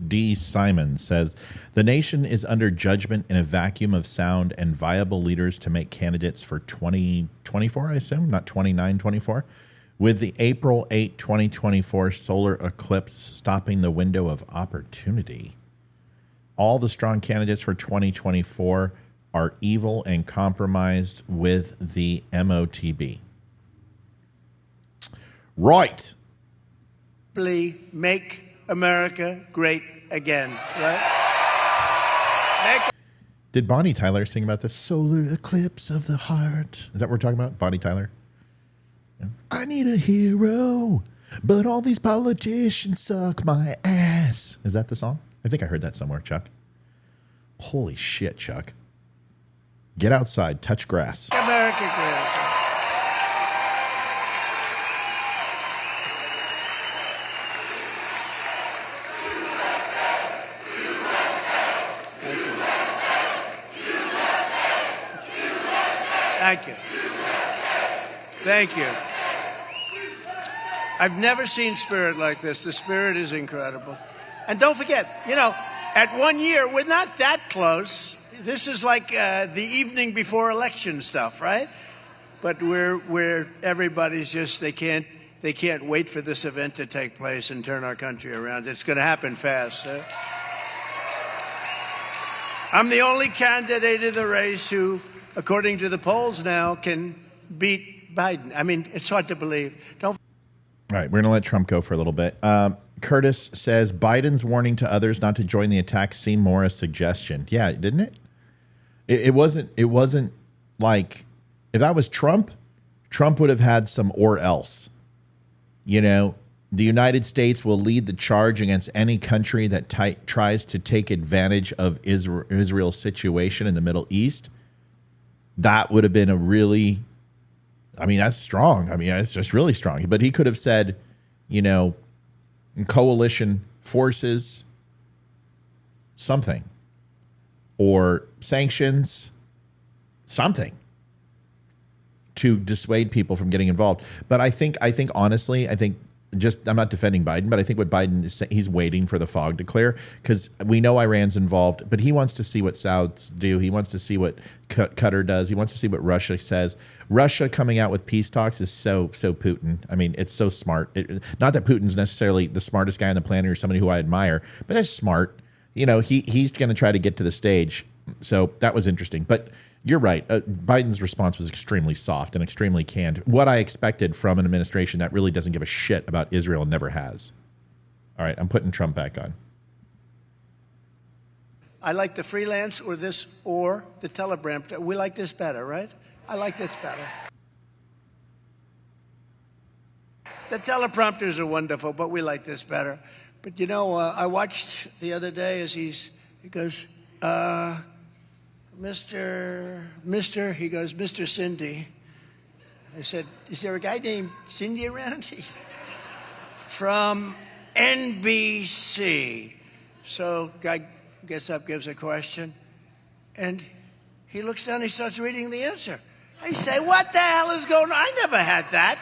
D. Simon says, the nation is under judgment in a vacuum of sound and viable leaders to make candidates for 2024, I assume, not 29-24, with the April 8, 2024 solar eclipse stopping the window of opportunity. All the strong candidates for 2024 are evil and compromised with the MOTB. Right. Make America great again, right? Did Bonnie Tyler sing about the solar eclipse of the heart? Is that what we're talking about? Bonnie Tyler? Yeah. I need a hero, but all these politicians suck my ass. Is that the song? I think I heard that somewhere, Chuck. Holy shit, Chuck. Get outside, touch grass. America great. Thank you. Thank you. I've never seen spirit like this. The spirit is incredible. And don't forget, you know, at 1 year, we're not that close. This is like the evening before election stuff, right? But we're everybody's just, they can't wait for this event to take place and turn our country around. It's going to happen fast. I'm the only candidate in the race who, according to the polls now, can beat Biden. I mean, it's hard to believe. All right, we're going to let Trump go for a little bit. Curtis says Biden's warning to others not to join the attack seemed more a suggestion. Yeah, didn't it? It wasn't like if that was Trump would have had some or else. You know, the United States will lead the charge against any country that tries to take advantage of Israel's situation in the Middle East. That would have been a really, I mean, that's strong. I mean, it's just really strong. But he could have said, you know, coalition forces, something, or sanctions, something to dissuade people from getting involved. But I think honestly, just, I'm not defending Biden, but I think what Biden is saying, he's waiting for the fog to clear because we know Iran's involved, but he wants to see what Saudis do. He wants to see what Qatar does. He wants to see what Russia says. Russia coming out with peace talks is so Putin. I mean, it's so smart. Not that Putin's necessarily the smartest guy on the planet or somebody who I admire, but that's smart. You know, he's going to try to get to the stage. So that was interesting. But you're right. Biden's response was extremely soft and extremely canned. What I expected from an administration that really doesn't give a shit about Israel and never has. All right, I'm putting Trump back on. I like the freelance or the telegram. We like this better, right? I like this better. The teleprompters are wonderful, but we like this better. But, you know, I watched the other day as he goes, Mr. Cindy. I said, is there a guy named Cindy around? From NBC. So guy gets up, gives a question, and he looks down, he starts reading the answer. I say, what the hell is going on? I never had that.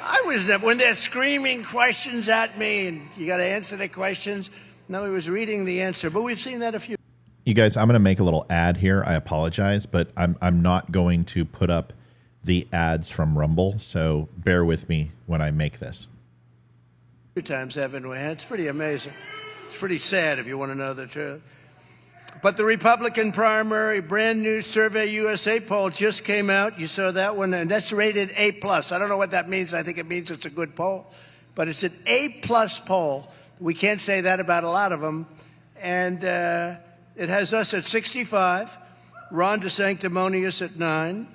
I was never, when they're screaming questions at me and you got to answer the questions. No, he was reading the answer, but we've seen that a few. You guys, I'm going to make a little ad here. I apologize, but I'm not going to put up the ads from Rumble, so bear with me when I make this. 2 times haven't we? It's pretty amazing. It's pretty sad if you want to know the truth. But the Republican primary, brand new Survey USA poll just came out. You saw that one, and that's rated A+. I don't know what that means. I think it means it's a good poll, but it's an A+ poll. We can't say that about a lot of them. And it has us at 65, Ron DeSanctimonious at 9.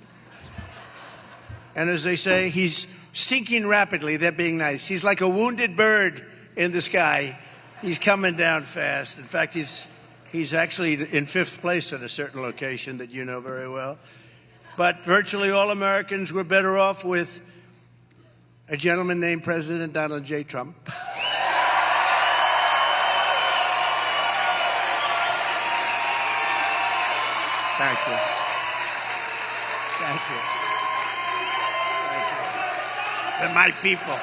And as they say, he's sinking rapidly. They're being nice. He's like a wounded bird in the sky. He's coming down fast. In fact, he's actually in 5th place at a certain location that you know very well. But virtually all Americans were better off with a gentleman named President Donald J. Trump. Thank you. Thank you. Thank you. To my people.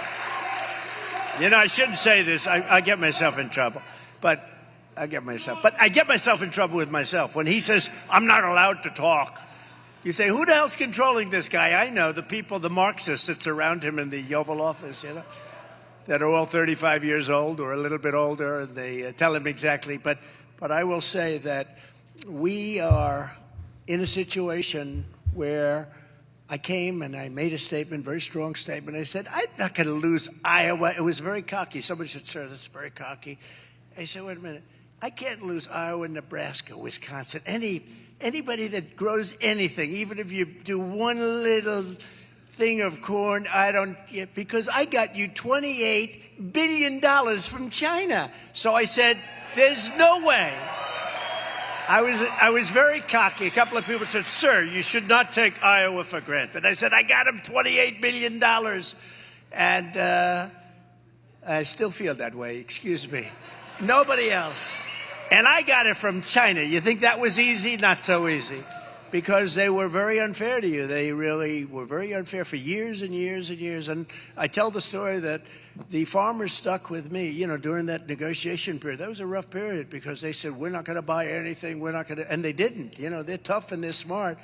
You know, I shouldn't say this. I get myself in trouble. But I get myself in trouble with myself. When he says, I'm not allowed to talk. You say, who the hell's controlling this guy? I know, the people, the Marxists that surround him in the Oval Office, you know, that are all 35 years old or a little bit older, and they tell him exactly. But I will say that we are in a situation where I came and I made a statement, very strong statement. I said, I'm not going to lose Iowa. It was very cocky. Somebody said, sir, that's very cocky. I said, wait a minute. I can't lose Iowa, Nebraska, Wisconsin, anybody that grows anything, even if you do one little thing of corn, I don't get, because I got you $28 billion from China. So I said, there's no way. I was very cocky. A couple of people said, sir, you should not take Iowa for granted. I said, I got him $28 billion. And I still feel that way, excuse me. Nobody else. And I got it from China. You think that was easy? Not so easy. Because they were very unfair to you. They really were very unfair for years and years and years. And I tell the story that the farmers stuck with me, you know, during that negotiation period. That was a rough period because they said, we're not going to buy anything. We're not going to. And they didn't. You know, they're tough and they're smart.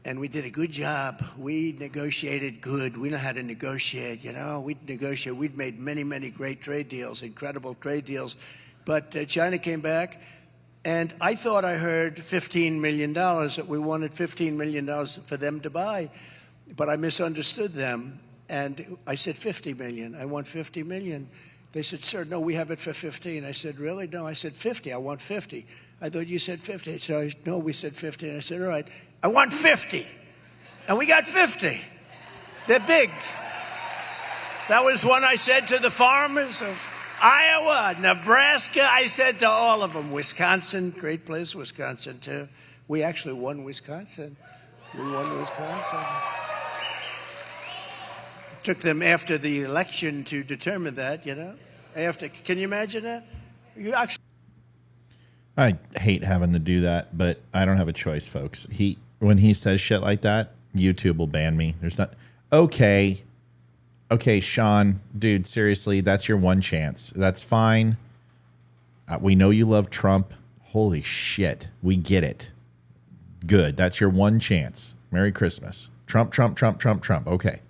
And we did a good job. We negotiated good. We know how to negotiate, you know. We'd negotiate. We'd made many, many great trade deals, incredible trade deals. But China came back, and I thought I heard $15 million, that we wanted $15 million for them to buy. But I misunderstood them, and I said $50 million. I want $50 million. They said, sir, no, we have it for 15. I said, really? No, I said 50. I want 50. I thought you said 50. So no, we said 50. And I said, all right, I want 50. And we got 50. They're big. That was one I said to the farmers of Iowa, Nebraska. I said to all of them, Wisconsin, great place, Wisconsin, too. We actually won Wisconsin. We won Wisconsin. Took them after the election to determine that, you know. Can you imagine that? I hate having to do that, but I don't have a choice, folks. When he says shit like that, YouTube will ban me. There's not. Okay, Sean, dude, seriously, that's your one chance. That's fine. We know you love Trump. Holy shit, we get it. Good, that's your one chance. Merry Christmas. Trump, Trump, Trump, Trump, Trump. Okay.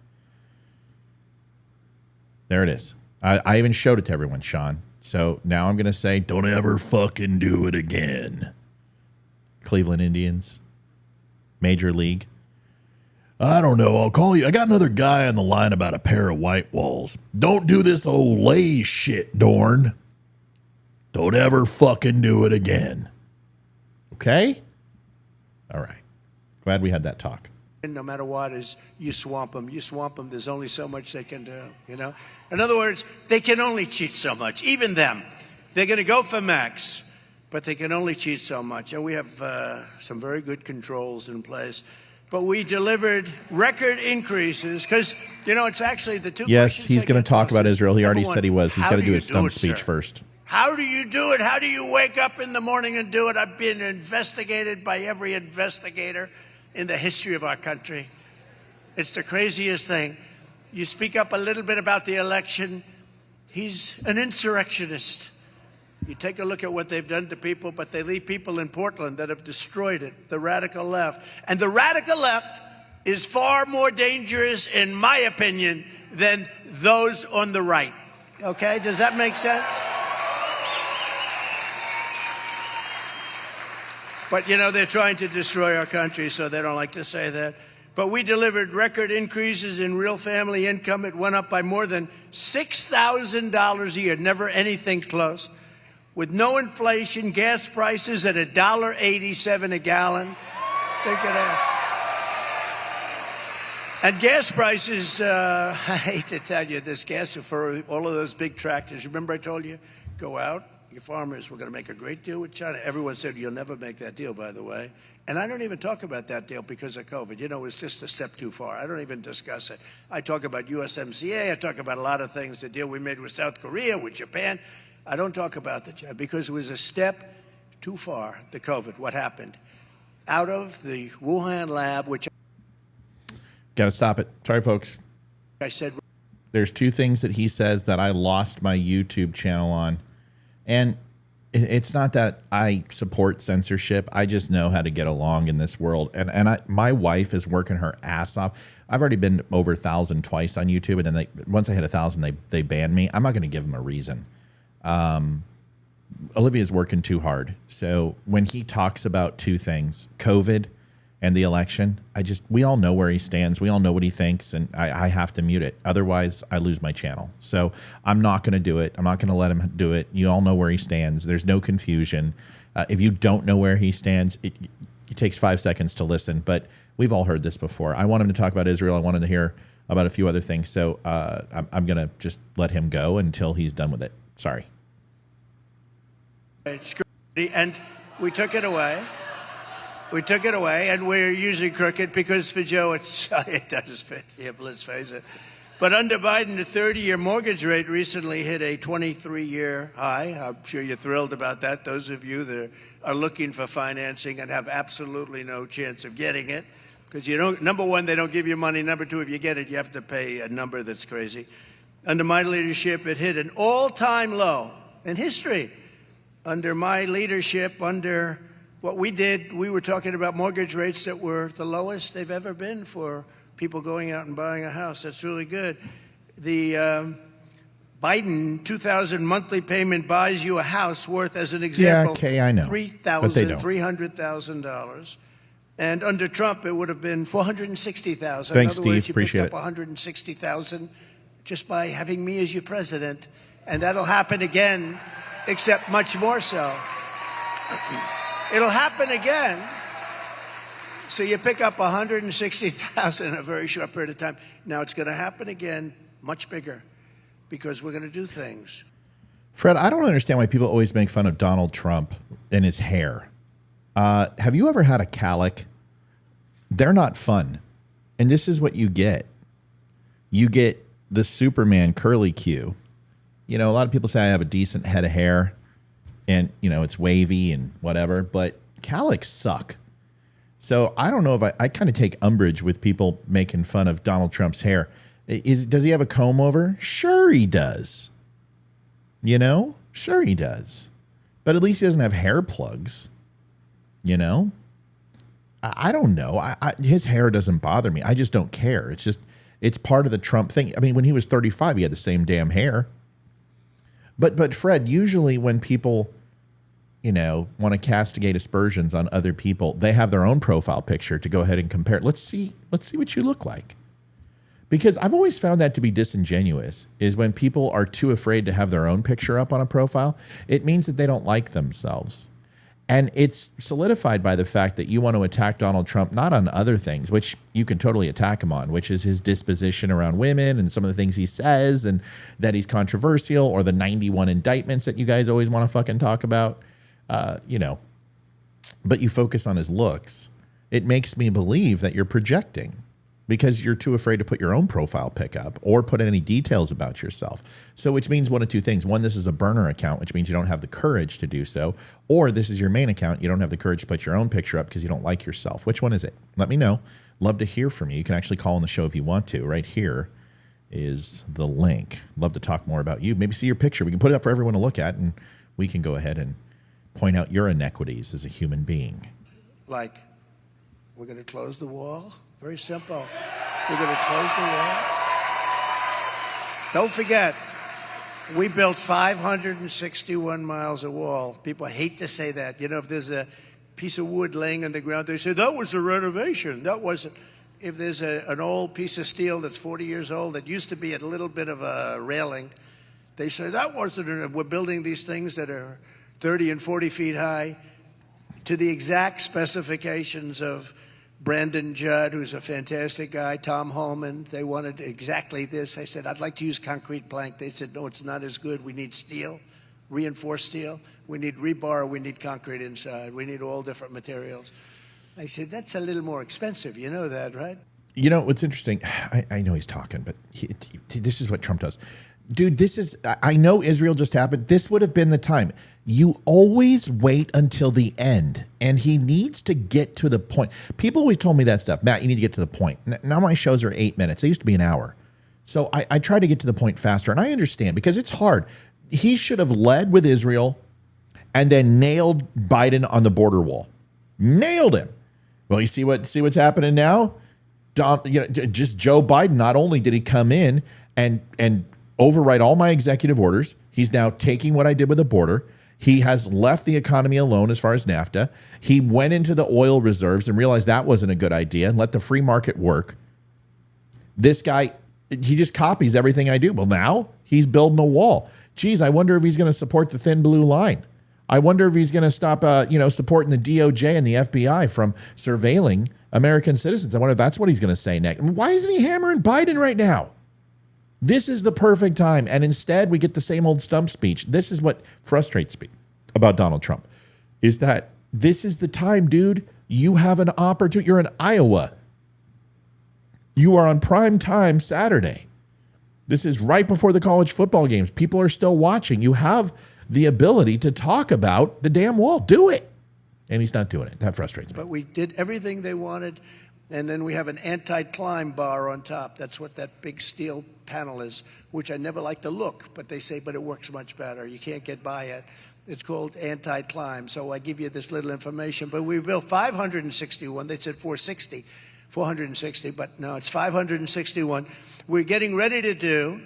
There it is. I even showed it to everyone, Sean. So now I'm going to say, don't ever fucking do it again. Cleveland Indians. Major League. I don't know. I'll call you. I got another guy on the line about a pair of white walls. Don't do this old lay shit, Dorn. Don't ever fucking do it again. Okay? All right. Glad we had that talk. No matter what, is you swamp them. You swamp them. There's only so much they can do, you know. In other words, they can only cheat so much. Even them. They're going to go for max, but they can only cheat so much. And we have some very good controls in place. But we delivered record increases because, you know, it's actually the two. Yes, he's going to talk about Israel. He already said he was. He's got to do his stump speech first. How do you do it? How do you wake up in the morning and do it? I've been investigated by every investigator in the history of our country. It's the craziest thing. You speak up a little bit about the election. He's an insurrectionist. You take a look at what they've done to people, but they leave people in Portland that have destroyed it, the radical left. And the radical left is far more dangerous, in my opinion, than those on the right. Okay? Does that make sense? But, you know, they're trying to destroy our country, so they don't like to say that. But we delivered record increases in real family income. It went up by more than $6,000 a year, never anything close. With no inflation, gas prices at $1.87 a gallon. Think of that. And gas prices, I hate to tell you this, gas for all of those big tractors. Remember I told you, go out. Your farmers, we're going to make a great deal with China. Everyone said, you'll never make that deal, by the way. And I don't even talk about that deal because of COVID. You know, it's just a step too far. I don't even discuss it. I talk about USMCA. I talk about a lot of things, the deal we made with South Korea, with Japan. I don't talk about that because it was a step too far, the COVID, what happened. Out of the Wuhan lab, which... Got to stop it. Sorry, folks. I said... There's two things that he says that I lost my YouTube channel on. And it's not that I support censorship. I just know how to get along in this world. And my wife is working her ass off. I've already been over 1,000 twice on YouTube. And then once I hit 1,000, they banned me. I'm not going to give them a reason. Olivia's working too hard. So when he talks about two things, COVID and the election, we all know where he stands. We all know what he thinks, and I have to mute it. Otherwise, I lose my channel. So I'm not going to do it. I'm not going to let him do it. You all know where he stands. There's no confusion. If you don't know where he stands, it takes 5 seconds to listen, but we've all heard this before. I want him to talk about Israel. I wanted to hear about a few other things. So I'm going to just let him go until he's done with it. Sorry. And we took it away. We took it away, and we're usually crooked because for Joe, it does fit. Yeah, let's face it. But under Biden, the 30-year mortgage rate recently hit a 23-year high. I'm sure you're thrilled about that, those of you that are looking for financing and have absolutely no chance of getting it. Because you don't, number one, they don't give you money. Number two, if you get it, you have to pay a number that's crazy. Under my leadership, it hit an all-time low in history. Under my leadership, under what we did, we were talking about mortgage rates that were the lowest they've ever been for people going out and buying a house. That's really good. The Biden 2,000 monthly payment buys you a house worth, as an example, yeah, okay, I know. $300,000. And under Trump, it would have been $460,000. Thanks, In other words, Steve. Appreciate you picked up $160,000 just by having me as your president. And that'll happen again, except much more so. It'll happen again. So you pick up 160,000 in a very short period of time. Now it's going to happen again, much bigger, because we're going to do things. Fred, I don't understand why people always make fun of Donald Trump and his hair. Have you ever had a calic? They're not fun. And this is what you get. You get the Superman curly Q. You know, a lot of people say I have a decent head of hair and, you know, it's wavy and whatever, but calics suck. So I don't know if I kind of take umbrage with people making fun of Donald Trump's hair. Does he have a comb over? Sure he does. You know? Sure he does. But at least he doesn't have hair plugs. You know? I don't know. His hair doesn't bother me. I just don't care. It's just, it's part of the Trump thing. I mean, when he was 35, he had the same damn hair. But Fred, usually when people, you know, want to castigate aspersions on other people, they have their own profile picture to go ahead and compare. Let's see what you look like. Because I've always found that to be disingenuous, is when people are too afraid to have their own picture up on a profile, it means that they don't like themselves. And it's solidified by the fact that you want to attack Donald Trump, not on other things, which you can totally attack him on, which is his disposition around women and some of the things he says and that he's controversial, or the 91 indictments that you guys always want to fucking talk about, you know. But you focus on his looks. It makes me believe that you're projecting, because you're too afraid to put your own profile pic up or put any details about yourself. So which means one of two things. One, this is a burner account, which means you don't have the courage to do so. Or this is your main account. You don't have the courage to put your own picture up because you don't like yourself. Which one is it? Let me know. Love to hear from you. You can actually call on the show if you want to. Right here is the link. Love to talk more about you. Maybe see your picture. We can put it up for everyone to look at, and we can go ahead and point out your inequities as a human being. Like, we're going to close the wall. Very simple. We're going to close the wall. Don't forget, we built 561 miles of wall. People hate to say that. You know, if there's a piece of wood laying on the ground, they say, that was a renovation. That wasn't. If there's an old piece of steel that's 40 years old that used to be a little bit of a railing, they say, that wasn't. We're building these things that are 30 and 40 feet high to the exact specifications of Brandon Judd, who's a fantastic guy, Tom Holman. They wanted exactly this. I said, I'd like to use concrete plank. They said, no, it's not as good. We need steel, reinforced steel. We need rebar. We need concrete inside. We need all different materials. I said, that's a little more expensive. You know that, right? You know, what's interesting, I know he's talking, but this is what Trump does. Dude, I know Israel just happened. This would have been the time. You always wait until the end, and he needs to get to the point. People always told me that stuff. Matt, you need to get to the point. Now my shows are 8 minutes. They used to be an hour. So I try to get to the point faster, and I understand because it's hard. He should have led with Israel and then nailed Biden on the border wall. Nailed him. Well, you see what's happening now? Just Joe Biden, not only did he come in and override all my executive orders, he's now taking what I did with the border. He has left the economy alone as far as NAFTA. He went into the oil reserves and realized that wasn't a good idea and let the free market work. This guy, he just copies everything I do. Well, now he's building a wall. Geez, I wonder if he's going to support the thin blue line. I wonder if he's going to stop, supporting the DOJ and the FBI from surveilling American citizens. I wonder if that's what he's going to say next. Why isn't he hammering Biden right now? This is the perfect time. And instead, we get the same old stump speech. This is what frustrates me about Donald Trump, is that this is the time, dude. You have an opportunity. You're in Iowa. You are on prime time Saturday. This is right before the college football games. People are still watching. You have the ability to talk about the damn wall. Do it. And he's not doing it. That frustrates me. But we did everything they wanted. And then we have an anti-climb bar on top. That's what that big steel panel is, which I never like the look, but they say, but it works much better. You can't get by it. It's called anti-climb. So I give you this little information. But we built 561. They said 460, but no, it's 561. We're getting ready to do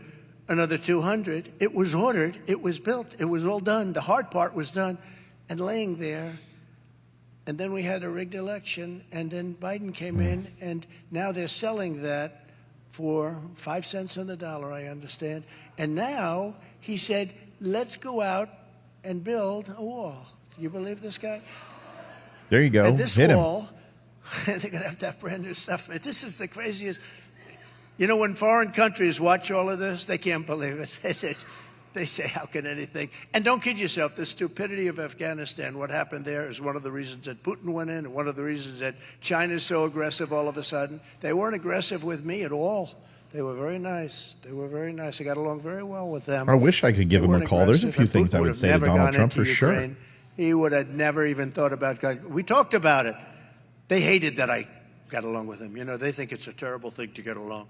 another 200. It was ordered. It was built. It was all done. The hard part was done and laying there. And then we had a rigged election, and then Biden came in, and now they're selling that for 5 cents on the dollar, I understand. And now he said, let's go out and build a wall. Can you believe this guy? There you go. And this Hit wall, they're going to have brand new stuff. This is the craziest. You know, when foreign countries watch all of this, they can't believe it. They say, how can anything? And don't kid yourself, the stupidity of Afghanistan, what happened there is one of the reasons that Putin went in and one of the reasons that China's so aggressive all of a sudden. They weren't aggressive with me at all. They were very nice. They were very nice. I got along very well with them. I wish I could give They him a weren't call. There's a aggressive, few and things Putin I would would have say to never Donald gone Trump into for sure. Ukraine. He would have never even thought about going. We talked about it. They hated that I got along with him. You know, they think it's a terrible thing to get along.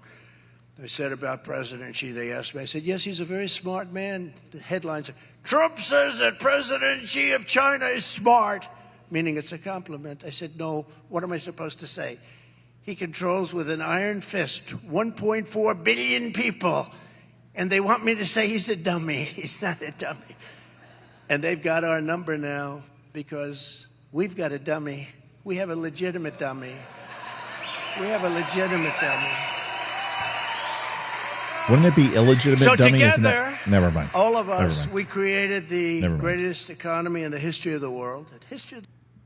They said about President Xi, they asked me, I said, yes, he's a very smart man. The headlines are, Trump says that President Xi of China is smart, meaning it's a compliment. I said, no, what am I supposed to say? He controls with an iron fist 1.4 billion people, and they want me to say he's a dummy. He's not a dummy. And they've got our number now because we've got a dummy. We have a legitimate dummy. We have a legitimate dummy. Wouldn't it be illegitimate So dummy? together, Isn't that? Never mind. all of Never us, mind. we created the Never mind. greatest economy in the history of the world.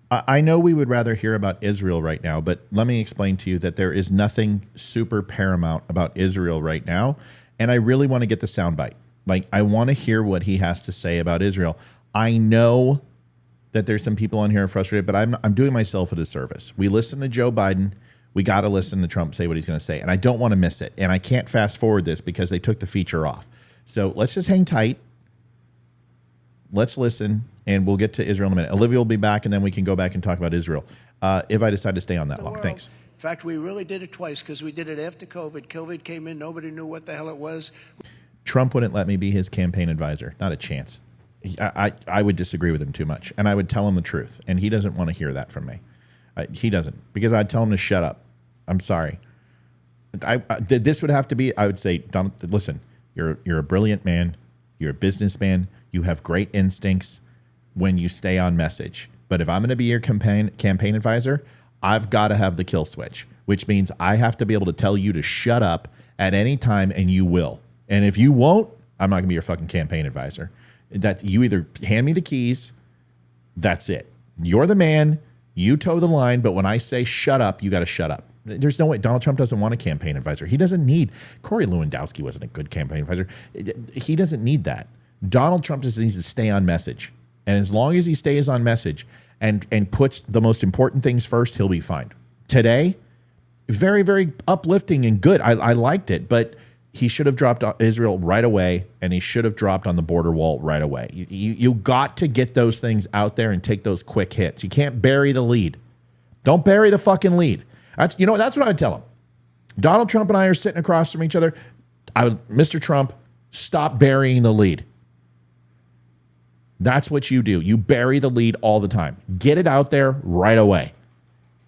I know we would rather hear about Israel right now, but let me explain to you that there is nothing super paramount about Israel right now. And I really want to get the soundbite. Like, I want to hear what he has to say about Israel. I know that there's some people on here who are frustrated, but I'm doing myself a disservice. We listen to Joe Biden. We got to listen to Trump say what he's going to say. And I don't want to miss it. And I can't fast forward this because they took the feature off. So let's just hang tight. Let's listen, and we'll get to Israel in a minute. Olivia will be back, and then we can go back and talk about Israel if I decide to stay on that long. Thanks. In fact, we really did it twice because we did it after COVID. COVID came in. Nobody knew what the hell it was. Trump wouldn't let me be his campaign advisor. Not a chance. I would disagree with him too much, and I would tell him the truth, and he doesn't want to hear that from me. He doesn't, because I'd tell him to shut up. I'm sorry. This would have to be, I would say, Donald, listen, you're a brilliant man. You're a businessman. You have great instincts when you stay on message. But if I'm going to be your campaign advisor, I've got to have the kill switch, which means I have to be able to tell you to shut up at any time, and you will. And if you won't, I'm not going to be your fucking campaign advisor. That you either hand me the keys, that's it. You're the man, you toe the line, but when I say shut up, you got to shut up. There's no way. Donald Trump doesn't want a campaign advisor. He doesn't need, Corey Lewandowski wasn't a good campaign advisor. He doesn't need that. Donald Trump just needs to stay on message. And as long as he stays on message and puts the most important things first, he'll be fine. Today, very, very uplifting and good. I liked it, but he should have dropped Israel right away, and he should have dropped on the border wall right away. You got to get those things out there and take those quick hits. You can't bury the lead. Don't bury the fucking lead. That's what I would tell him. Donald Trump and I are sitting across from each other. Mr. Trump, stop burying the lead. That's what you do. You bury the lead all the time. Get it out there right away.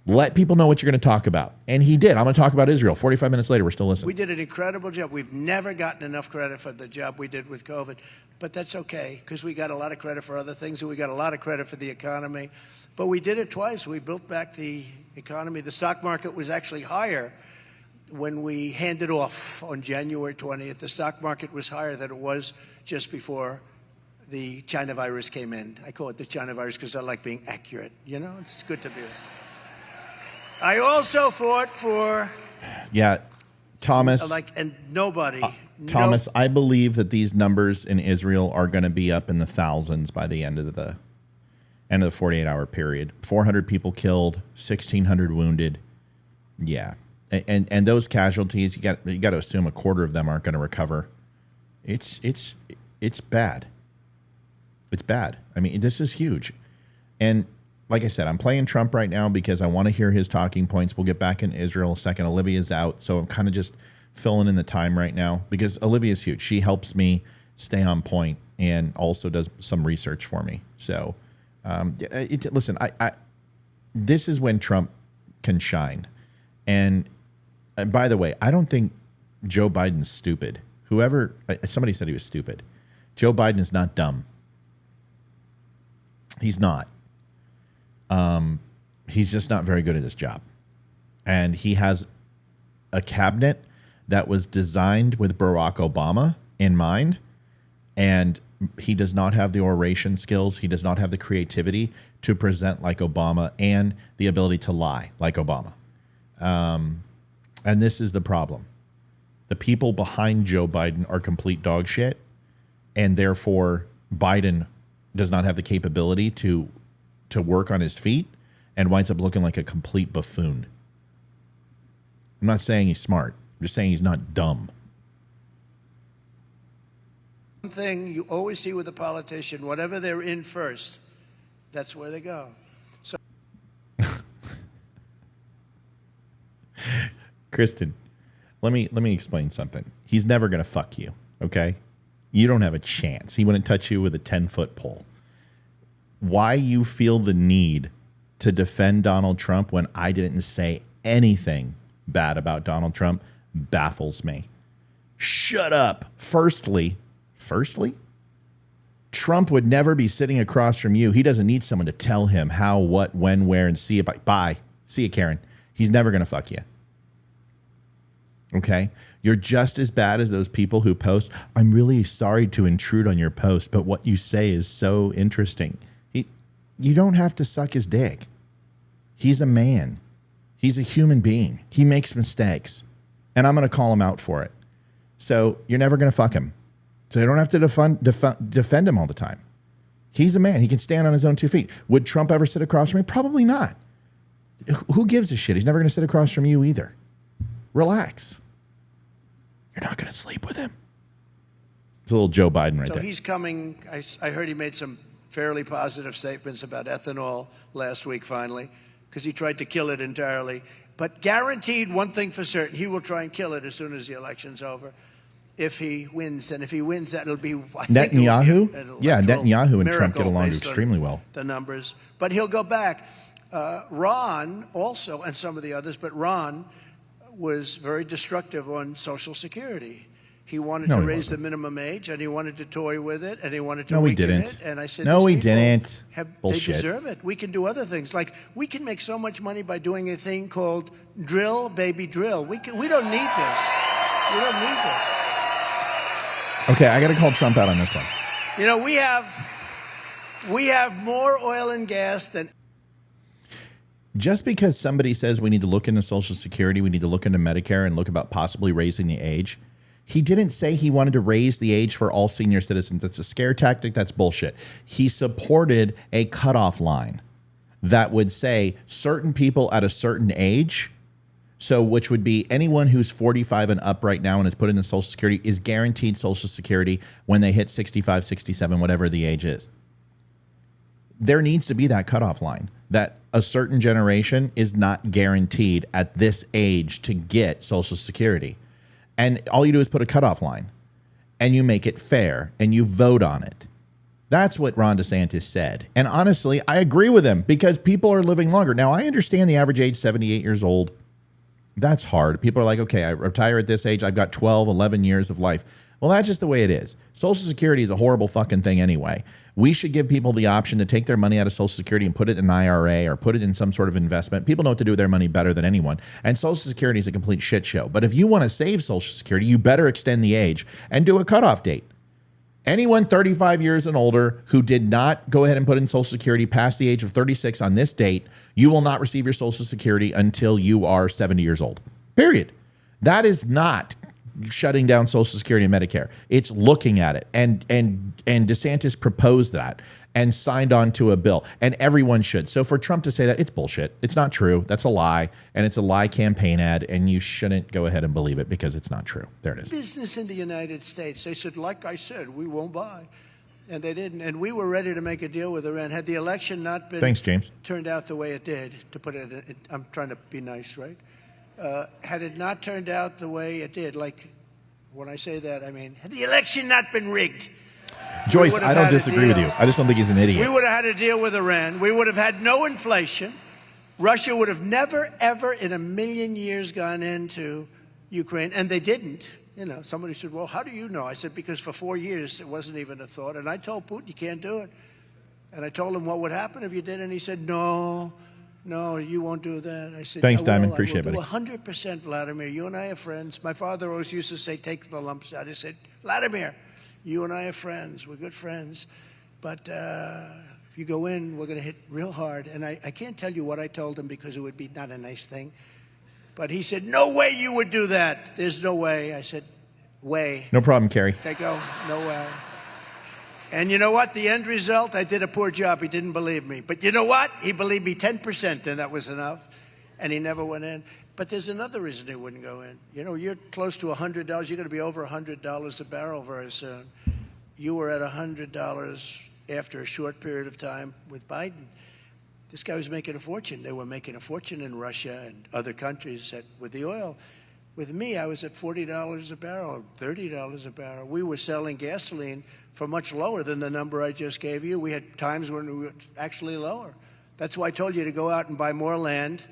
Let people know what you're going to talk about. And he did. I'm going to talk about Israel. 45 minutes later, we're still listening. We did an incredible job. We've never gotten enough credit for the job we did with COVID, but that's okay because we got a lot of credit for other things, and we got a lot of credit for the economy. But we did it twice. We built back the economy. The stock market was actually higher when we handed off on January 20th. The stock market was higher than it was just before the China virus came in. I call it the China virus because I like being accurate. You know, it's good to be. I also fought for. Yeah, Thomas. And nobody. Thomas, I believe that these numbers in Israel are going to be up in the thousands by the end of the 48-hour period. 400 people killed, 1,600 wounded. Yeah, and those casualties, you got to assume a quarter of them aren't going to recover. It's bad. It's bad. I mean, this is huge, and like I said, I'm playing Trump right now because I want to hear his talking points. We'll get back in Israel in a second. Olivia's out, so I'm kind of just filling in the time right now because Olivia's huge. She helps me stay on point and also does some research for me. So, listen, this is when Trump can shine. And by the way, I don't think Joe Biden's stupid. Somebody said he was stupid. Joe Biden is not dumb. He's not. He's just not very good at his job. And he has a cabinet that was designed with Barack Obama in mind, and he does not have the oration skills. He does not have the creativity to present like Obama and the ability to lie like Obama. And this is the problem. The people behind Joe Biden are complete dog shit, and therefore Biden does not have the capability to work on his feet and winds up looking like a complete buffoon. I'm not saying he's smart. I'm just saying he's not dumb. One thing you always see with a politician, whatever they're in first, that's where they go. So, Kristen, let me explain something. He's never going to fuck you, okay? You don't have a chance. He wouldn't touch you with a 10-foot pole. Why you feel the need to defend Donald Trump when I didn't say anything bad about Donald Trump baffles me. Shut up. Firstly, Trump would never be sitting across from you. He doesn't need someone to tell him how, what, when, where, and see it. Bye. See you, Karen. He's never going to fuck you. Okay? You're just as bad as those people who post, I'm really sorry to intrude on your post, but what you say is so interesting. You don't have to suck his dick. He's a man. He's a human being. He makes mistakes. And I'm going to call him out for it. So you're never going to fuck him. So you don't have to defend him all the time. He's a man. He can stand on his own 2 feet. Would Trump ever sit across from me? Probably not. Who gives a shit? He's never going to sit across from you either. Relax. You're not going to sleep with him. It's a little Joe Biden right there. So he's coming. I heard he made some fairly positive statements about ethanol last week, finally, because he tried to kill it entirely. But guaranteed one thing for certain, he will try and kill it as soon as the election's over. If he wins, and if he wins, that'll be Netanyahu. Netanyahu and Trump get along extremely well. The numbers, but he'll go back. Ron also, and some of the others, but Ron was very destructive on Social Security. He wanted to raise the minimum age, and he wanted to toy with it, and he wanted to weaken it. And I said, no, he didn't. Bullshit. They deserve it. We can do other things. Like, we can make so much money by doing a thing called drill, baby, drill. We don't need this. We don't need this. Okay, I got to call Trump out on this one. You know, we have more oil and gas than... Just because somebody says we need to look into Social Security, we need to look into Medicare and look about possibly raising the age, he didn't say he wanted to raise the age for all senior citizens. That's a scare tactic. That's bullshit. He supported a cutoff line that would say certain people at a certain age, so which would be anyone who's 45 and up right now and is put into Social Security is guaranteed Social Security when they hit 65, 67, whatever the age is. There needs to be that cutoff line that a certain generation is not guaranteed at this age to get Social Security. And all you do is put a cutoff line and you make it fair and you vote on it. That's what Ron DeSantis said. And honestly, I agree with him because people are living longer. Now, I understand the average age, 78 years old. That's hard. People are like, okay, I retire at this age. I've got 12, 11 years of life. Well, that's just the way it is. Social Security is a horrible fucking thing anyway. We should give people the option to take their money out of Social Security and put it in an IRA or put it in some sort of investment. People know what to do with their money better than anyone. And Social Security is a complete shit show. But if you want to save Social Security, you better extend the age and do a cutoff date. Anyone 35 years and older who did not go ahead and put in Social Security past the age of 36 on this date, you will not receive your Social Security until you are 70 years old. Period. That is not shutting down Social Security and Medicare. It's looking at it. And DeSantis proposed that and signed on to a bill. And everyone should. So for Trump to say that, it's bullshit. It's not true. That's a lie. And it's a lie campaign ad. And you shouldn't go ahead and believe it because it's not true. There it is. Business in the United States. They said, like I said, we won't buy. And they didn't. And we were ready to make a deal with Iran. Had the election not been turned out the way it did, to put it, I'm trying to be nice, right? Had it not turned out the way it did, like when I say that, I mean, had the election not been rigged. Joyce, I don't disagree with you. I just don't think he's an idiot. We would have had a deal with Iran. We would have had no inflation. Russia would have never, ever in a million years gone into Ukraine, and they didn't. You know, somebody said, well, how do you know? I said, because for 4 years it wasn't even a thought. And I told Putin, you can't do it. And I told him what would happen if you did, and he said, no, No, you won't do that. I said, Thanks, I Diamond. will. Appreciate it, I will buddy. do 100%, Vladimir. You and I are friends. My father always used to say, take the lumps out. I said, Vladimir, you and I are friends. We're good friends. But if you go in, we're going to hit real hard. And I can't tell you what I told him because it would be not a nice thing. But he said, no way you would do that. There's no way. I said, way. No problem, Kerry. They go, no way. And you know what? The end result, I did a poor job. He didn't believe me. But you know what? He believed me 10%, and that was enough. And he never went in. But there's another reason he wouldn't go in. You know, you're close to $100. You're going to be over $100 a barrel very soon. You were at $100 after a short period of time with Biden. This guy was making a fortune. They were making a fortune in Russia and other countries with the oil. With me, I was at $40 a barrel, $30 a barrel. We were selling gasoline for much lower than the number I just gave you. We had times when we were actually lower. That's why I told you to go out and buy more land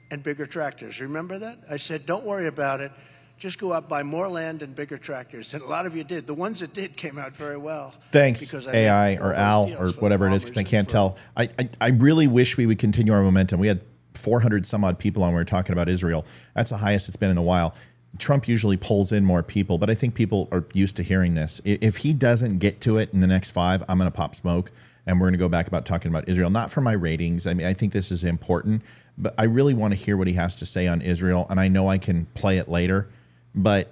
and bigger tractors. Remember that? I said, don't worry about it. Just go out, buy more land and bigger tractors. And a lot of you did. The ones that did came out very well. Thanks, AI or Al or whatever it is, because I can't tell. I really wish we would continue our momentum. We had 400 some odd people on when we were talking about Israel. That's the highest it's been in a while. Trump usually pulls in more people, but I think people are used to hearing this. If he doesn't get to it in the next 5, I'm going to pop smoke, and we're going to go back about talking about Israel. Not for my ratings. I mean, I think this is important, but I really want to hear what he has to say on Israel, and I know I can play it later, but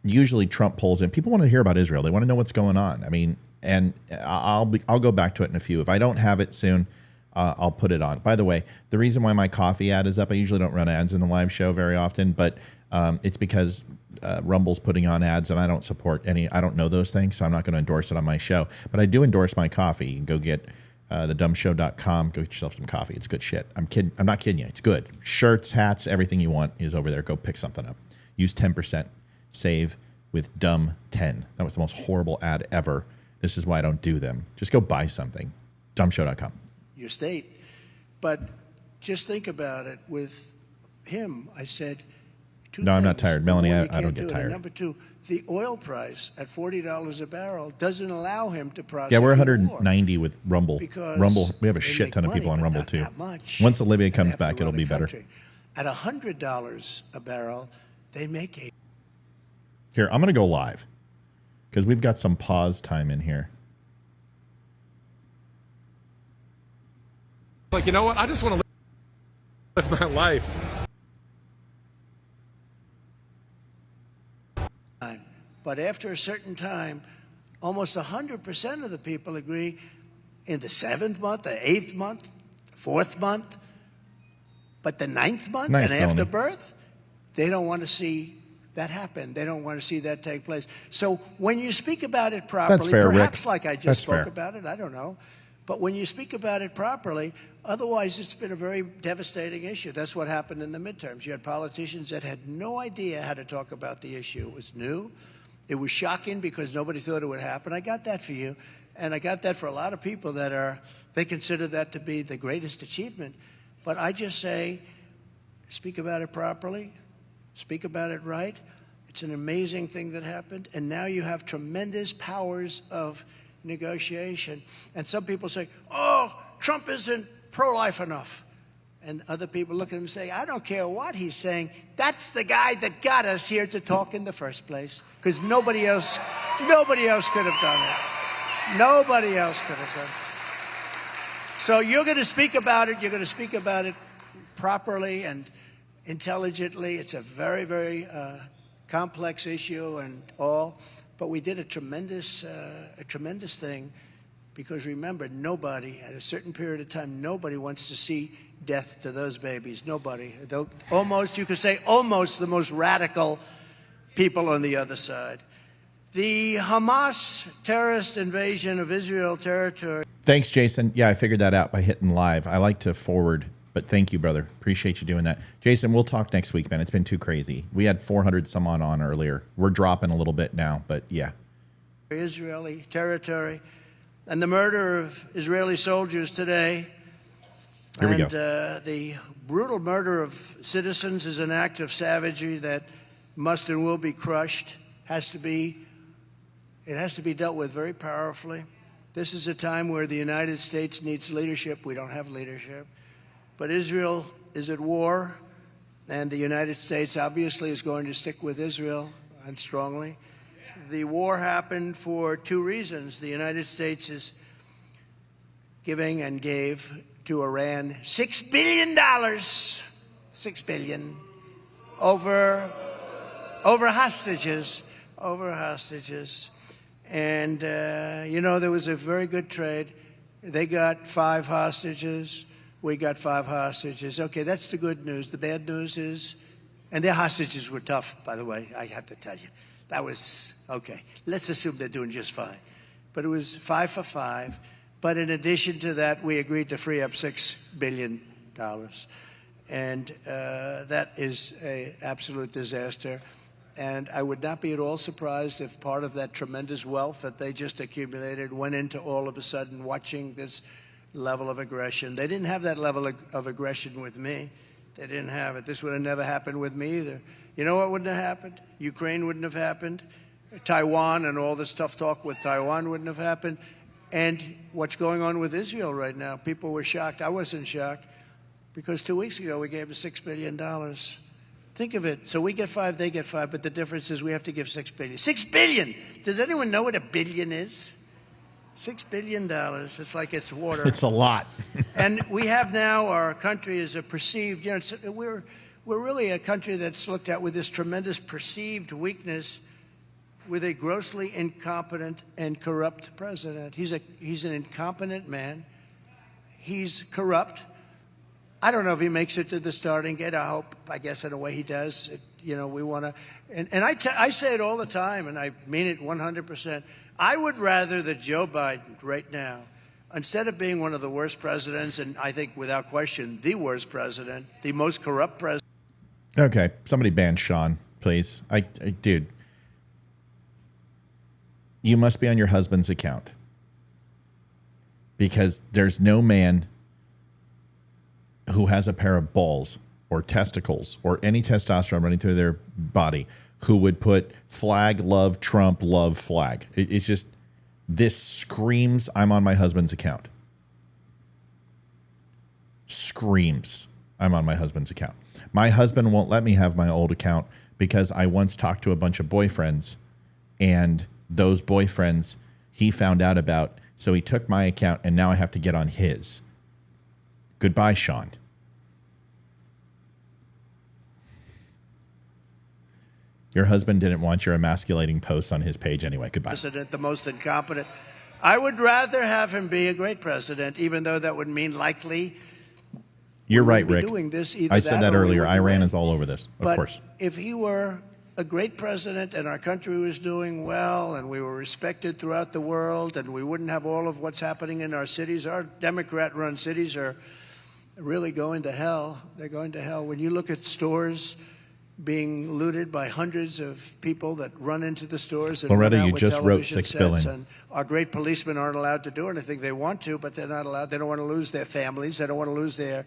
usually Trump pulls in. People want to hear about Israel. They want to know what's going on. I mean, and I'll go back to it in a few. If I don't have it soon, I'll put it on. By the way, the reason why my coffee ad is up, I usually don't run ads in the live show very often, but it's because Rumble's putting on ads, and I don't support any. I don't know those things, so I'm not going to endorse it on my show. But I do endorse my coffee. You can go get thedumbshow.com. Go get yourself some coffee. It's good shit. I'm kidding. I'm not kidding you. It's good. Shirts, hats, everything you want is over there. Go pick something up. Use 10%. Save with dumb10. That was the most horrible ad ever. This is why I don't do them. Just go buy something. Dumbshow.com. Your state. But just think about it. With him, I said, no, I'm not tired. Melanie, One, I don't get tired. Number two, the oil price at $40 a barrel doesn't allow him to prosecute. Yeah, we're 190 with Rumble. Because Rumble, we have a they shit make ton of money, people on but Rumble not too. that much. Once Olivia And they comes have to back, it'll run be a better. country. At $100 a barrel, they make a. Here, I'm going to go live because we've got some pause time in here. Like, you know what? I just want to live my life. But after a certain time, almost 100% of the people agree in the 7th month, the 8th month, the 4th month, but the 9th month Nice, and after Melanie. birth, they don't want to see that happen. They don't want to see that take place. So when you speak about it properly, That's fair, Rick. perhaps like I just That's spoke fair. about it, I don't know. But when you speak about it properly, otherwise it's been a very devastating issue. That's what happened in the midterms. You had politicians that had no idea how to talk about the issue. It was new. It was shocking because nobody thought it would happen. I got that for you. And I got that for a lot of people they consider that to be the greatest achievement. But I just say, speak about it properly. Speak about it right. It's an amazing thing that happened. And now you have tremendous powers of negotiation. And some people say, oh, Trump isn't pro-life enough. And other people look at him and say, I don't care what he's saying. That's the guy that got us here to talk in the first place. Because nobody else could have done it. Nobody else could have done it. So you're going to speak about it. You're going to speak about it properly and intelligently. It's a very, very complex issue and all. But we did a tremendous thing because remember, nobody, at a certain period of time, nobody wants to see death to those babies. Nobody. Almost, you could say, almost the most radical people on the other side. The Hamas terrorist invasion of Israel territory. Thanks, Jason. Yeah, I figured that out by hitting live. I like to forward, but thank you, brother. Appreciate you doing that. Jason, we'll talk next week, man. It's been too crazy. We had 400 some on earlier. We're dropping a little bit now, but yeah. Israeli territory and the murder of Israeli soldiers today. Here we go. The brutal murder of citizens is an act of savagery that must and will be crushed. It has to be dealt with very powerfully. This is a time where the United States needs leadership. We don't have leadership. But Israel is at war, and the United States obviously is going to stick with Israel, and strongly. The war happened for two reasons. The United States is giving and gave to Iran $6 billion, $6 billion, over hostages, And, there was a very good trade. They got 5 hostages. We got 5 hostages. Okay, that's the good news. The bad news is, and their hostages were tough, by the way, I have to tell you. That was, okay, let's assume they're doing just fine. But it was 5 for 5. But in addition to that, we agreed to free up $6 billion. And that is an absolute disaster. And I would not be at all surprised if part of that tremendous wealth that they just accumulated went into all of a sudden watching this level of aggression. They didn't have that level of aggression with me. They didn't have it. This would have never happened with me either. You know what wouldn't have happened? Ukraine wouldn't have happened. Taiwan and all this tough talk with Taiwan wouldn't have happened. And what's going on with Israel right now, people were shocked. I wasn't shocked because 2 weeks ago we gave them $6 billion. Think of it. So we get 5, they get 5, but the difference is we have to give $6 billion. $6 billion! Does anyone know what a billion is? $6 billion. It's like it's water. It's a lot. And we have now, our country is a perceived, we're really a country that's looked at with this tremendous perceived weakness with a grossly incompetent and corrupt president. He's an incompetent man. He's corrupt. I don't know if he makes it to the starting gate. I guess in a way he does. We want to, and I say it all the time, and I mean it 100%. I would rather that Joe Biden right now, instead of being one of the worst presidents, and I think without question the worst president, the most corrupt president. Okay, somebody ban Sean, please. Dude, you must be on your husband's account because there's no man who has a pair of balls or testicles or any testosterone running through their body who would put flag, love, Trump, love, flag. It's just, this screams, I'm on my husband's account. Screams, I'm on my husband's account. My husband won't let me have my old account because I once talked to a bunch of boyfriends, and those boyfriends he found out about, so he took my account, and now I have to get on his. Goodbye, Sean. Your husband didn't want your emasculating posts on his page anyway. Goodbye. President, the most incompetent. I would rather have him be a great president, even though that would mean likely. You're right, Rick. Doing this, I said that earlier. Iran is all over this, of course. If he were a great president and our country was doing well and we were respected throughout the world and we wouldn't have all of what's happening in our cities, our Democrat-run cities are really going to hell. They're going to hell. When you look at stores being looted by hundreds of people that run into the stores. And Loretta, you just wrote $6 billion. And our great policemen aren't allowed to do anything. They want to, but they're not allowed. They don't want to lose their families. They don't want to lose their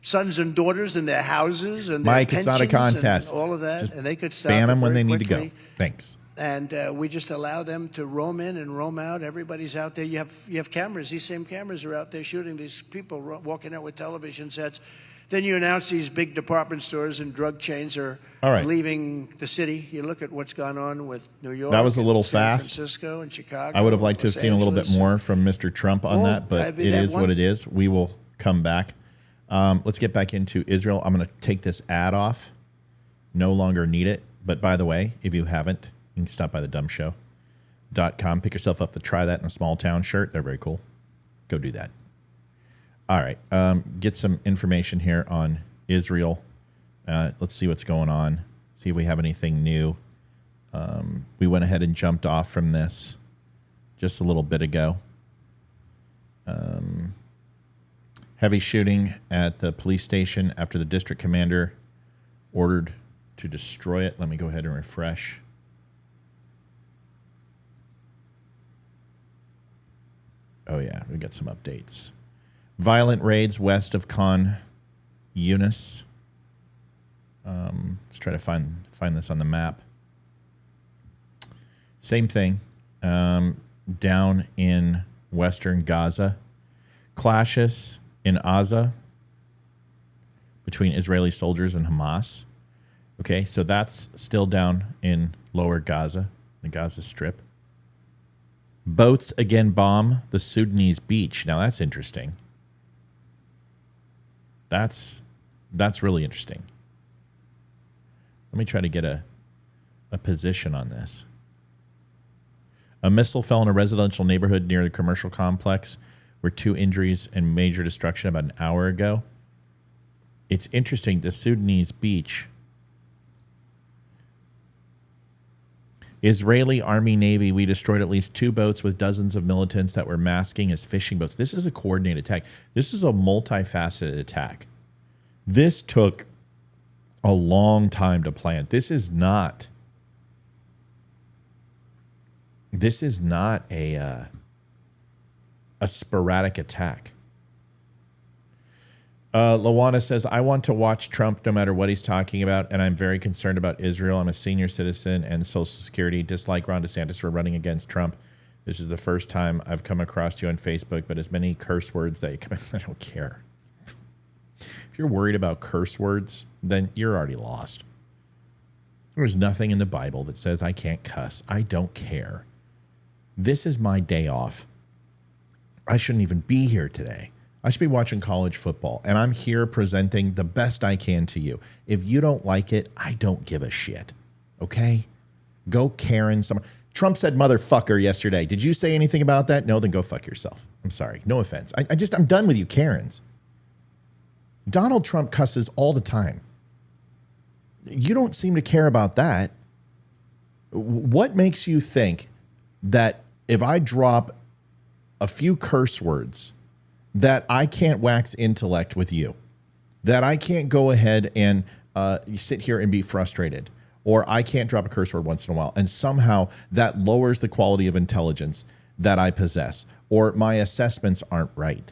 sons and daughters and their houses and their Mike, it's not a contest. And all of that. Just and they could stop ban them when they quickly. need to go. Thanks. And we just allow them to roam in and roam out. Everybody's out there. You have cameras. These same cameras are out there shooting these people walking out with television sets. Then you announce these big department stores and drug chains are leaving the city. You look at what's gone on with New York. That was a little fast. San Francisco and Chicago. I would have liked to have seen a little bit more from Mr. Trump on that, but it is what it is. We will come back. Let's get back into Israel. I'm going to take this ad off. No longer need it. But by the way, if you haven't, you can stop by thedumbshow.com. Pick yourself up the Try That in a Small Town shirt. They're very cool. Go do that. All right. Get some information here on Israel. Let's see what's going on. See if we have anything new. We went ahead and jumped off from this just a little bit ago. Heavy shooting at the police station after the district commander ordered to destroy it. Let me go ahead and refresh. Oh, yeah. We got some updates. Violent raids west of Khan Yunis. Let's try to find this on the map. Same thing. Down in western Gaza. Clashes in Gaza. between Israeli soldiers and Hamas. Okay, so that's still down in lower Gaza, the Gaza Strip. Boats again bomb the Sudanese beach. Now that's interesting. That's really interesting. Let me try to get a position on this. A missile fell in a residential neighborhood near the commercial complex, where 2 injuries and major destruction about an hour ago. It's interesting, the Sudanese beach. Israeli Army Navy, we destroyed at least 2 boats with dozens of militants that were masking as fishing boats. This is a coordinated attack. This is a multifaceted attack. This took a long time to plan. This is not a sporadic attack. Lawana says, I want to watch Trump no matter what he's talking about, and I'm very concerned about Israel. I'm a senior citizen and Social Security. Dislike Ron DeSantis for running against Trump. This is the first time I've come across you on Facebook, but as many curse words that you come I don't care. If you're worried about curse words, then you're already lost. There's nothing in the Bible that says I can't cuss. I don't care. This is my day off. I shouldn't even be here today. I should be watching college football, and I'm here presenting the best I can to you. If you don't like it, I don't give a shit. Okay? Go Karen somewhere. Trump said motherfucker yesterday. Did you say anything about that? No, then go fuck yourself. I'm sorry. No offense. I'm done with you Karens. Donald Trump cusses all the time. You don't seem to care about that. What makes you think that if I drop a few curse words that I can't wax intellect with you, that I can't go ahead and sit here and be frustrated, or I can't drop a curse word once in a while, and somehow that lowers the quality of intelligence that I possess, or my assessments aren't right?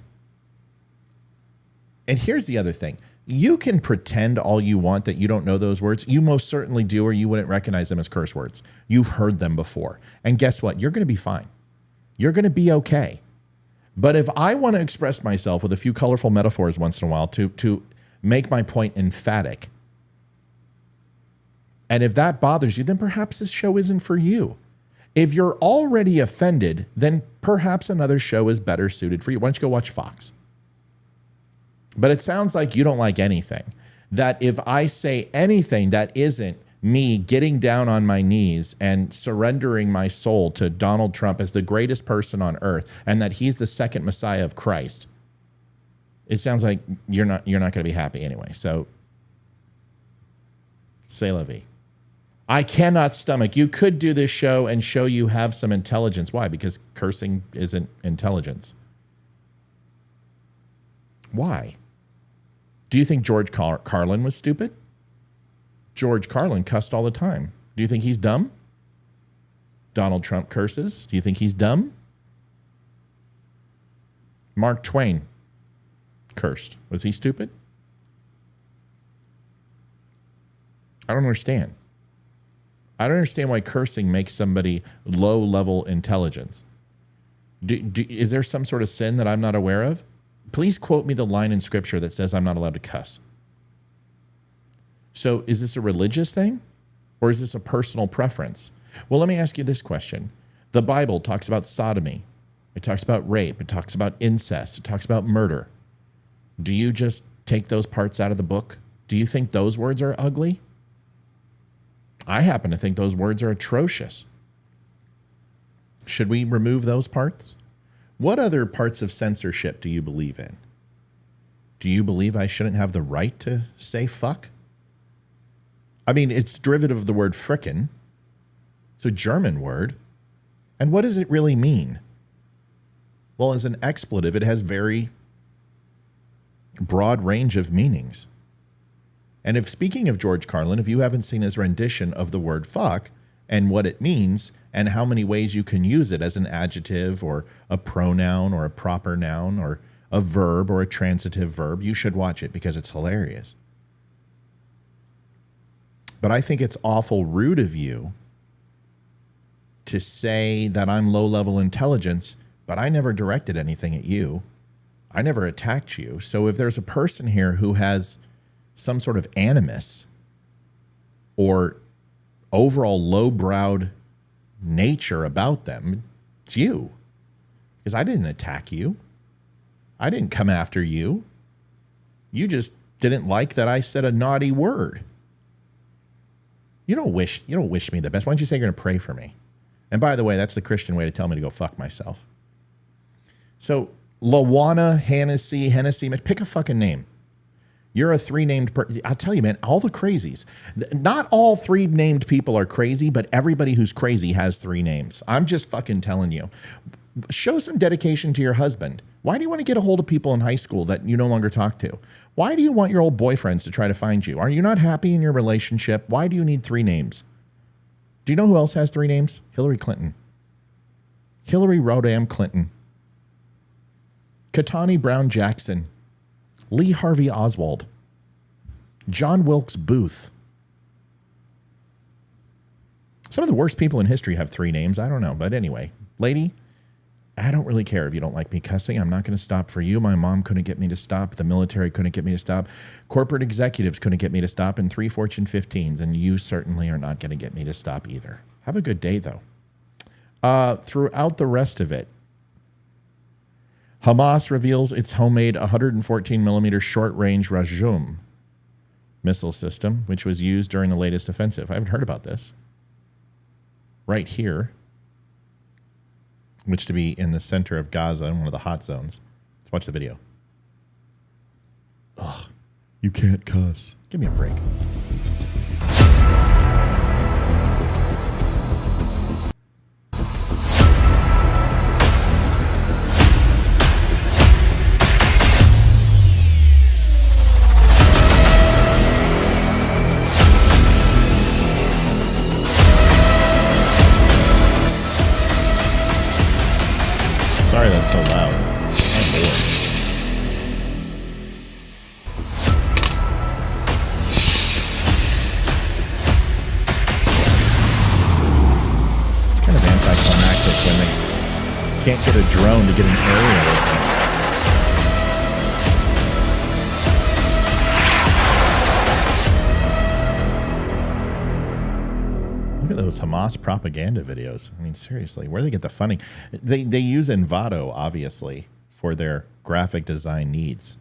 And here's the other thing. You can pretend all you want that you don't know those words. You most certainly do, or you wouldn't recognize them as curse words. You've heard them before. And guess what? You're going to be fine. You're going to be okay. But if I want to express myself with a few colorful metaphors once in a while to make my point emphatic, and if that bothers you, then perhaps this show isn't for you. If you're already offended, then perhaps another show is better suited for you. Why don't you go watch Fox? But it sounds like you don't like anything. That if I say anything that isn't me getting down on my knees and surrendering my soul to Donald Trump as the greatest person on earth, and that he's the second Messiah of Christ, it sounds like you're not going to be happy anyway. So, c'est la vie. I cannot stomach. You could do this show and show you have some intelligence. Why? Because cursing isn't intelligence. Why? Do you think George Carlin was stupid? George Carlin cussed all the time. Do you think he's dumb? Donald Trump curses. Do you think he's dumb? Mark Twain cursed. Was he stupid? I don't understand. I don't understand why cursing makes somebody low-level intelligence. Is there some sort of sin that I'm not aware of? Please quote me the line in Scripture that says I'm not allowed to cuss. So is this a religious thing, or is this a personal preference? Well, let me ask you this question. The Bible talks about sodomy. It talks about rape. It talks about incest. It talks about murder. Do you just take those parts out of the book? Do you think those words are ugly? I happen to think those words are atrocious. Should we remove those parts? What other parts of censorship do you believe in? Do you believe I shouldn't have the right to say fuck? I mean, it's derivative of the word frickin'. It's a German word. And what does it really mean? Well, as an expletive, it has very broad range of meanings. And if speaking of George Carlin, if you haven't seen his rendition of the word fuck and what it means and how many ways you can use it as an adjective or a pronoun or a proper noun or a verb or a transitive verb, you should watch it because it's hilarious. But I think it's awful rude of you to say that I'm low-level intelligence, but I never directed anything at you. I never attacked you. So if there's a person here who has some sort of animus or overall low-browed nature about them, it's you. Because I didn't attack you. I didn't come after you. You just didn't like that I said a naughty word. You don't wish me the best. Why don't you say you're going to pray for me? And by the way, that's the Christian way to tell me to go fuck myself. So, Lawana, Hennessy, pick a fucking name. You're a three-named person. I'll tell you, man, all the crazies. Not all three-named people are crazy, but everybody who's crazy has three names. I'm just fucking telling you. Show some dedication to your husband. Why do you want to get a hold of people in high school that you no longer talk to? Why do you want your old boyfriends to try to find you? Are you not happy in your relationship? Why do you need three names? Do you know who else has three names? Hillary Clinton. Hillary Rodham Clinton. Ketanji Brown Jackson. Lee Harvey Oswald. John Wilkes Booth. Some of the worst people in history have three names. I don't know. But anyway, lady, I don't really care if you don't like me cussing. I'm not going to stop for you. My mom couldn't get me to stop. The military couldn't get me to stop. Corporate executives couldn't get me to stop. And 3 Fortune 15s. And you certainly are not going to get me to stop either. Have a good day, though. Throughout the rest of it, Hamas reveals its homemade 114-millimeter short-range Rajum missile system, which was used during the latest offensive. I haven't heard about this. Right here, which to be in the center of Gaza in one of the hot zones. Let's watch the video. Ugh, you can't cuss. Give me a break. Sorry that's so loud. I'm bored. It's kind of anticlimactic when they can't get a drone to get an aerial of this. Look at those Hamas propaganda videos. I mean, seriously, where do they get the funding? They use Envato, obviously, for their graphic design needs.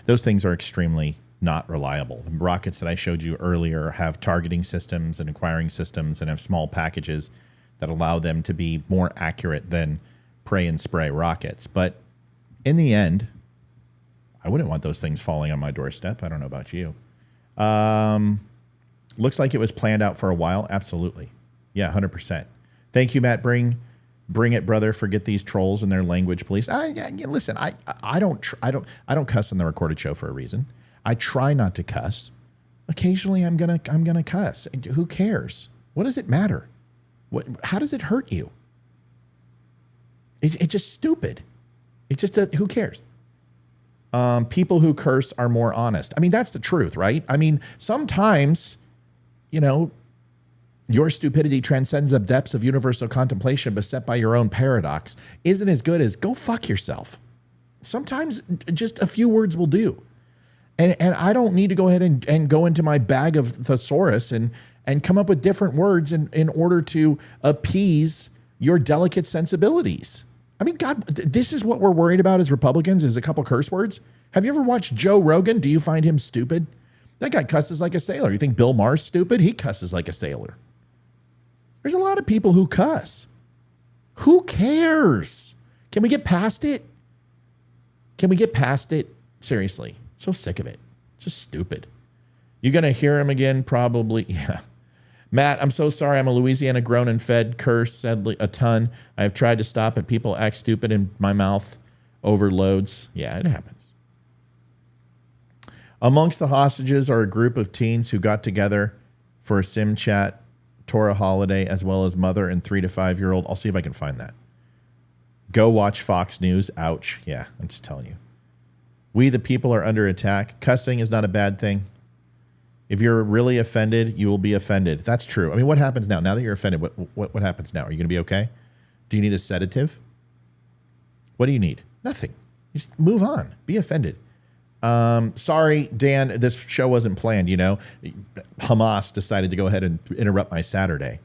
Those things are extremely not reliable. The rockets that I showed you earlier have targeting systems and acquiring systems and have small packages that allow them to be more accurate than pray and spray rockets. But in the end, I wouldn't want those things falling on my doorstep. I don't know about you. Looks like it was planned out for a while. Absolutely. Yeah, 100%. Thank you, Matt. Bring it, brother. Forget these trolls and their language police. Listen, I don't cuss on the recorded show for a reason. I try not to cuss. Occasionally I'm gonna cuss. Who cares? What does it matter? How does it hurt you? It's just stupid. It's just who cares? People who curse are more honest. I mean, that's the truth, right? I mean, sometimes, you know, your stupidity transcends the depths of universal contemplation beset by your own paradox isn't as good as go fuck yourself. Sometimes just a few words will do. And I don't need to go ahead and go into my bag of thesaurus and come up with different words in order to appease your delicate sensibilities. I mean, God, this is what we're worried about as Republicans, is a couple curse words. Have you ever watched Joe Rogan? Do you find him stupid? That guy cusses like a sailor. You think Bill Maher's stupid? He cusses like a sailor. There's a lot of people who cuss. Who cares? Can we get past it? Can we get past it? Seriously. So sick of it. It's just stupid. You're going to hear him again? Probably. Yeah. Matt, I'm so sorry. I'm a Louisiana grown and fed curse, said a ton. I have tried to stop it. People act stupid and my mouth overloads. Yeah, it happens. Amongst the hostages are a group of teens who got together for a sim chat Torah holiday, as well as mother and 3 to 5 year old. I'll see if I can find that. Go watch Fox News. Ouch. Yeah, I'm just telling you. We the people are under attack. Cussing is not a bad thing. If you're really offended, you will be offended. That's true. I mean, what happens now? Now that you're offended, what happens now? Are you going to be okay? Do you need a sedative? What do you need? Nothing. Just move on. Be offended. Sorry, Dan, this show wasn't planned, you know. Hamas decided to go ahead and interrupt my Saturday.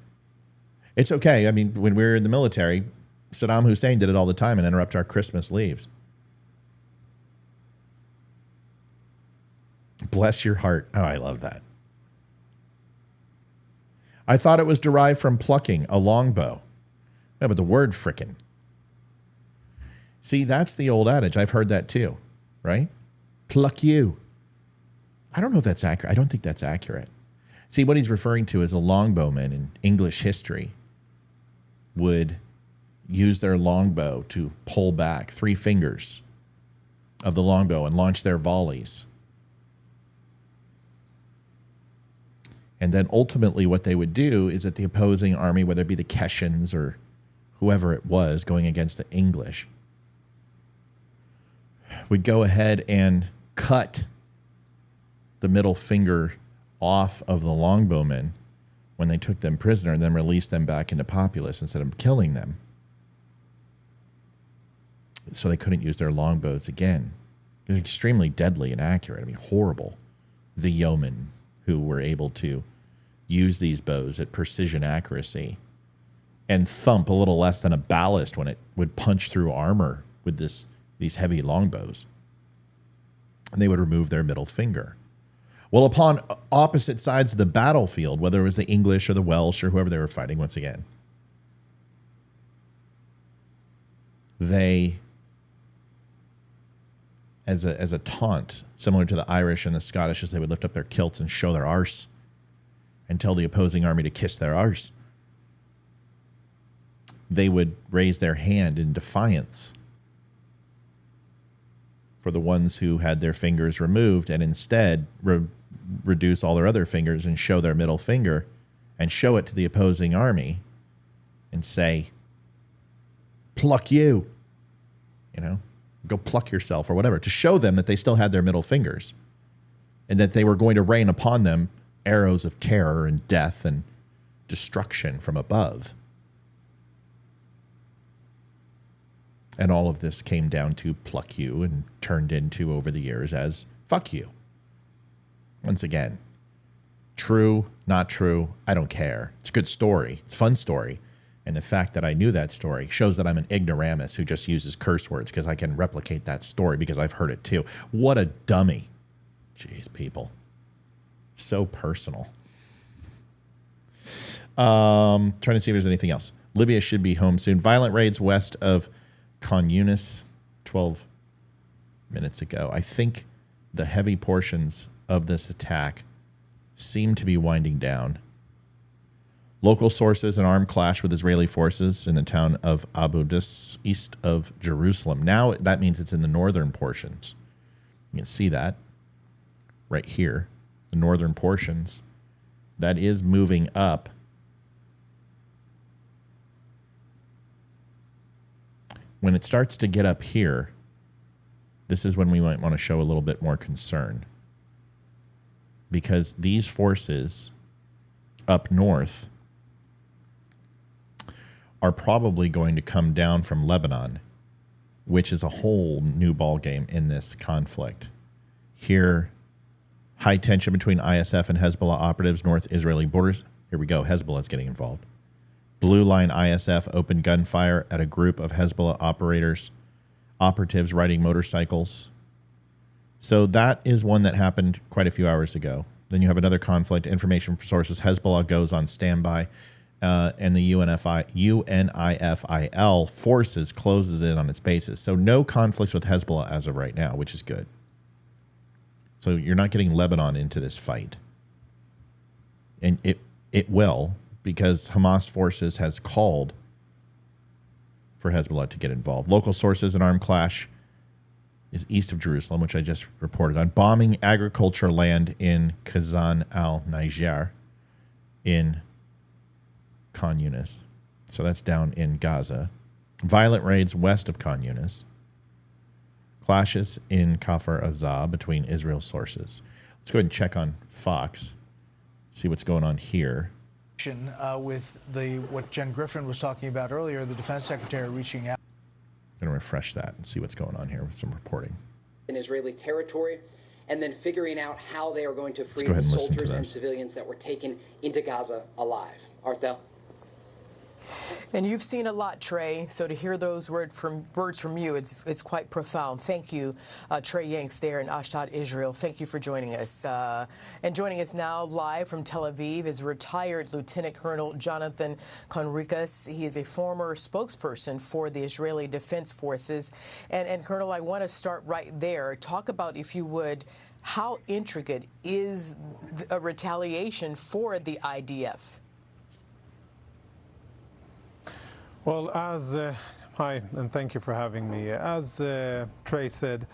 It's okay. I mean, when we were in the military, Saddam Hussein did it all the time and interrupt our Christmas leaves. Bless your heart. Oh, I love that. I thought it was derived from plucking a longbow. Yeah, but the word frickin'. See, that's the old adage. I've heard that too, right? Pluck you. I don't know if that's accurate. I don't think that's accurate. See, what he's referring to is a longbowman in English history would use their longbow to pull back 3 fingers of the longbow and launch their volleys. And then ultimately what they would do is that the opposing army, whether it be the Hessians or whoever it was going against the English, would go ahead and cut the middle finger off of the longbowmen when they took them prisoner and then released them back into populace instead of killing them. So they couldn't use their longbows again. It was extremely deadly and accurate. I mean, horrible. The yeomen who were able to use these bows at precision accuracy and thump a little less than a ballast when it would punch through armor with these heavy longbows. And they would remove their middle finger. Well, upon opposite sides of the battlefield, whether it was the English or the Welsh or whoever they were fighting, once again, they, as a taunt, similar to the Irish and the Scottish, as they would lift up their kilts and show their arse and tell the opposing army to kiss their arse, they would raise their hand in defiance for the ones who had their fingers removed and instead reduce all their other fingers and show their middle finger and show it to the opposing army and say, pluck you, you know, go pluck yourself or whatever, to show them that they still had their middle fingers and that they were going to rain upon them arrows of terror and death and destruction from above. And all of this came down to pluck you and turned into, over the years, as fuck you. Once again, true, not true, I don't care. It's a good story. It's a fun story. And the fact that I knew that story shows that I'm an ignoramus who just uses curse words because I can replicate that story because I've heard it too. What a dummy. Jeez, people. So personal. Trying to see if there's anything else. Libya should be home soon. Violent raids west of Khan Yunis 12 minutes ago. I think the heavy portions of this attack seem to be winding down. Local sources, an armed clash with Israeli forces in the town of Abu Dis, east of Jerusalem. Now that means it's in the northern portions. You can see that right here, the northern portions. That is moving up. When it starts to get up here, this is when we might want to show a little bit more concern. Because these forces up north are probably going to come down from Lebanon, which is a whole new ballgame in this conflict. Here, high tension between ISF and Hezbollah operatives, North Israeli borders. Here we go, Hezbollah's getting involved. Blue Line ISF opened gunfire at a group of Hezbollah operatives riding motorcycles. So that is one that happened quite a few hours ago. Then you have another conflict. Information sources, Hezbollah goes on standby, and the UNIFIL forces closes in on its bases. So no conflicts with Hezbollah as of right now, which is good. So you're not getting Lebanon into this fight. And it will, because Hamas forces has called for Hezbollah to get involved. Local sources, an armed clash is east of Jerusalem, which I just reported on. Bombing agriculture land in Kazan al-Niger in Khan Yunis. So that's down in Gaza. Violent raids west of Khan Yunis. Clashes in Kafr Azah between Israel sources. Let's go ahead and check on Fox, see what's going on here. With what Jen Griffin was talking about earlier, the defense secretary reaching out. I'm going to refresh that and see what's going on here with some reporting. in Israeli territory, and then figuring out how they are going to free go ahead the and listen to soldiers and this. civilians that were taken into Gaza alive. Arthel? And you've seen a lot, Trey. So to hear those words from you, it's quite profound. Thank you, Trey Yanks there in Ashdod, Israel. Thank you for joining us. And joining us now live from Tel Aviv is retired Lieutenant Colonel Jonathan Conricus. He is a former spokesperson for the Israeli Defense Forces. And Colonel, I want to start right there. Talk about, if you would, how intricate is a retaliation for the IDF? Well, hi, and thank you for having me. As Trey said,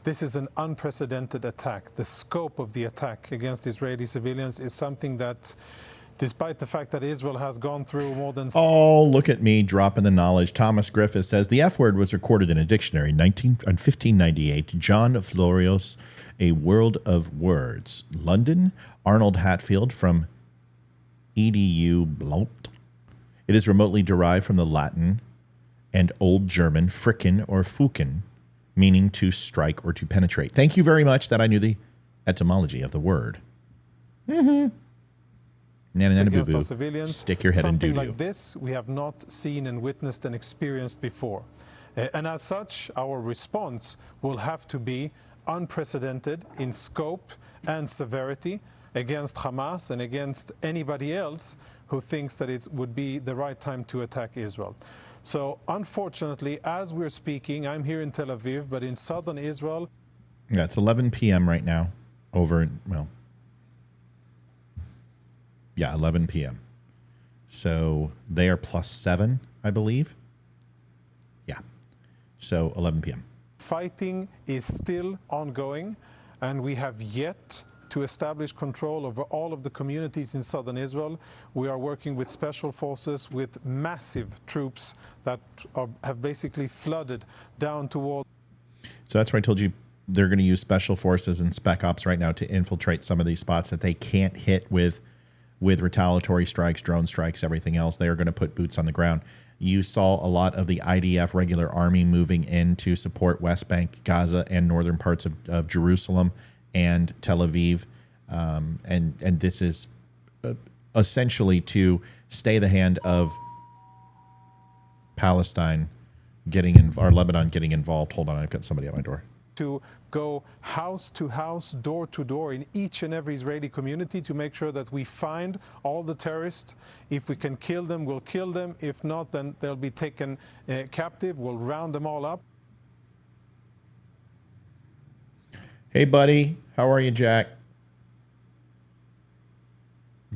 this is an unprecedented attack. The scope of the attack against Israeli civilians is something that, despite the fact that Israel has gone through more than... Oh, look at me dropping the knowledge. Thomas Griffiths says, the F word was recorded in a dictionary in 1598. John Florios, A World of Words. London, Arnold Hatfield from EDU Blount. It is remotely derived from the Latin and Old German fricken or fuken, meaning to strike or to penetrate. Thank you very much that I knew the etymology of the word. Mm-hmm. Against our civilians, stick your head in doo-doo. Something like this we have not seen and witnessed and experienced before. And as such, our response will have to be unprecedented in scope and severity against Hamas and against anybody else who thinks that it would be the right time to attack Israel. So unfortunately, as we're speaking, I'm here in Tel Aviv, but in southern Israel... Yeah, it's 11 p.m. right now over in, well, yeah, 11 p.m. So they are +7, I believe. Yeah. So 11 p.m. Fighting is still ongoing, and we have yet to establish control over all of the communities in southern Israel. We are working with special forces, with massive troops that have basically flooded down toward... So that's why I told you they're going to use special forces and spec ops right now to infiltrate some of these spots that they can't hit with retaliatory strikes, drone strikes, everything else. They are going to put boots on the ground. You saw a lot of the IDF regular army moving in to support West Bank, Gaza, and northern parts of Jerusalem and Tel Aviv, and this is essentially to stay the hand of Palestine or Lebanon getting involved. Hold on, I've got somebody at my door. To go house to house, door to door in each and every Israeli community to make sure that we find all the terrorists. If we can kill them, we'll kill them. If not, then they'll be taken captive. We'll round them all up. Hey, buddy. How are you, Jack?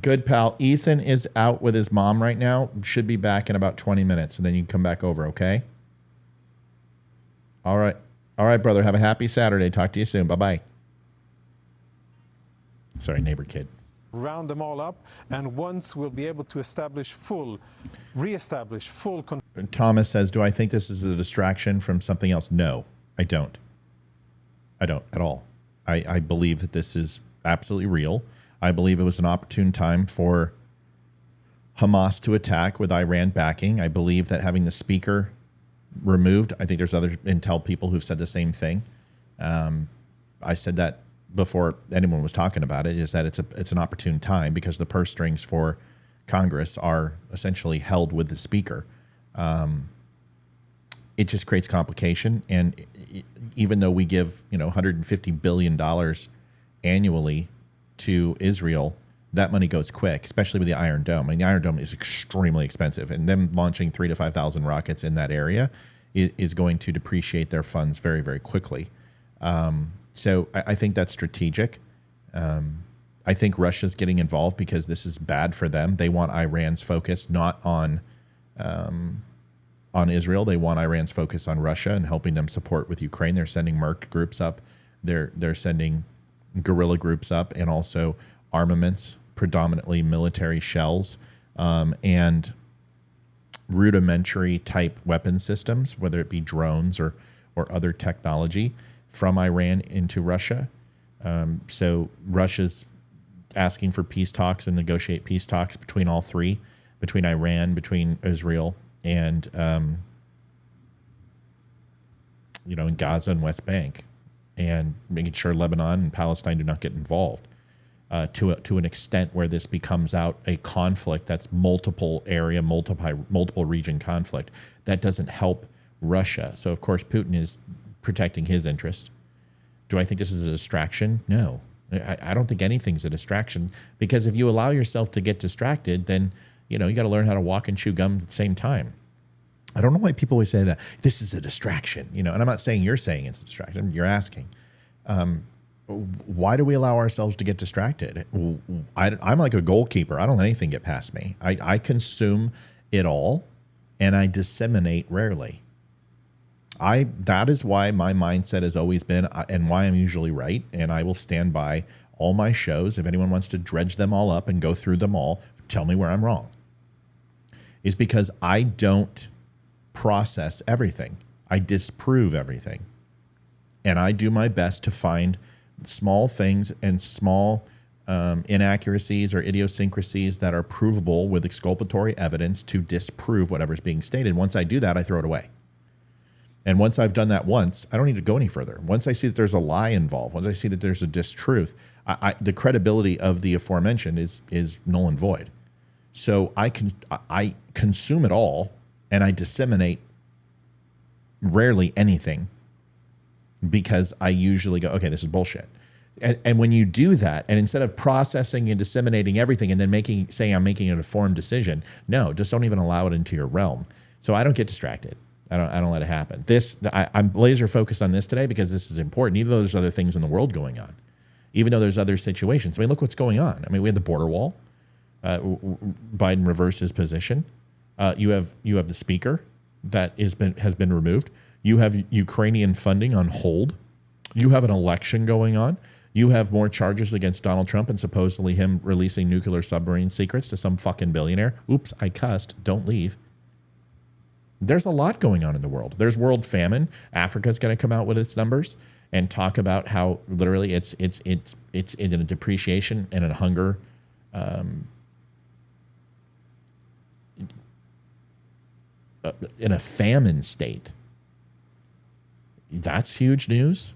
Good, pal. Ethan is out with his mom right now. Should be back in about 20 minutes, and then you can come back over, okay? All right. All right, brother. Have a happy Saturday. Talk to you soon. Bye-bye. Sorry, neighbor kid. Round them all up, and once we'll be able to reestablish full control. Thomas says, do I think this is a distraction from something else? No, I don't. I don't at all. I believe that this is absolutely real. I believe it was an opportune time for Hamas to attack with Iran backing. I believe that having the speaker removed, I think there's other intel people who've said the same thing. I said that before anyone was talking about it, is that it's an opportune time because the purse strings for Congress are essentially held with the speaker. It just creates complication, and even though we give $150 billion annually to Israel, that money goes quick, especially with the Iron Dome. I mean, the Iron Dome is extremely expensive, and them launching 3,000 to 5,000 rockets in that area is going to depreciate their funds very, very quickly. So I think that's strategic. I think Russia's getting involved because this is bad for them. They want Iran's focus not on Israel. They want Iran's focus on Russia and helping them support with Ukraine. They're sending merc groups up. They're sending guerrilla groups up, and also armaments, predominantly military shells, and rudimentary type weapon systems, whether it be drones or other technology from Iran into Russia. So Russia's asking for peace talks and negotiate peace talks between all three, between Iran, between Israel, and in Gaza and West Bank. and making sure Lebanon and Palestine do not get involved to an extent where this becomes out a conflict that's multiple area, multiple region conflict. That doesn't help Russia. So, of course, Putin is protecting his interests. Do I think this is a distraction? No. I don't think anything's a distraction, because if you allow yourself to get distracted, then, you got to learn how to walk and chew gum at the same time. I don't know why people always say that this is a distraction, and I'm not saying you're saying it's a distraction. You're asking, why do we allow ourselves to get distracted? I'm like a goalkeeper. I don't let anything get past me. I consume it all, and I disseminate rarely. That is why my mindset has always been, and why I'm usually right, and I will stand by all my shows. If anyone wants to dredge them all up and go through them all, tell me where I'm wrong. Is because I don't process everything. I disprove everything. And I do my best to find small things and small inaccuracies or idiosyncrasies that are provable with exculpatory evidence to disprove whatever's being stated. Once I do that, I throw it away. And once I've done that once, I don't need to go any further. Once I see that there's a lie involved, once I see that there's a distruth, the credibility of the aforementioned is null and void. So I consume it all, and I disseminate rarely anything, because I usually go, okay, this is bullshit. And when you do that, and instead of processing and disseminating everything and then saying I'm making an informed decision, no, just don't even allow it into your realm. So I don't get distracted. I don't let it happen. I'm laser focused on this today because this is important, even though there's other things in the world going on, even though there's other situations. I mean, look what's going on. I mean, we had the border wall. Biden reversed his position. You have the speaker that has been removed. You have Ukrainian funding on hold. You have an election going on. You have more charges against Donald Trump and supposedly him releasing nuclear submarine secrets to some fucking billionaire. Oops, I cussed. Don't leave. There's a lot going on in the world. There's world famine. Africa's going to come out with its numbers and talk about how literally it's in a depreciation and a hunger in a famine state. That's huge news.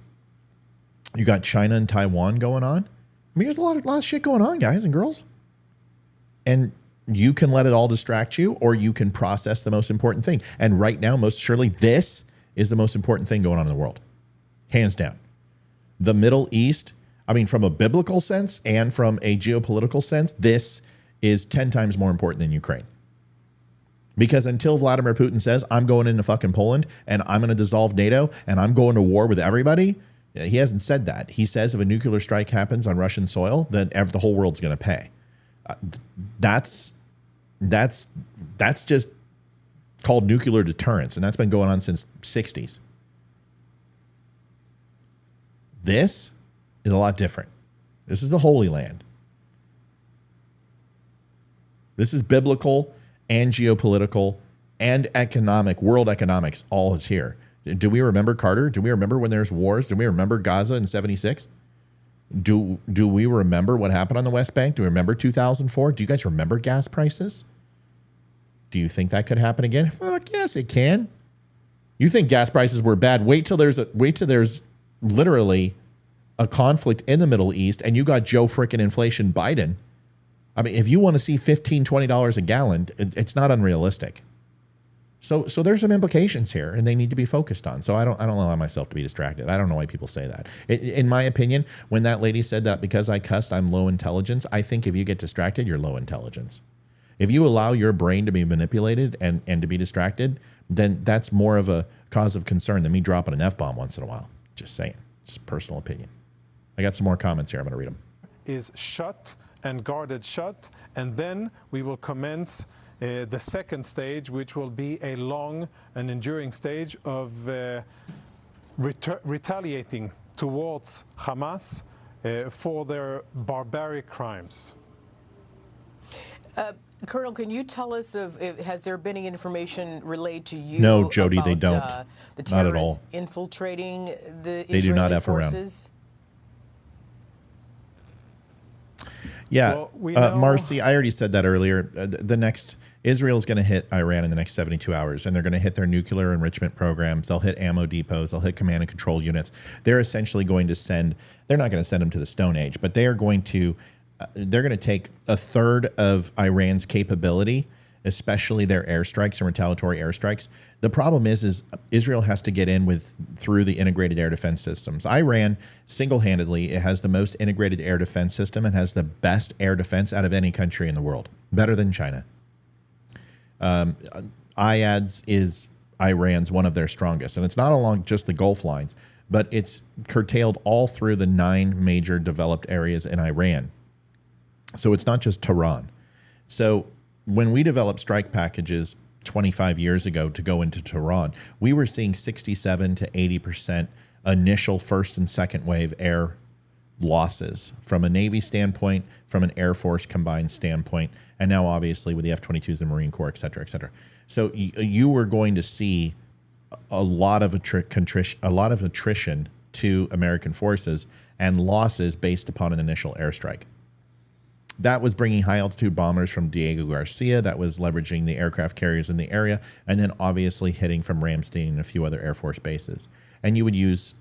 You got China and Taiwan going on. I mean, there's a lot of shit going on, guys and girls. And you can let it all distract you, or you can process the most important thing. And right now, most surely, this is the most important thing going on in the world. Hands down. The Middle East, I mean, from a biblical sense and from a geopolitical sense, this is 10 times more important than Ukraine. Because until Vladimir Putin says, I'm going into fucking Poland and I'm going to dissolve NATO and I'm going to war with everybody, he hasn't said that. He says if a nuclear strike happens on Russian soil, then the whole world's going to pay. That's just called nuclear deterrence, and that's been going on since 60s. This is a lot different. This is the Holy Land. This is biblical and geopolitical and economic. World economics all is here. Do we remember Carter? Do we remember when there's wars? Do we remember Gaza in 76? Do we remember what happened on the West Bank? Do we remember 2004? Do you guys remember gas prices? Do you think that could happen again? Fuck yes, it can. You think gas prices were bad? Wait till there's literally a conflict in the Middle East, and you got Joe frickin' inflation Biden. I mean, if you want to see $15, $20 a gallon, it's not unrealistic. So there's some implications here, and they need to be focused on. So I don't allow myself to be distracted. I don't know why people say that. In my opinion, when that lady said that because I cussed, I'm low intelligence, I think if you get distracted, you're low intelligence. If you allow your brain to be manipulated and to be distracted, then that's more of a cause of concern than me dropping an F-bomb once in a while. Just saying. Just personal opinion. I got some more comments here. I'm going to read them. Is shut and guarded shut, and then we will commence the second stage, which will be a long and enduring stage of retaliating towards Hamas for their barbaric crimes. Colonel, can you tell us has there been any information relayed to you? No, Jody, they don't. The not at all. Infiltrating the they Israeli do not F forces? around. Yeah, Well, we know- Marcy, I already said that earlier. The next Israel's going to hit Iran in the next 72 hours, and they're going to hit their nuclear enrichment programs. They'll hit ammo depots. They'll hit command and control units. They're essentially going to send. They're not going to send them to the Stone Age, but they are going to. They're going to take a third of Iran's capability, especially their airstrikes and retaliatory airstrikes. The problem is Israel has to get in through the integrated air defense systems. Iran, single-handedly, it has the most integrated air defense system and has the best air defense out of any country in the world, better than China. IADS is Iran's one of their strongest, and it's not along just the Gulf lines, but it's curtailed all through the 9 major developed areas in Iran. So it's not just Tehran. So when we developed strike packages 25 years ago to go into Tehran, we were seeing 67 to 80% initial first and second wave air losses from a Navy standpoint, from an Air Force combined standpoint, and now obviously with the F-22s, the Marine Corps, et cetera, et cetera. So you were going to see a lot of attrition to American forces and losses based upon an initial airstrike. That was bringing high-altitude bombers from Diego Garcia. That was leveraging the aircraft carriers in the area, and then obviously hitting from Ramstein and a few other Air Force bases. And you would use...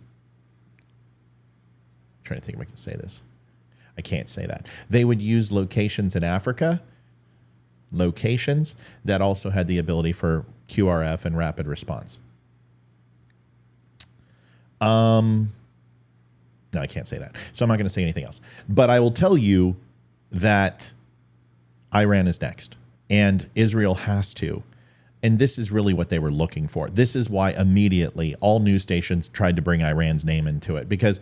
I'm trying to think if I can say this. I can't say that. They would use locations in Africa, locations that also had the ability for QRF and rapid response. No, I can't say that. So I'm not going to say anything else. But I will tell you that Iran is next, and Israel has to. And this is really what they were looking for. This is why immediately all news stations tried to bring Iran's name into it, because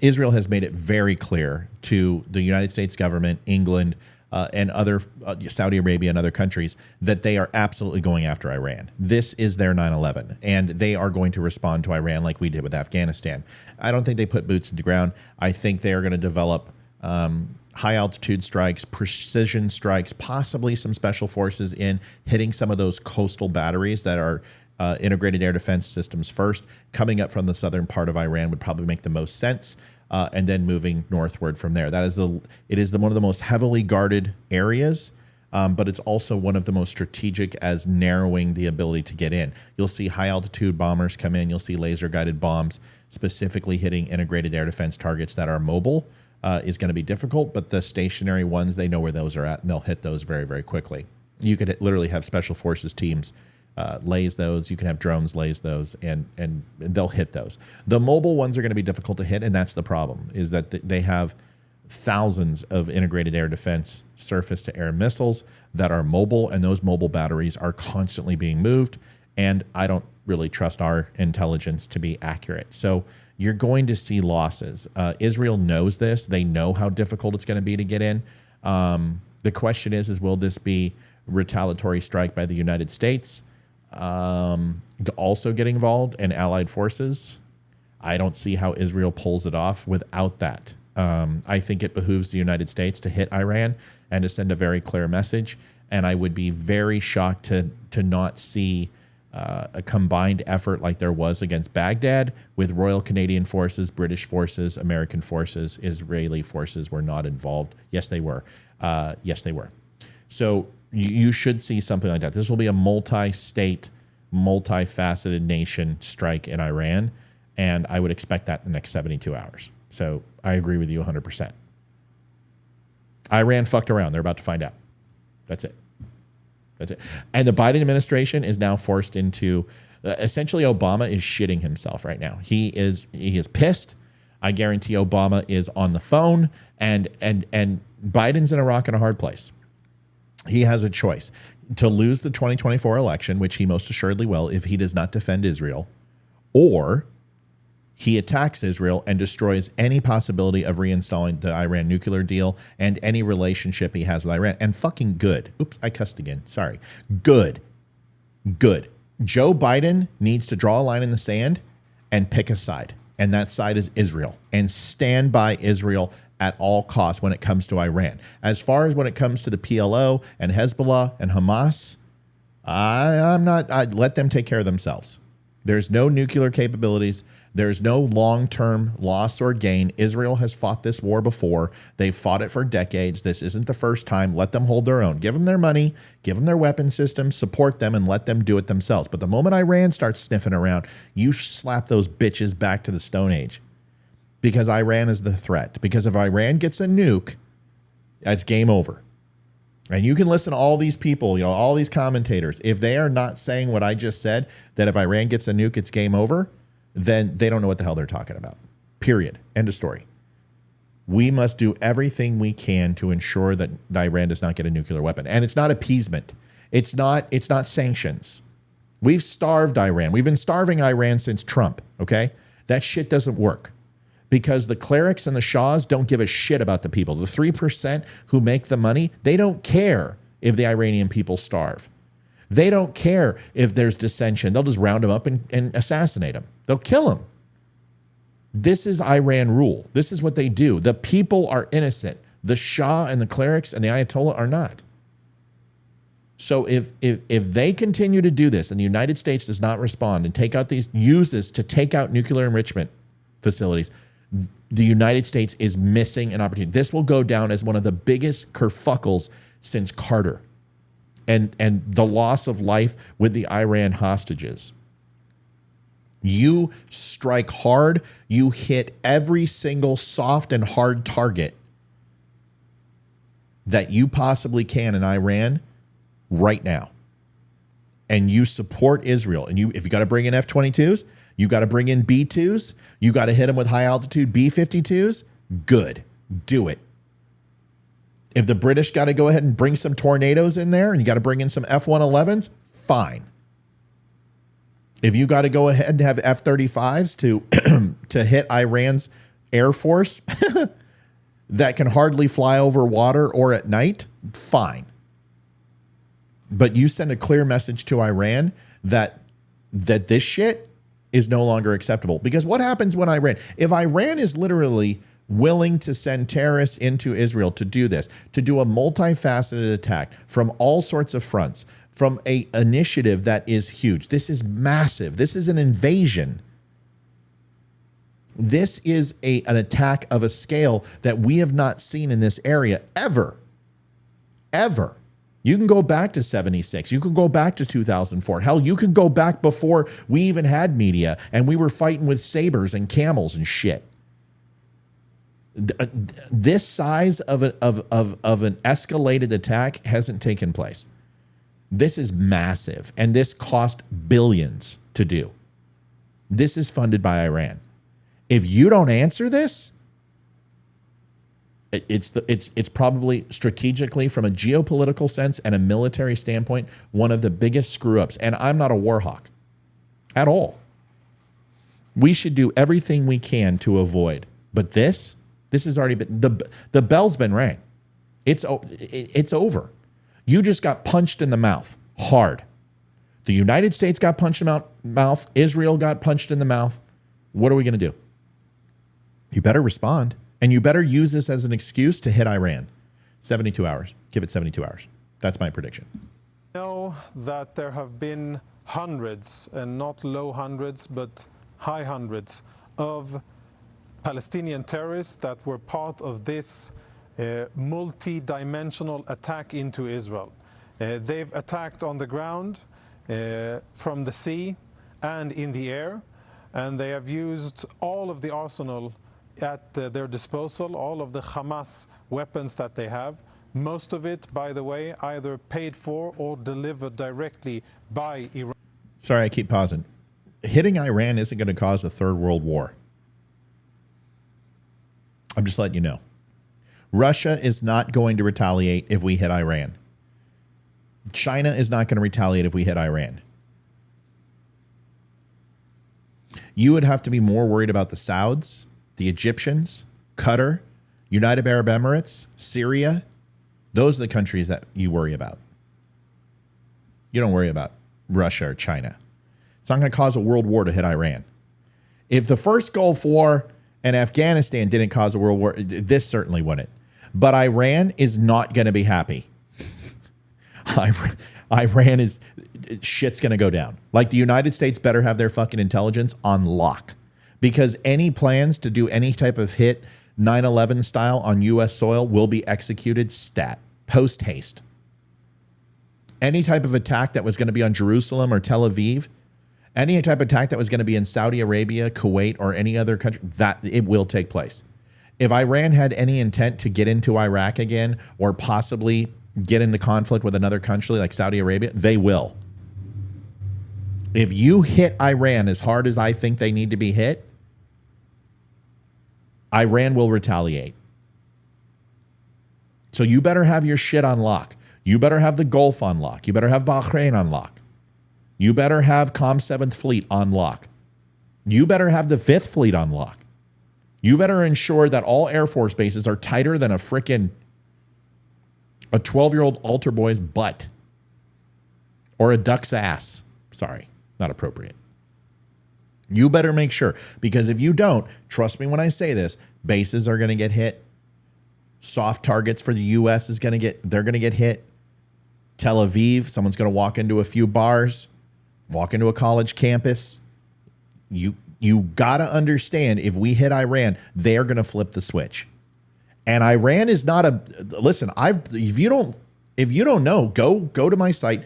Israel has made it very clear to the United States government, England, and other Saudi Arabia and other countries that they are absolutely going after Iran. This is their 9/11, and they are going to respond to Iran like we did with Afghanistan. I don't think they put boots to the ground. I think they are going to develop high-altitude strikes, precision strikes, possibly some special forces in hitting some of those coastal batteries that are integrated air defense systems first. Coming up from the southern part of Iran would probably make the most sense, and then moving northward from there. It is one of the most heavily guarded areas, but it's also one of the most strategic as narrowing the ability to get in. You'll see high-altitude bombers come in. You'll see laser-guided bombs specifically hitting integrated air defense targets that are mobile. Is going to be difficult, but the stationary ones, they know where those are at, and they'll hit those very, very quickly. You could literally have special forces teams lays those. You can have drones lays those, and they'll hit those. The mobile ones are going to be difficult to hit, and that's the problem, is that they have thousands of integrated air defense surface-to-air missiles that are mobile, and those mobile batteries are constantly being moved, and I don't really trust our intelligence to be accurate. So you're going to see losses. Israel knows this. They know how difficult it's going to be to get in. The question is will this be retaliatory strike by the United States also get involved, and allied forces? I don't see how Israel pulls it off without that. I think it behooves the United States to hit Iran and to send a very clear message. And I would be very shocked to not see a combined effort like there was against Baghdad, with Royal Canadian forces, British forces, American forces. Israeli forces were not involved. Yes, they were. Yes, they were. So you should see something like that. This will be a multi-state, multifaceted nation strike in Iran, and I would expect that in the next 72 hours. So I agree with you 100%. Iran fucked around. They're about to find out. That's it. That's it. And the Biden administration is now forced into essentially Obama is shitting himself right now. He is pissed. I guarantee Obama is on the phone, and Biden's in a rock and a hard place. He has a choice to lose the 2024 election, which he most assuredly will if he does not defend Israel, or he attacks Israel and destroys any possibility of reinstalling the Iran nuclear deal and any relationship he has with Iran. And fucking good. Oops, I cussed again. Sorry. Good. Joe Biden needs to draw a line in the sand and pick a side. And that side is Israel. And stand by Israel at all costs when it comes to Iran. As far as when it comes to the PLO and Hezbollah and Hamas, I let them take care of themselves. There's no nuclear capabilities. There's no long-term loss or gain. Israel has fought this war before. They've fought it for decades. This isn't the first time. Let them hold their own. Give them their money, give them their weapon systems, support them, and let them do it themselves. But the moment Iran starts sniffing around, you slap those bitches back to the Stone Age, because Iran is the threat. Because if Iran gets a nuke, that's game over. And you can listen to all these people, you know, all these commentators. If they are not saying what I just said, that if Iran gets a nuke, it's game over, then they don't know what the hell they're talking about. Period. End of story. We must do everything we can to ensure that Iran does not get a nuclear weapon. And it's not appeasement. It's not sanctions. We've starved Iran. We've been starving Iran since Trump, okay? That shit doesn't work. Because the clerics and the shahs don't give a shit about the people. The 3% who make the money, they don't care if the Iranian people starve. They don't care if there's dissension. They'll just round them up and assassinate them. They'll kill them. This is Iran rule. This is what they do. The people are innocent. The shah and the clerics and the ayatollah are not. So if they continue to do this and the United States does not respond and use this to take out nuclear enrichment facilities, the United States is missing an opportunity. This will go down as one of the biggest kerfuckles since Carter and the loss of life with the Iran hostages. You strike hard, you hit every single soft and hard target that you possibly can in Iran right now. And you support Israel. And if you got to bring in F-22s, you got to bring in B-2s, you got to hit them with high-altitude B-52s, good. Do it. If the British got to go ahead and bring some Tornadoes in there and you got to bring in some F-111s, fine. If you got to go ahead and have F-35s to hit Iran's Air Force that can hardly fly over water or at night, fine. But you send a clear message to Iran that this shit is no longer acceptable. Because what happens when if Iran is literally willing to send terrorists into Israel to do this, to do a multifaceted attack from all sorts of fronts, from an initiative that is huge. This is massive. This is an invasion. This is an attack of a scale that we have not seen in this area ever. Ever. You can go back to 76. You can go back to 2004. Hell, you can go back before we even had media and we were fighting with sabers and camels and shit. This size of an escalated attack hasn't taken place. This is massive, and this cost billions to do. This is funded by Iran. If you don't answer this, it's probably strategically, from a geopolitical sense and a military standpoint, one of the biggest screw-ups. And I'm not a war hawk at all. We should do everything we can to avoid. But this has already been, the bell's been rang. It's over. You just got punched in the mouth hard. The United States got punched in the mouth. Israel got punched in the mouth. What are we going to do? You better respond. And you better use this as an excuse to hit Iran. 72 hours. Give it 72 hours. That's my prediction. I know that there have been hundreds, and not low hundreds, but high hundreds, of Palestinian terrorists that were part of this multi-dimensional attack into Israel. They've attacked on the ground, from the sea, and in the air, and they have used all of the arsenal at their disposal, all of the Hamas weapons that they have. Most of it, by the way, either paid for or delivered directly by Iran. Sorry, I keep pausing. Hitting Iran isn't going to cause a third world war. I'm just letting you know. Russia is not going to retaliate if we hit Iran. China is not going to retaliate if we hit Iran. You would have to be more worried about the Sauds, the Egyptians, Qatar, United Arab Emirates, Syria. Those are the countries that you worry about. You don't worry about Russia or China. It's not going to cause a world war to hit Iran. If the first Gulf War and Afghanistan didn't cause a world war, this certainly wouldn't. But Iran is not going to be happy. Iran is shit's going to go down. Like the United States better have their fucking intelligence on lock, because any plans to do any type of hit 9/11 style on U.S. soil will be executed post haste. Any type of attack that was going to be on Jerusalem or Tel Aviv, any type of attack that was going to be in Saudi Arabia, Kuwait, or any other country, that it will take place. If Iran had any intent to get into Iraq again or possibly get into conflict with another country like Saudi Arabia, they will. If you hit Iran as hard as I think they need to be hit, Iran will retaliate. So you better have your shit on lock. You better have the Gulf on lock. You better have Bahrain on lock. You better have Com 7th Fleet on lock. You better have the 5th Fleet on lock. You better ensure that all Air Force bases are tighter than a 12-year-old altar boy's butt or a duck's ass. Sorry, not appropriate. You better make sure, because if you don't, trust me when I say this, bases are going to get hit. Soft targets for the U.S. they're going to get hit. Tel Aviv, someone's going to walk into a few bars, walk into a college campus. You got to understand, if we hit Iran, they're going to flip the switch. And Iran is not listen, if you don't know, go to my site,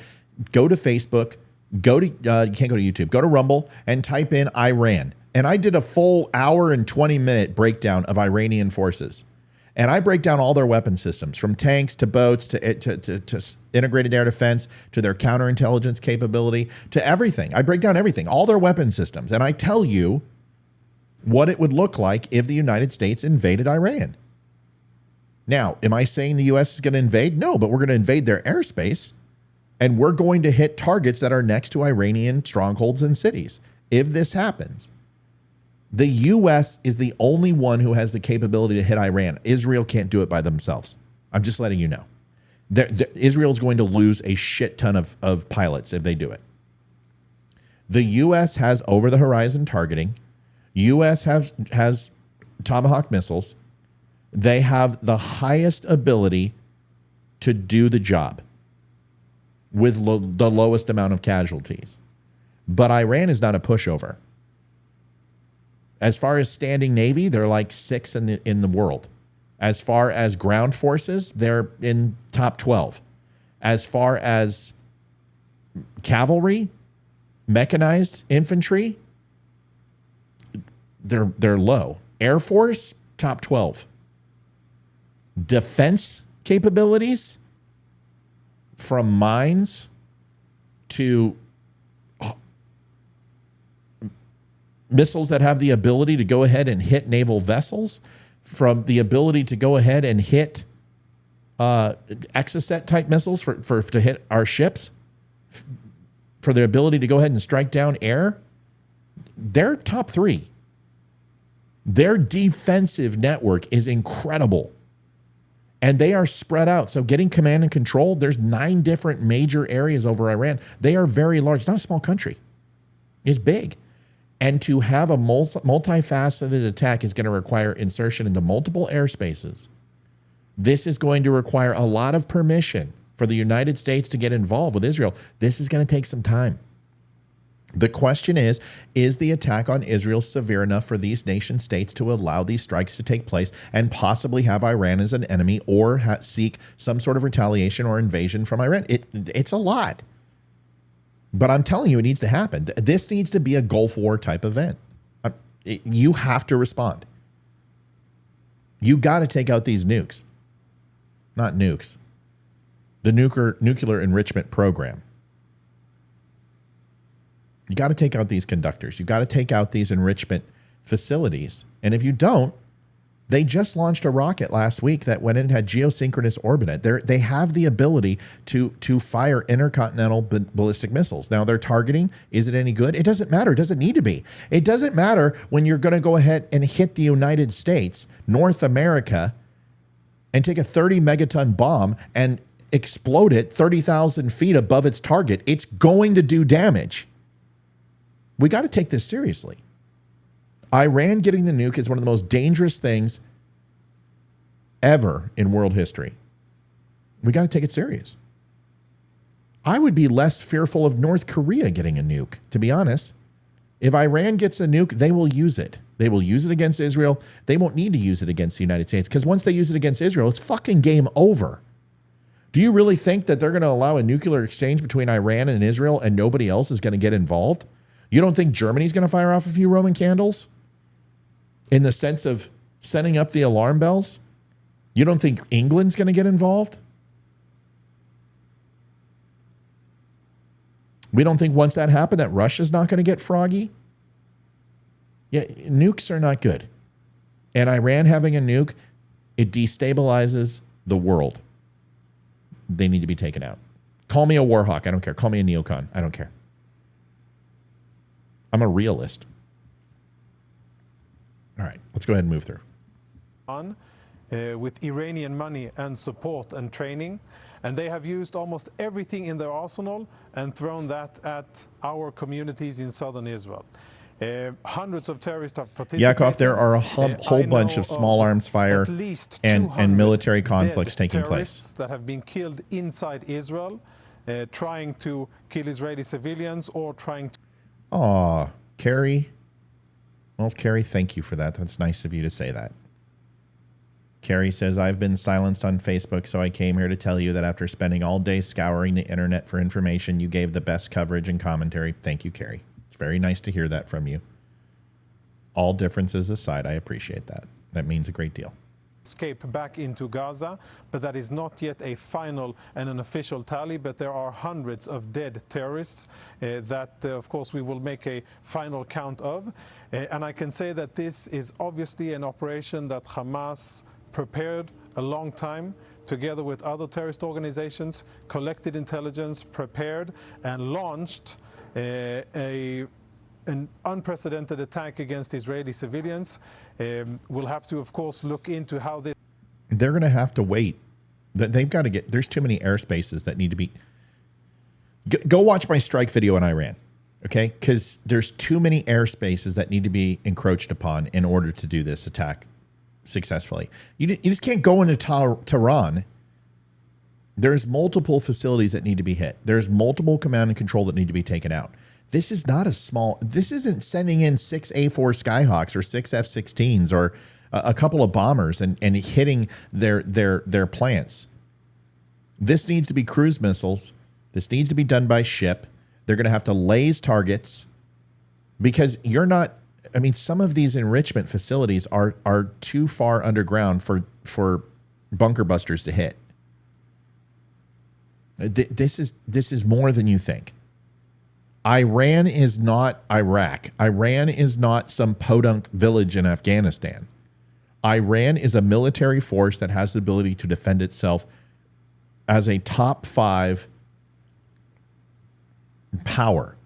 go to Facebook, go to you can't go to YouTube, go to Rumble and type in Iran. And I did a full hour and 20-minute breakdown of Iranian forces. And I break down all their weapon systems, from tanks to boats to integrated air defense to their counterintelligence capability to everything. I break down everything, all their weapon systems. And I tell you what it would look like if the United States invaded Iran. Now, am I saying the U.S. is going to invade? No, but we're going to invade their airspace, and we're going to hit targets that are next to Iranian strongholds and cities. If this happens, the U.S. is the only one who has the capability to hit Iran. Israel can't do it by themselves. I'm just letting you know. Israel is going to lose a shit ton of pilots if they do it. The U.S. has over-the-horizon targeting. U.S. has Tomahawk missiles. They have the highest ability to do the job with the lowest amount of casualties. But Iran is not a pushover. As far as standing Navy, they're like 6th in the world. As far as ground forces, they're in top 12. As far as cavalry, mechanized infantry, they're low. Air Force, top 12. Defense capabilities, from mines to missiles that have the ability to go ahead and hit naval vessels, from the ability to go ahead and hit Exocet type missiles to hit our ships, for the ability to go ahead and strike down air, they're top 3. Their defensive network is incredible. And they are spread out. So getting command and control, there's 9 different major areas over Iran. They are very large. It's not a small country. It's big. And to have a multifaceted attack is going to require insertion into multiple airspaces. This is going to require a lot of permission for the United States to get involved with Israel. This is going to take some time. The question is the attack on Israel severe enough for these nation states to allow these strikes to take place and possibly have Iran as an enemy, or seek some sort of retaliation or invasion from Iran? It's a lot. But I'm telling you, it needs to happen. This needs to be a Gulf War type event. You have to respond. You got to take out these nukes. Not nukes. The nuclear enrichment program. You got to take out these conductors. You got to take out these enrichment facilities. And if you don't, they just launched a rocket last week that went in and had geosynchronous orbit. They have the ability to fire intercontinental ballistic missiles. Now, their targeting, is it any good? It doesn't matter. It doesn't need to be. It doesn't matter when you're going to go ahead and hit the United States, North America, and take a 30 megaton bomb and explode it 30,000 feet above its target. It's going to do damage. We got to take this seriously. Iran getting the nuke is one of the most dangerous things ever in world history. We got to take it serious. I would be less fearful of North Korea getting a nuke, to be honest. If Iran gets a nuke, they will use it. They will use it against Israel. They won't need to use it against the United States, because once they use it against Israel, it's fucking game over. Do you really think that they're going to allow a nuclear exchange between Iran and Israel and nobody else is going to get involved? You don't think Germany's going to fire off a few Roman candles in the sense of setting up the alarm bells? You don't think England's going to get involved? We don't think once that happened that Russia's not going to get froggy? Yeah, nukes are not good. And Iran having a nuke, it destabilizes the world. They need to be taken out. Call me a war hawk. I don't care. Call me a neocon. I don't care. I'm a realist. All right, let's go ahead and move through. With Iranian money and support and training. And they have used almost everything in their arsenal and thrown that at our communities in southern Israel. Hundreds of terrorists have participated. Yakov, there are a whole bunch of small arms fire and military conflicts taking place that have been killed inside Israel, trying to kill Israeli civilians or trying to... Aw, Carrie. Well, Carrie, thank you for that. That's nice of you to say that. Carrie says, I've been silenced on Facebook, so I came here to tell you that after spending all day scouring the internet for information, you gave the best coverage and commentary. Thank you, Carrie. It's very nice to hear that from you. All differences aside, I appreciate that. That means a great deal. Escape back into Gaza, but that is not yet a final and an official tally, but there are hundreds of dead terrorists that, of course, we will make a final count of. And I can say that this is obviously an operation that Hamas prepared a long time, together with other terrorist organizations, collected intelligence, prepared, and launched an unprecedented attack against Israeli civilians. We'll have to, of course, look into how this... They're going to have to wait. They've got to get... There's too many airspaces that need to be... Go watch my strike video on Iran, okay? Because there's too many airspaces that need to be encroached upon in order to do this attack successfully. You just can't go into Tehran. There's multiple facilities that need to be hit. There's multiple command and control that need to be taken out. This is not a small... This isn't sending in 6 A4 Skyhawks or 6 F-16s or a couple of bombers and hitting their plants. This needs to be cruise missiles. This needs to be done by ship. They're going to have to laze targets because you're not... I mean, some of these enrichment facilities are too far underground for bunker busters to hit. This is more than you think. Iran is not Iraq. Iran is not some podunk village in Afghanistan. Iran is a military force that has the ability to defend itself as a top 5 power.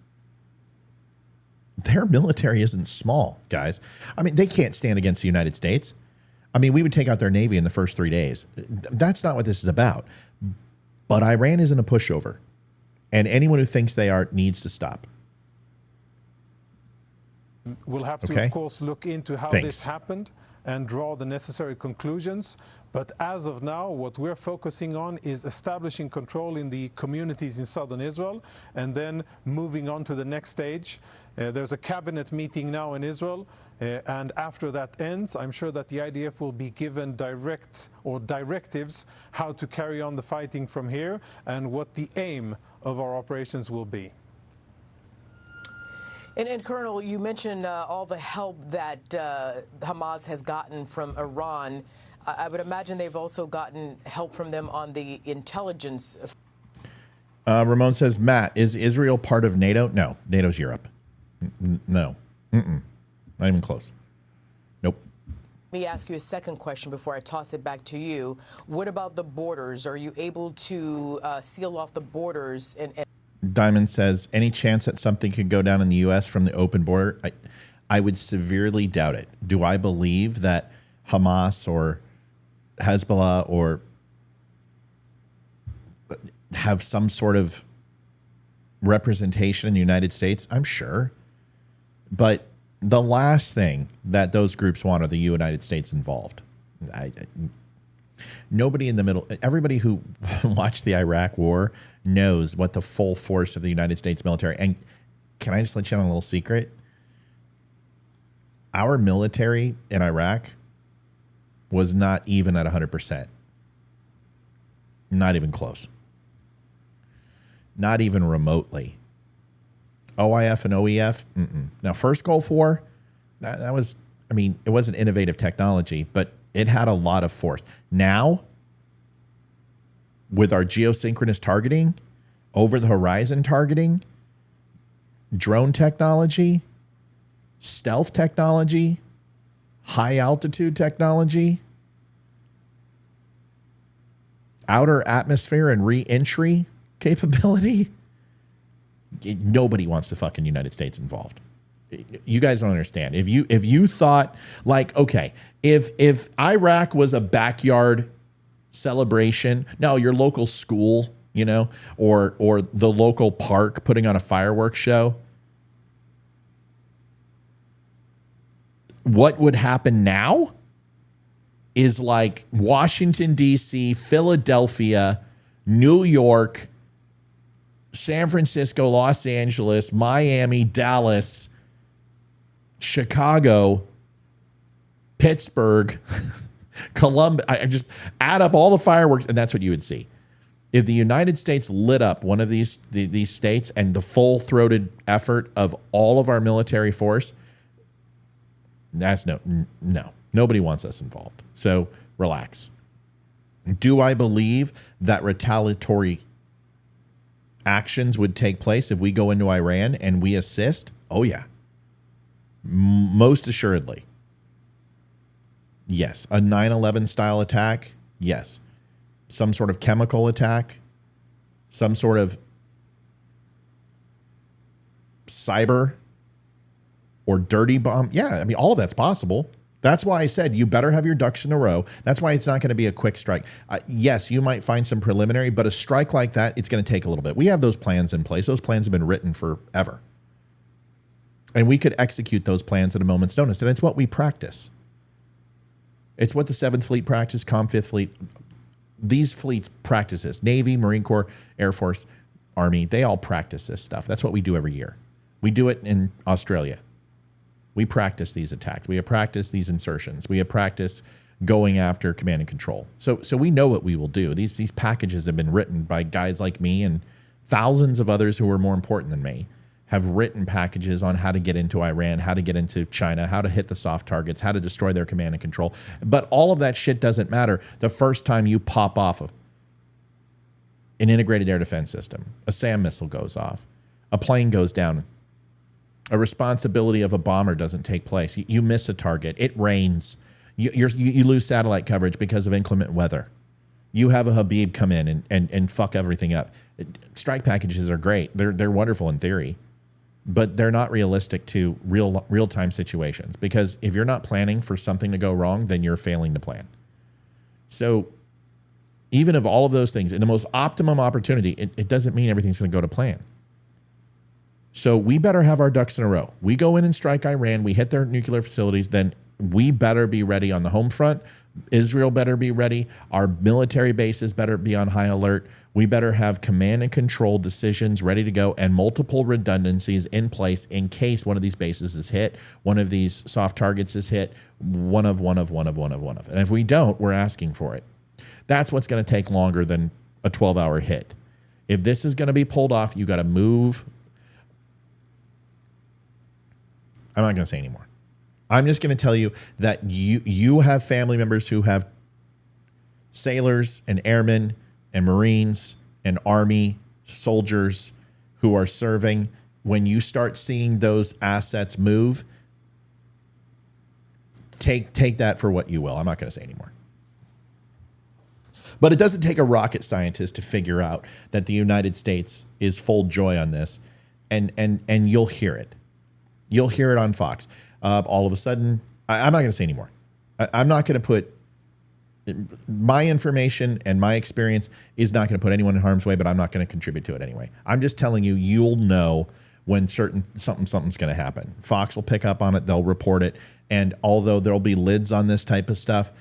Their military isn't small, guys. I mean, they can't stand against the United States. I mean, we would take out their Navy in the first 3 days. That's not what this is about. But Iran isn't a pushover. And anyone who thinks they are needs to stop. We'll have to, of course, look into how this happened and draw the necessary conclusions. But as of now, what we're focusing on is establishing control in the communities in southern Israel and then moving on to the next stage. There's a cabinet meeting now in Israel, and after that ends, I'm sure that the IDF will be given directives how to carry on the fighting from here and what the aim of our operations will be. And Colonel, you mentioned all the help that Hamas has gotten from Iran. I would imagine they've also gotten help from them on the intelligence. Ramon says, Matt, is Israel part of NATO? No, NATO's Europe. No. Not even close. Nope. Let me ask you a second question before I toss it back to you. What about the borders? Are you able to seal off the borders? And Diamond says, any chance that something could go down in the U.S. from the open border? I would severely doubt it. Do I believe that Hamas or Hezbollah or have some sort of representation in the United States? I'm sure. But the last thing that those groups want are the United States involved. Nobody in the middle, everybody who watched the Iraq war knows what the full force of the United States military. And can I just let you know a little secret? Our military in Iraq was not even at 100%. Not even close. Not even remotely. OIF and OEF, Now, first Gulf War, that was, I mean, it wasn't innovative technology, but it had a lot of force. Now, with our geosynchronous targeting, over-the-horizon targeting, drone technology, stealth technology, high-altitude technology, outer atmosphere and re-entry capability, nobody wants the fucking United States involved. You guys don't understand. If you thought, like, okay, if Iraq was a backyard celebration, no, your local school, you know, or the local park putting on a fireworks show, what would happen now is like Washington, D.C., Philadelphia, New York, San Francisco, Los Angeles, Miami, Dallas, Chicago, Pittsburgh, Columbus. I just add up all the fireworks, and that's what you would see. If the United States lit up one of these states and the full-throated effort of all of our military force, that's no. Nobody wants us involved. So relax. Do I believe that retaliatory actions would take place if we go into Iran and we assist? Oh, yeah. Most assuredly. Yes. A 9/11 style attack? Yes. Some sort of chemical attack? Some sort of cyber or dirty bomb? Yeah, I mean, all of that's possible. That's why I said you better have your ducks in a row. That's why it's not going to be a quick strike. Yes, you might find some preliminary, but a strike like that, it's going to take a little bit. We have those plans in place. Those plans have been written forever. And we could execute those plans at a moment's notice. And it's what we practice. It's what the 7th Fleet practice, 5th Fleet, these fleets practice this. Navy, Marine Corps, Air Force, Army, they all practice this stuff. That's what we do every year. We do it in Australia. We practice these attacks. We have practiced these insertions. We have practiced going after command and control. So we know what we will do. These packages have been written by guys like me and thousands of others who are more important than me, have written packages on how to get into Iran, how to get into China, how to hit the soft targets, how to destroy their command and control. But all of that shit doesn't matter the first time you pop off of an integrated air defense system. A SAM missile goes off. A plane goes down. A responsibility of a bomber doesn't take place. You miss a target. It rains. You lose satellite coverage because of inclement weather. You have a Habib come in and fuck everything up. Strike packages are great. They're wonderful in theory, but they're not realistic to real-time situations, because if you're not planning for something to go wrong, then you're failing to plan. So even of all of those things, in the most optimum opportunity, it doesn't mean everything's going to go to plan. So we better have our ducks in a row. We go in and strike Iran. We hit their nuclear facilities. Then we better be ready on the home front. Israel better be ready. Our military bases better be on high alert. We better have command and control decisions ready to go and multiple redundancies in place in case one of these bases is hit, one of these soft targets is hit, one of. And if we don't, we're asking for it. That's what's going to take longer than a 12-hour hit. If this is going to be pulled off, you got to move. I'm not going to say anymore. I'm just going to tell you that you have family members who have sailors and airmen and Marines and Army soldiers who are serving. When you start seeing those assets move, take that for what you will. I'm not going to say anymore. But it doesn't take a rocket scientist to figure out that the United States is full joy on this, and you'll hear it. You'll hear it on Fox. All of a sudden, I'm not going to say anymore. I'm not going to put my information, and my experience is not going to put anyone in harm's way, but I'm not going to contribute to it anyway. I'm just telling you, you'll know when something's going to happen. Fox will pick up on it. They'll report it. And although there'll be lids on this type of stuff,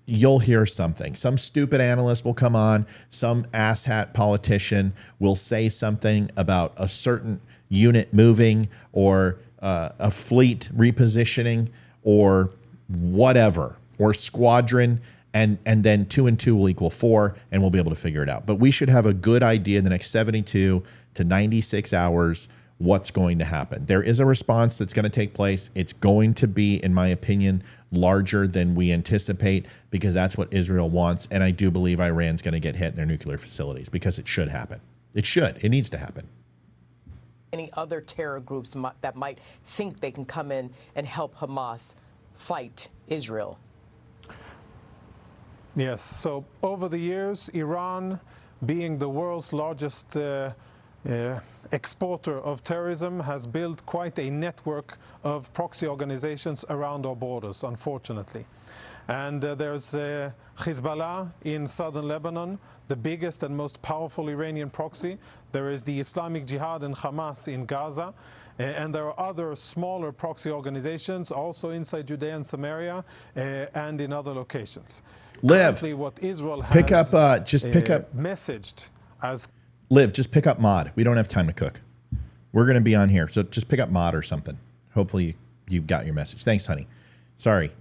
you'll hear something. Some stupid analyst will come on, some asshat politician will say something about a certain unit moving or a fleet repositioning or whatever, or squadron, and then 2 and 2 will equal 4, and we'll be able to figure it out. But we should have a good idea in the next 72 to 96 hours what's going to happen. There is a response that's going to take place. It's going to be, in my opinion, larger than we anticipate, because that's what Israel wants. And I do believe Iran's going to get hit in their nuclear facilities, because it should happen. It should. It needs to happen. Any other terror groups that might think they can come in and help Hamas fight Israel? Yes. So over the years, Iran, being the world's largest exporter of terrorism, has built quite a network of proxy organizations around our borders, unfortunately. And there's Hezbollah in southern Lebanon, the biggest and most powerful Iranian proxy. There is the Islamic Jihad and Hamas in Gaza. And there are other smaller proxy organizations also inside Judea and Samaria and in other locations. Liv, currently what Israel has pick up, messaged as. Liv, just pick up mod. We don't have time to cook. We're going to be on here, so just pick up mod or something. Hopefully you got your message. Thanks, honey. Sorry.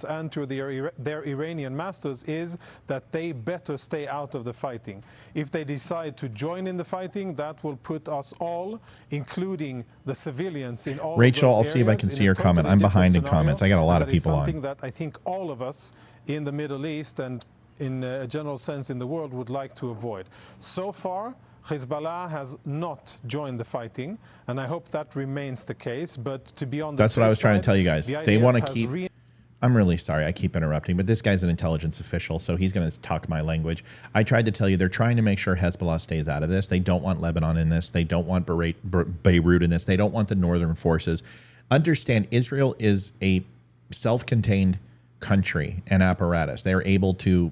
And to their Iranian masters is that they better stay out of the fighting. If they decide to join in the fighting, that will put us all, including the civilians in all Rachel, of those I'll see if I areas, can in see a your comment. totally I'm different behind in scenario, comments. I got a lot of and that is people something on. that I think all of us in the Middle East and in a general sense in the world would like to avoid. So far, Hezbollah has not joined the fighting, and I hope that remains the case. But to be on the That's what I was trying to side, tell you guys. the They IDF want to has keep. I'm really sorry. I keep interrupting, but this guy's an intelligence official, so he's going to talk my language. I tried to tell you they're trying to make sure Hezbollah stays out of this. They don't want Lebanon in this. They don't want Beirut in this. They don't want the northern forces. Understand, Israel is a self-contained country and apparatus. They are able to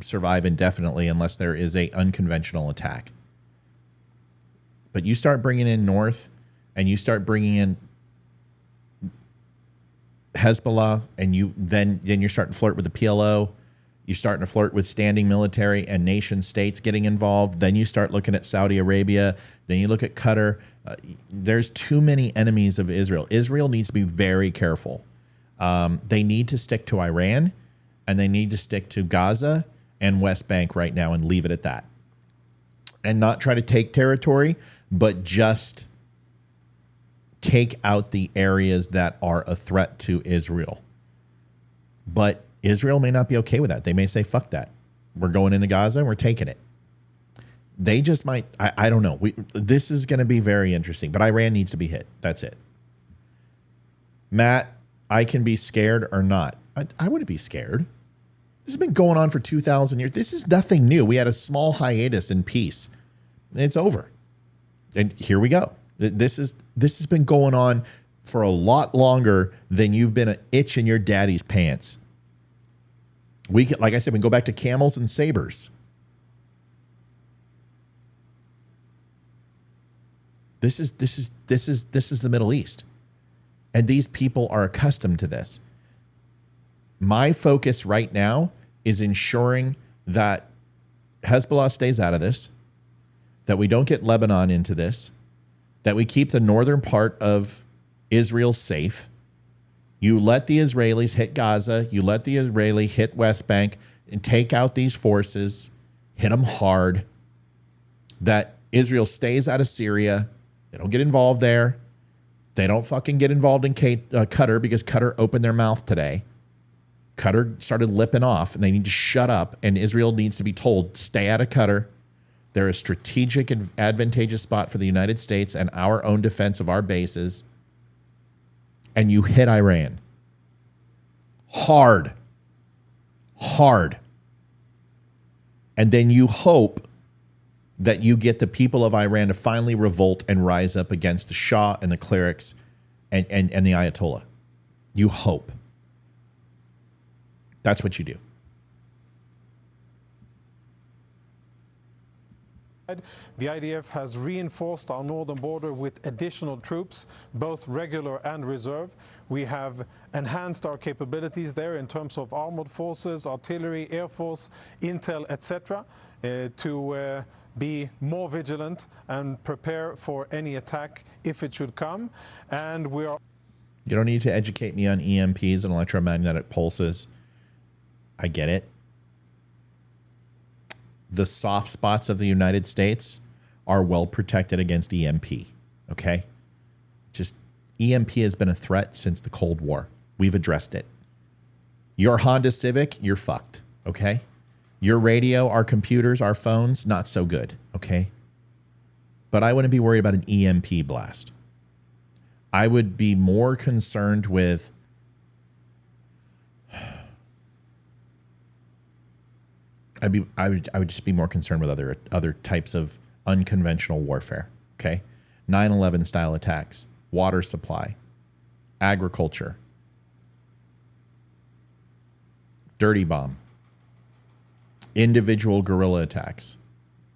survive indefinitely unless there is a unconventional attack. But you start bringing in north, and you start bringing in Hezbollah, and then you're starting to flirt with the PLO. You're starting to flirt with standing military and nation states getting involved. Then you start looking at Saudi Arabia. Then you look at Qatar. There's too many enemies of Israel. Israel needs to be very careful. They need to stick to Iran, and they need to stick to Gaza and West Bank right now and leave it at that. And not try to take territory, but just take out the areas that are a threat to Israel. But Israel may not be okay with that. They may say, fuck that. We're going into Gaza and we're taking it. They just might, I don't know. This is going to be very interesting, but Iran needs to be hit. That's it. Matt, I can be scared or not. I wouldn't be scared. This has been going on for 2,000 years. This is nothing new. We had a small hiatus in peace. It's over. And here we go. This has been going on for a lot longer than you've been an itch in your daddy's pants. We can, like I said, we can go back to camels and sabers. This is the Middle East. And these people are accustomed to this. My focus right now is ensuring that Hezbollah stays out of this, that we don't get Lebanon into this, that we keep the northern part of Israel safe. You let the Israelis hit Gaza, you let the Israeli hit West Bank and take out these forces, hit them hard, that Israel stays out of Syria. They don't get involved there. They don't fucking get involved in Qatar, because Qatar opened their mouth today. Qatar started lipping off, and they need to shut up, and Israel needs to be told, stay out of Qatar. They're a strategic and advantageous spot for the United States and our own defense of our bases. And you hit Iran. Hard. And then you hope that you get the people of Iran to finally revolt and rise up against the Shah and the clerics and the Ayatollah. You hope. That's what you do. The IDF has reinforced our northern border with additional troops, both regular and reserve. We have enhanced our capabilities there in terms of armored forces, artillery, air force, intel, etc., to be more vigilant and prepare for any attack if it should come. And we are. You don't need to educate me on EMPs and electromagnetic pulses. I get it. The soft spots of the United States are well protected against EMP. Okay? Just EMP has been a threat since the Cold War. We've addressed it. Your Honda Civic, you're fucked. Okay? Your radio, our computers, our phones, not so good. Okay? But I wouldn't be worried about an EMP blast. I would be more concerned with I would just be more concerned with other types of unconventional warfare. Okay, 9/11 style attacks, water supply, agriculture, dirty bomb, individual guerrilla attacks,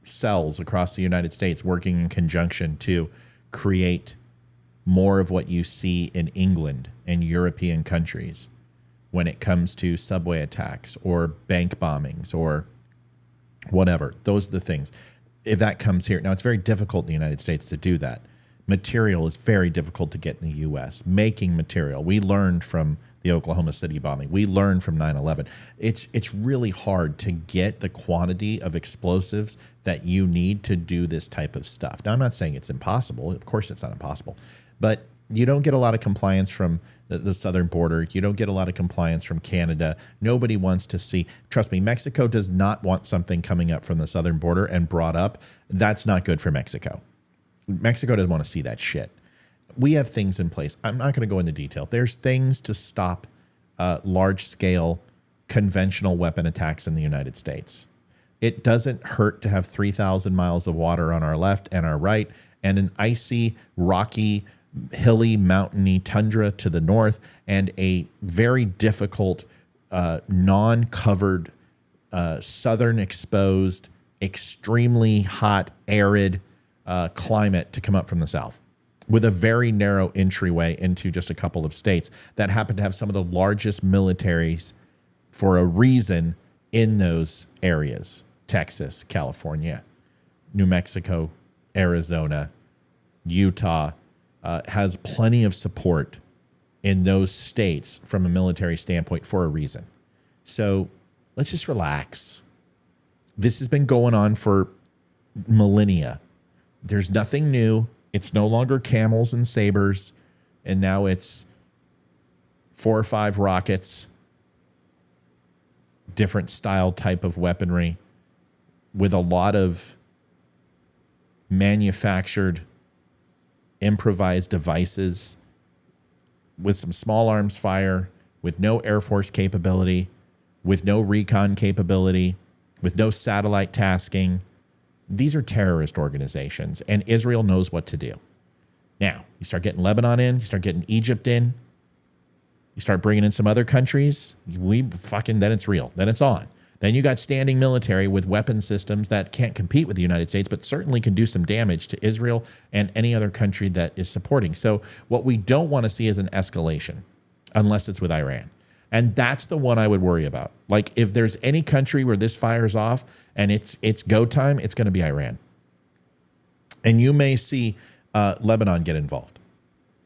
cells across the United States working in conjunction to create more of what you see in England and European countries when it comes to subway attacks or bank bombings or whatever. Those are the things. If that comes here, now it's very difficult in the United States to do that. Material is very difficult to get in the U.S. Making material. We learned from the Oklahoma City bombing. We learned from 9/11. It's really hard to get the quantity of explosives that you need to do this type of stuff. Now, I'm not saying it's impossible. Of course, it's not impossible. But you don't get a lot of compliance from the southern border. You don't get a lot of compliance from Canada. Nobody wants to see. Trust me, Mexico does not want something coming up from the southern border and brought up. That's not good for Mexico. Mexico doesn't want to see that shit. We have things in place. I'm not going to go into detail. There's things to stop large-scale conventional weapon attacks in the United States. It doesn't hurt to have 3,000 miles of water on our left and our right and an icy, rocky, hilly, mountainy tundra to the north and a very difficult, non-covered, southern exposed, extremely hot, arid climate to come up from the south with a very narrow entryway into just a couple of states that happen to have some of the largest militaries for a reason in those areas. Texas, California, New Mexico, Arizona, Utah, has plenty of support in those states from a military standpoint for a reason. So let's just relax. This has been going on for millennia. There's nothing new. It's no longer camels and sabers, and now it's 4 or 5 rockets, different style type of weaponry with a lot of manufactured improvised devices with some small arms fire, with no Air Force capability, with no recon capability, with no satellite tasking. These are terrorist organizations, and Israel knows what to do. Now, you start getting Lebanon in, you start getting Egypt in, you start bringing in some other countries, then it's real. Then it's on. Then you got standing military with weapon systems that can't compete with the United States, but certainly can do some damage to Israel and any other country that is supporting. So what we don't want to see is an escalation, unless it's with Iran. And that's the one I would worry about. Like, if there's any country where this fires off and it's go time, it's going to be Iran. And you may see Lebanon get involved.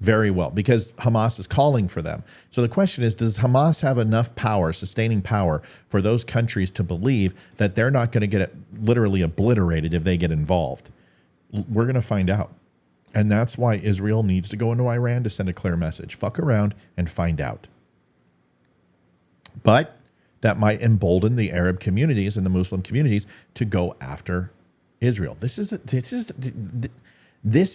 Very well, because Hamas is calling for them. So the question is, does Hamas have enough power, sustaining power, for those countries to believe that they're not going to get literally obliterated if they get involved? We're going to find out. And that's why Israel needs to go into Iran to send a clear message. Fuck around and find out. But that might embolden the Arab communities and the Muslim communities to go after Israel. This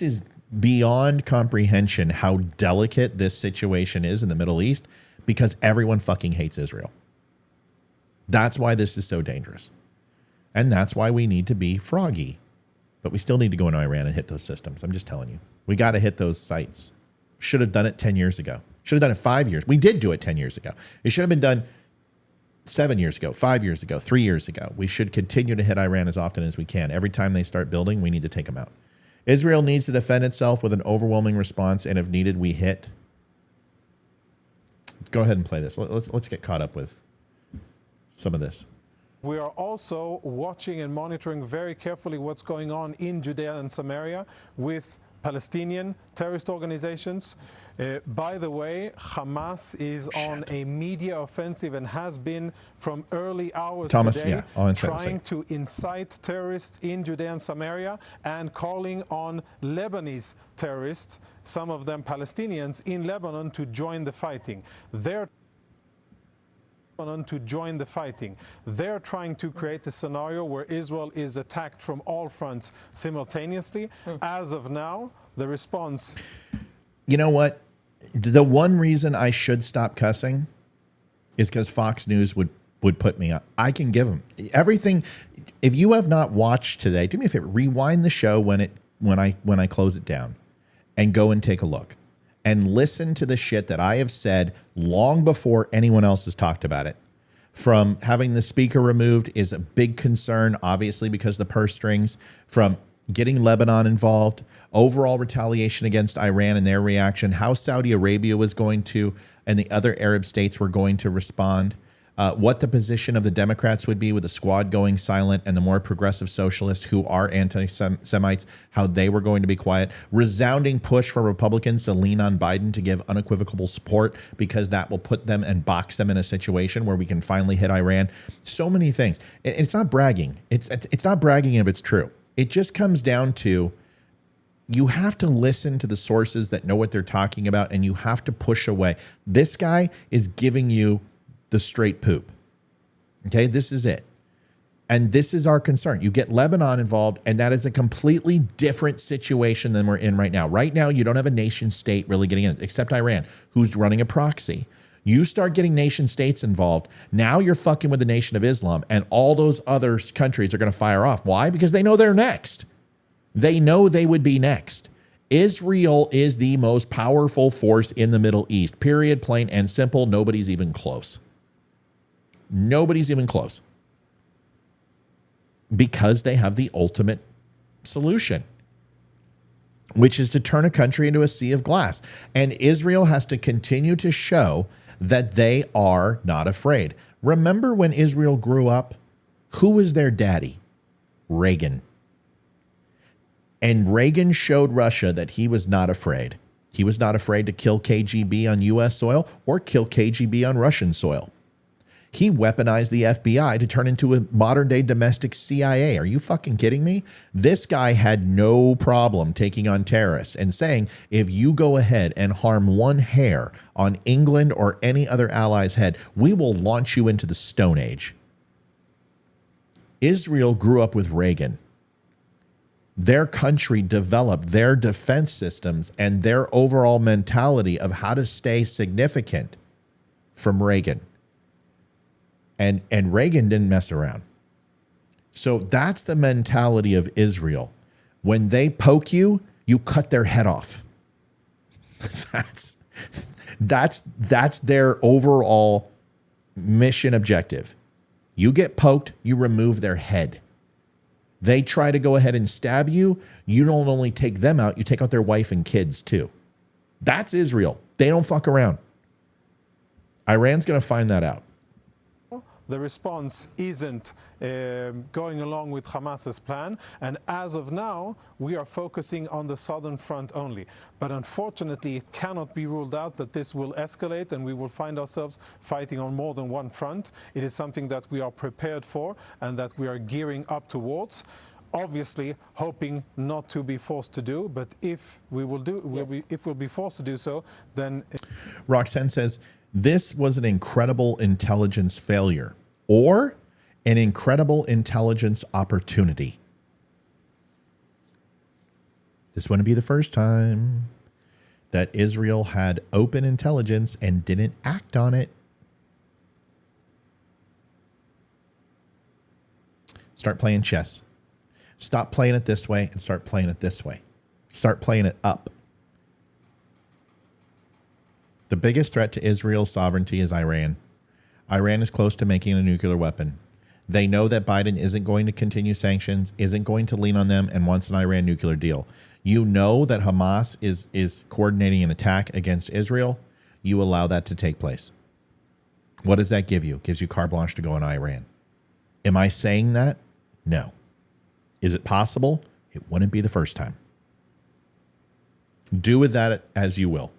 is beyond comprehension how delicate this situation is in the Middle East, because everyone fucking hates Israel. That's why this is so dangerous. And that's why we need to be froggy. But we still need to go into Iran and hit those systems. I'm just telling you. We got to hit those sites. Should have done it 10 years ago. Should have done it 5 years. We did do it 10 years ago. It should have been done 7 years ago, 5 years ago, 3 years ago. We should continue to hit Iran as often as we can. Every time they start building, we need to take them out. Israel needs to defend itself with an overwhelming response, and if needed, we hit. Go ahead and play this. Let's get caught up with some of this. We are also watching and monitoring very carefully what's going on in Judea and Samaria with Palestinian terrorist organizations. By the way, Hamas is on a media offensive and has been from early hours today, trying to incite terrorists in Judea and Samaria and calling on Lebanese terrorists, some of them Palestinians, in Lebanon to join the fighting. They're trying to create a scenario where Israel is attacked from all fronts simultaneously. As of now, the response... You know what? The one reason I should stop cussing is because Fox News would put me up. I can give them everything. If you have not watched today, do me a favor, rewind the show when I close it down and go and take a look and listen to the shit that I have said long before anyone else has talked about it. From having the speaker removed is a big concern, obviously, because the purse strings, from getting Lebanon involved, overall retaliation against Iran and their reaction, how Saudi Arabia was going to, and the other Arab states were going to respond, what the position of the Democrats would be with the squad going silent and the more progressive socialists who are anti-Semites, how they were going to be quiet, resounding push for Republicans to lean on Biden to give unequivocal support because that will put them and box them in a situation where we can finally hit Iran. So many things. It's not bragging. It's not bragging if it's true. It just comes down to you have to listen to the sources that know what they're talking about, and you have to push away. This guy is giving you the straight poop. Okay, this is it. And this is our concern. You get Lebanon involved, and that is a completely different situation than we're in right now. Right now, you don't have a nation state really getting in, except Iran, who's running a proxy. You start getting nation states involved, now you're fucking with the Nation of Islam, and all those other countries are going to fire off. Why? Because they know they're next. They know they would be next. Israel is the most powerful force in the Middle East, period, plain and simple. Nobody's even close. Nobody's even close. Because they have the ultimate solution, which is to turn a country into a sea of glass. And Israel has to continue to show that they are not afraid. Remember when Israel grew up? Who was their daddy? Reagan. And Reagan showed Russia that he was not afraid. He was not afraid to kill KGB on U.S. soil or kill KGB on Russian soil. He weaponized the FBI to turn into a modern-day domestic CIA. Are you fucking kidding me? This guy had no problem taking on terrorists and saying, if you go ahead and harm one hair on England or any other ally's head, we will launch you into the Stone Age. Israel grew up with Reagan. Their country developed their defense systems and their overall mentality of how to stay significant from Reagan. And Reagan didn't mess around. So that's the mentality of Israel. When they poke you, you cut their head off. That's their overall mission objective. You get poked, you remove their head. They try to go ahead and stab you. You don't only take them out, you take out their wife and kids too. That's Israel. They don't fuck around. Iran's going to find that out. The response isn't going along with Hamas's plan. And as of now, we are focusing on the southern front only. But unfortunately, it cannot be ruled out that this will escalate and we will find ourselves fighting on more than one front. It is something that we are prepared for and that we are gearing up towards. Obviously, hoping not to be forced to do, but if we will do, if we'll be forced to do so, then... Roxanne says, this was an incredible intelligence failure or an incredible intelligence opportunity. This wouldn't be the first time that Israel had open intelligence and didn't act on it. Start playing chess. Stop playing it this way and start playing it this way. Start playing it up. The biggest threat to Israel's sovereignty is Iran. Iran is close to making a nuclear weapon. They know that Biden isn't going to continue sanctions, isn't going to lean on them, and wants an Iran nuclear deal. You know that Hamas is coordinating an attack against Israel. You allow that to take place. What does that give you? It gives you carte blanche to go on Iran. Am I saying that? No. Is it possible? It wouldn't be the first time. Do with that as you will.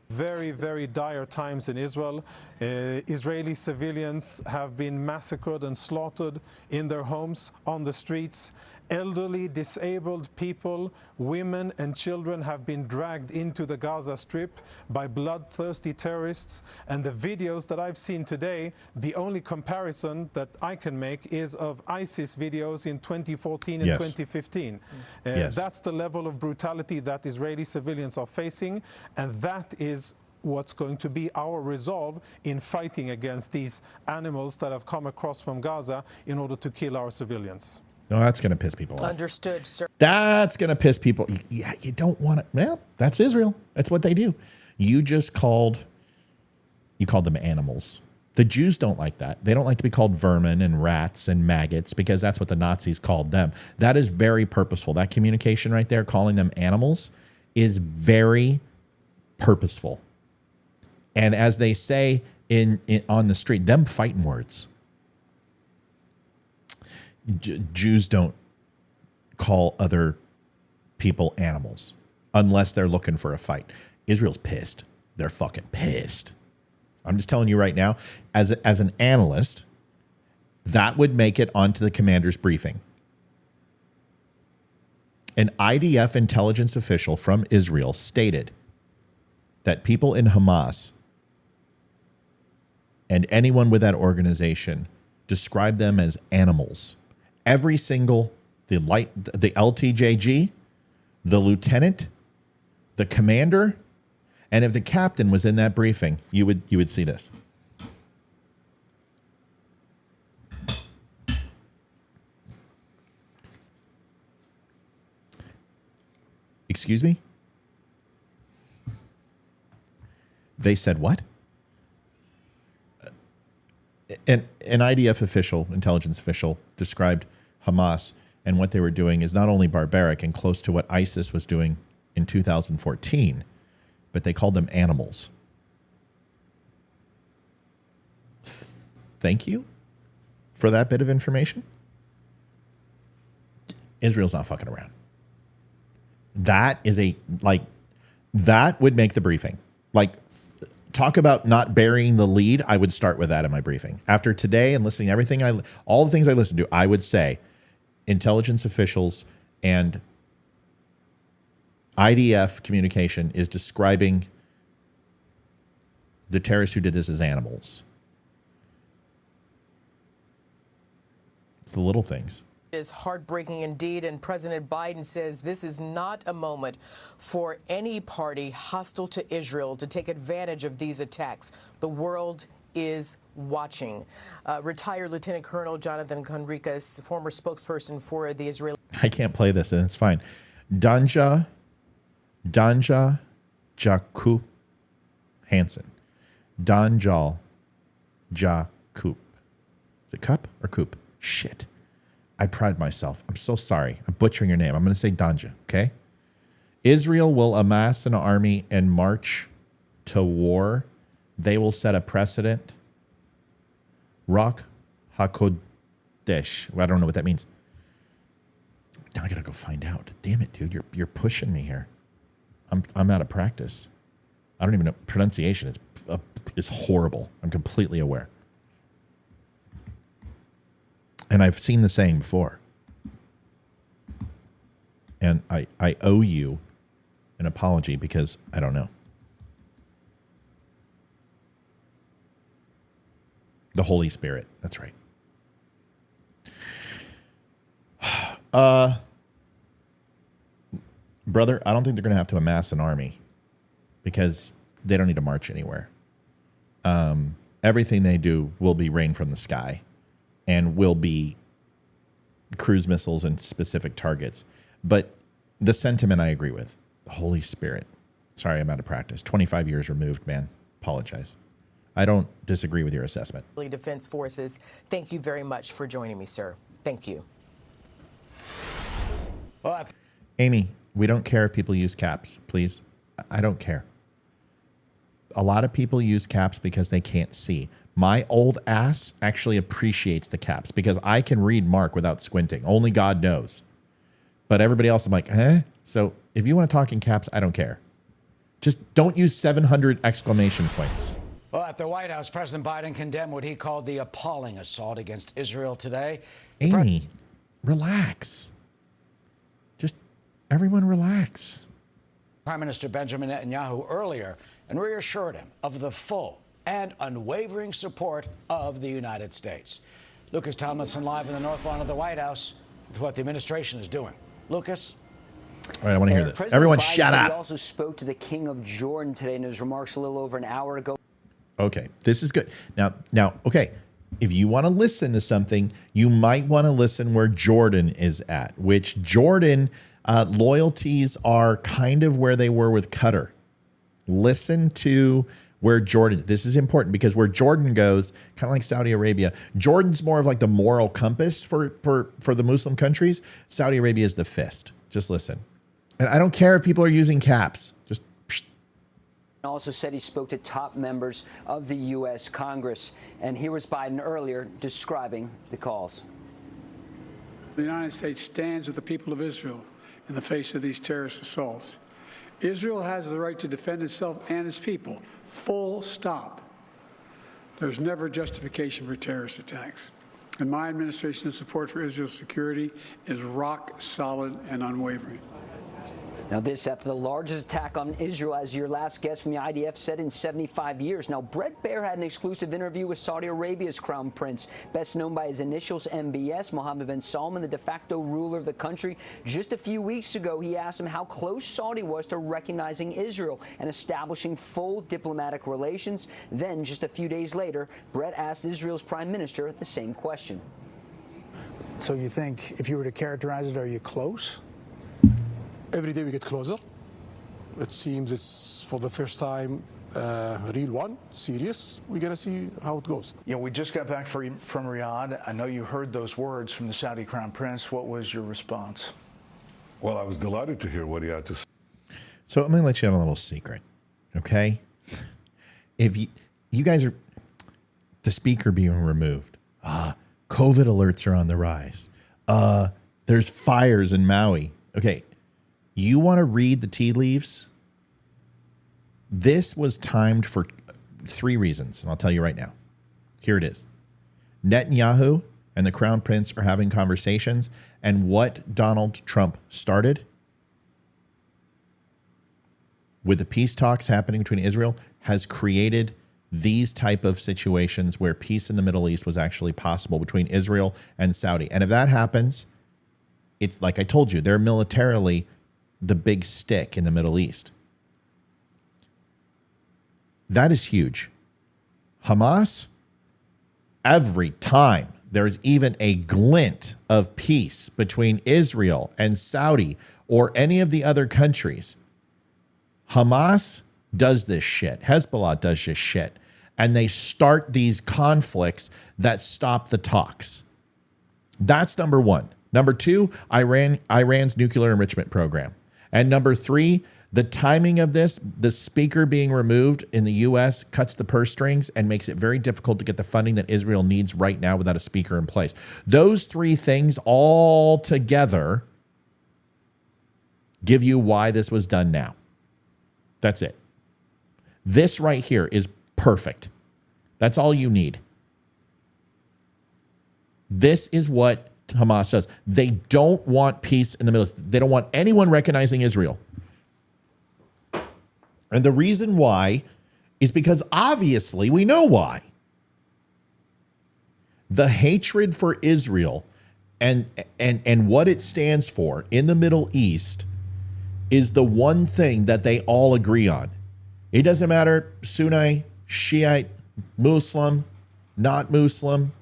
Very, very dire times in Israel. Israeli civilians have been massacred and slaughtered in their homes, on the streets. Elderly, disabled people, women and children have been dragged into the Gaza Strip by bloodthirsty terrorists. And the videos that I've seen today, the only comparison that I can make is of ISIS videos in 2014 and Yes. 2015. Yes. That's the level of brutality that Israeli civilians are facing, and that is what's going to be our resolve in fighting against these animals that have come across from Gaza in order to kill our civilians. No, that's going to piss people off. Understood, sir. That's going to piss people. Yeah, you don't want to. Well, that's Israel. That's what they do. You called them animals. The Jews don't like that. They don't like to be called vermin and rats and maggots because that's what the Nazis called them. That is very purposeful. That communication right there, calling them animals, is very purposeful. And as they say on the street, them fighting words. Jews don't call other people animals unless they're looking for a fight. Israel's pissed. They're fucking pissed. I'm just telling you right now, as an analyst, that would make it onto the commander's briefing. An IDF intelligence official from Israel stated that people in Hamas and anyone with that organization describe them as animals. Every single, the LTJG, the lieutenant, the commander, and if the captain was in that briefing, you would see this. Excuse me? They said what? An IDF official, intelligence official, described Hamas and what they were doing is not only barbaric and close to what ISIS was doing in 2014, but they called them animals. Thank you for that bit of information. Israel's not fucking around. That would make the briefing. Talk about not burying the lead. I would start with that in my briefing. After today and listening to everything, all the things I listened to, I would say intelligence officials and IDF communication is describing the terrorists who did this as animals. It's the little things. It is heartbreaking indeed, and President Biden says this is not a moment for any party hostile to Israel to take advantage of these attacks. The world is watching. Retired Lieutenant Colonel Jonathan Conricus, former spokesperson for the Israeli... I can't play this, and it's fine. Danja Jakub Hansen. Danjal Jakub. Is it Cup or Coop? Shit. I pride myself. I'm so sorry. I'm butchering your name. I'm going to say Danja, okay? Israel will amass an army and march to war. They will set a precedent. Rock HaKodesh. Well, I don't know what that means. Now I got to go find out. Damn it, dude. You're pushing me here. I'm out of practice. I don't even know. Pronunciation is horrible. I'm completely aware. And I've seen the saying before. And I owe you an apology because I don't know. The Holy Spirit. That's right. Brother, I don't think they're going to have to amass an army because they don't need to march anywhere. Everything they do will be rain from the sky and will be cruise missiles and specific targets. But the sentiment I agree with. The Holy Spirit. Sorry, I'm out of practice. 25 years removed, man. Apologize. I don't disagree with your assessment. Defense Forces, thank you very much for joining me, sir. Thank you. Amy, we don't care if people use caps, please. I don't care. A lot of people use caps because they can't see. My old ass actually appreciates the caps because I can read Mark without squinting. Only God knows. But everybody else, I'm like, eh? So if you want to talk in caps, I don't care. Just don't use 700 exclamation points. Well, at the White House, President Biden condemned what he called the appalling assault against Israel today. Amy, relax. Just everyone relax. Prime Minister Benjamin Netanyahu earlier and reassured him of the full and unwavering support of the United States. Lucas Tomlinson live in the North Lawn of the White House with what the administration is doing. Lucas? All right, I want to hear this. President Everyone Biden shut up. also spoke to the King of Jordan today in his remarks a little over an hour ago. Okay, this is good. Now, okay, if you want to listen to something, you might want to listen where Jordan is at, which Jordan loyalties are kind of where they were with Qatar. Listen to where Jordan, this is important because where Jordan goes, kind of like Saudi Arabia, Jordan's more of like the moral compass for the Muslim countries. Saudi Arabia is the fist. Just listen. And I don't care if people are using caps. Just Also said he spoke to top members of the U.S. Congress. And here was Biden earlier describing the calls. The United States stands with the people of Israel in the face of these terrorist assaults. Israel has the right to defend itself and its people. Full stop. There's never justification for terrorist attacks. And my administration's support for Israel's security is rock solid and unwavering. Now this after the largest attack on Israel, as your last guest from the IDF said, in 75 years. Now, Bret Baier had an exclusive interview with Saudi Arabia's crown prince, best known by his initials MBS, Mohammed bin Salman, the de facto ruler of the country. Just a few weeks ago, he asked him how close Saudi was to recognizing Israel and establishing full diplomatic relations. Then, just a few days later, Bret asked Israel's prime minister the same question. So you think, if you were to characterize it, are you close? Every day we get closer. It seems it's for the first time a real one, serious. We're going to see how it goes. You know, we just got back from Riyadh. I know you heard those words from the Saudi Crown Prince. What was your response? Well, I was delighted to hear what he had to say. So I'm going to let you in on a little secret, okay? If you guys are, the speaker being removed, COVID alerts are on the rise. There's fires in Maui. Okay, you want to read the tea leaves? This was timed for 3 reasons, and I'll tell you right now. Here it is. Netanyahu and the Crown Prince are having conversations, and what Donald Trump started with the peace talks happening between Israel has created these type of situations where peace in the Middle East was actually possible between Israel and Saudi. And if that happens, it's like I told you, they're militarily the big stick in the Middle East. That is huge. Hamas, every time there's even a glint of peace between Israel and Saudi or any of the other countries, Hamas does this shit. Hezbollah does this shit. And they start these conflicts that stop the talks. That's number one. Number two, Iran's nuclear enrichment program. And number three, the timing of this, the speaker being removed in the U.S. cuts the purse strings and makes it very difficult to get the funding that Israel needs right now without a speaker in place. Those 3 things all together give you why this was done now. That's it. This right here is perfect. That's all you need. This is what Hamas does. They don't want peace in the Middle East. They don't want anyone recognizing Israel. And the reason why is because obviously we know why. The hatred for Israel and what it stands for in the Middle East is the one thing that they all agree on. It doesn't matter, Sunni, Shiite, Muslim, not Muslim,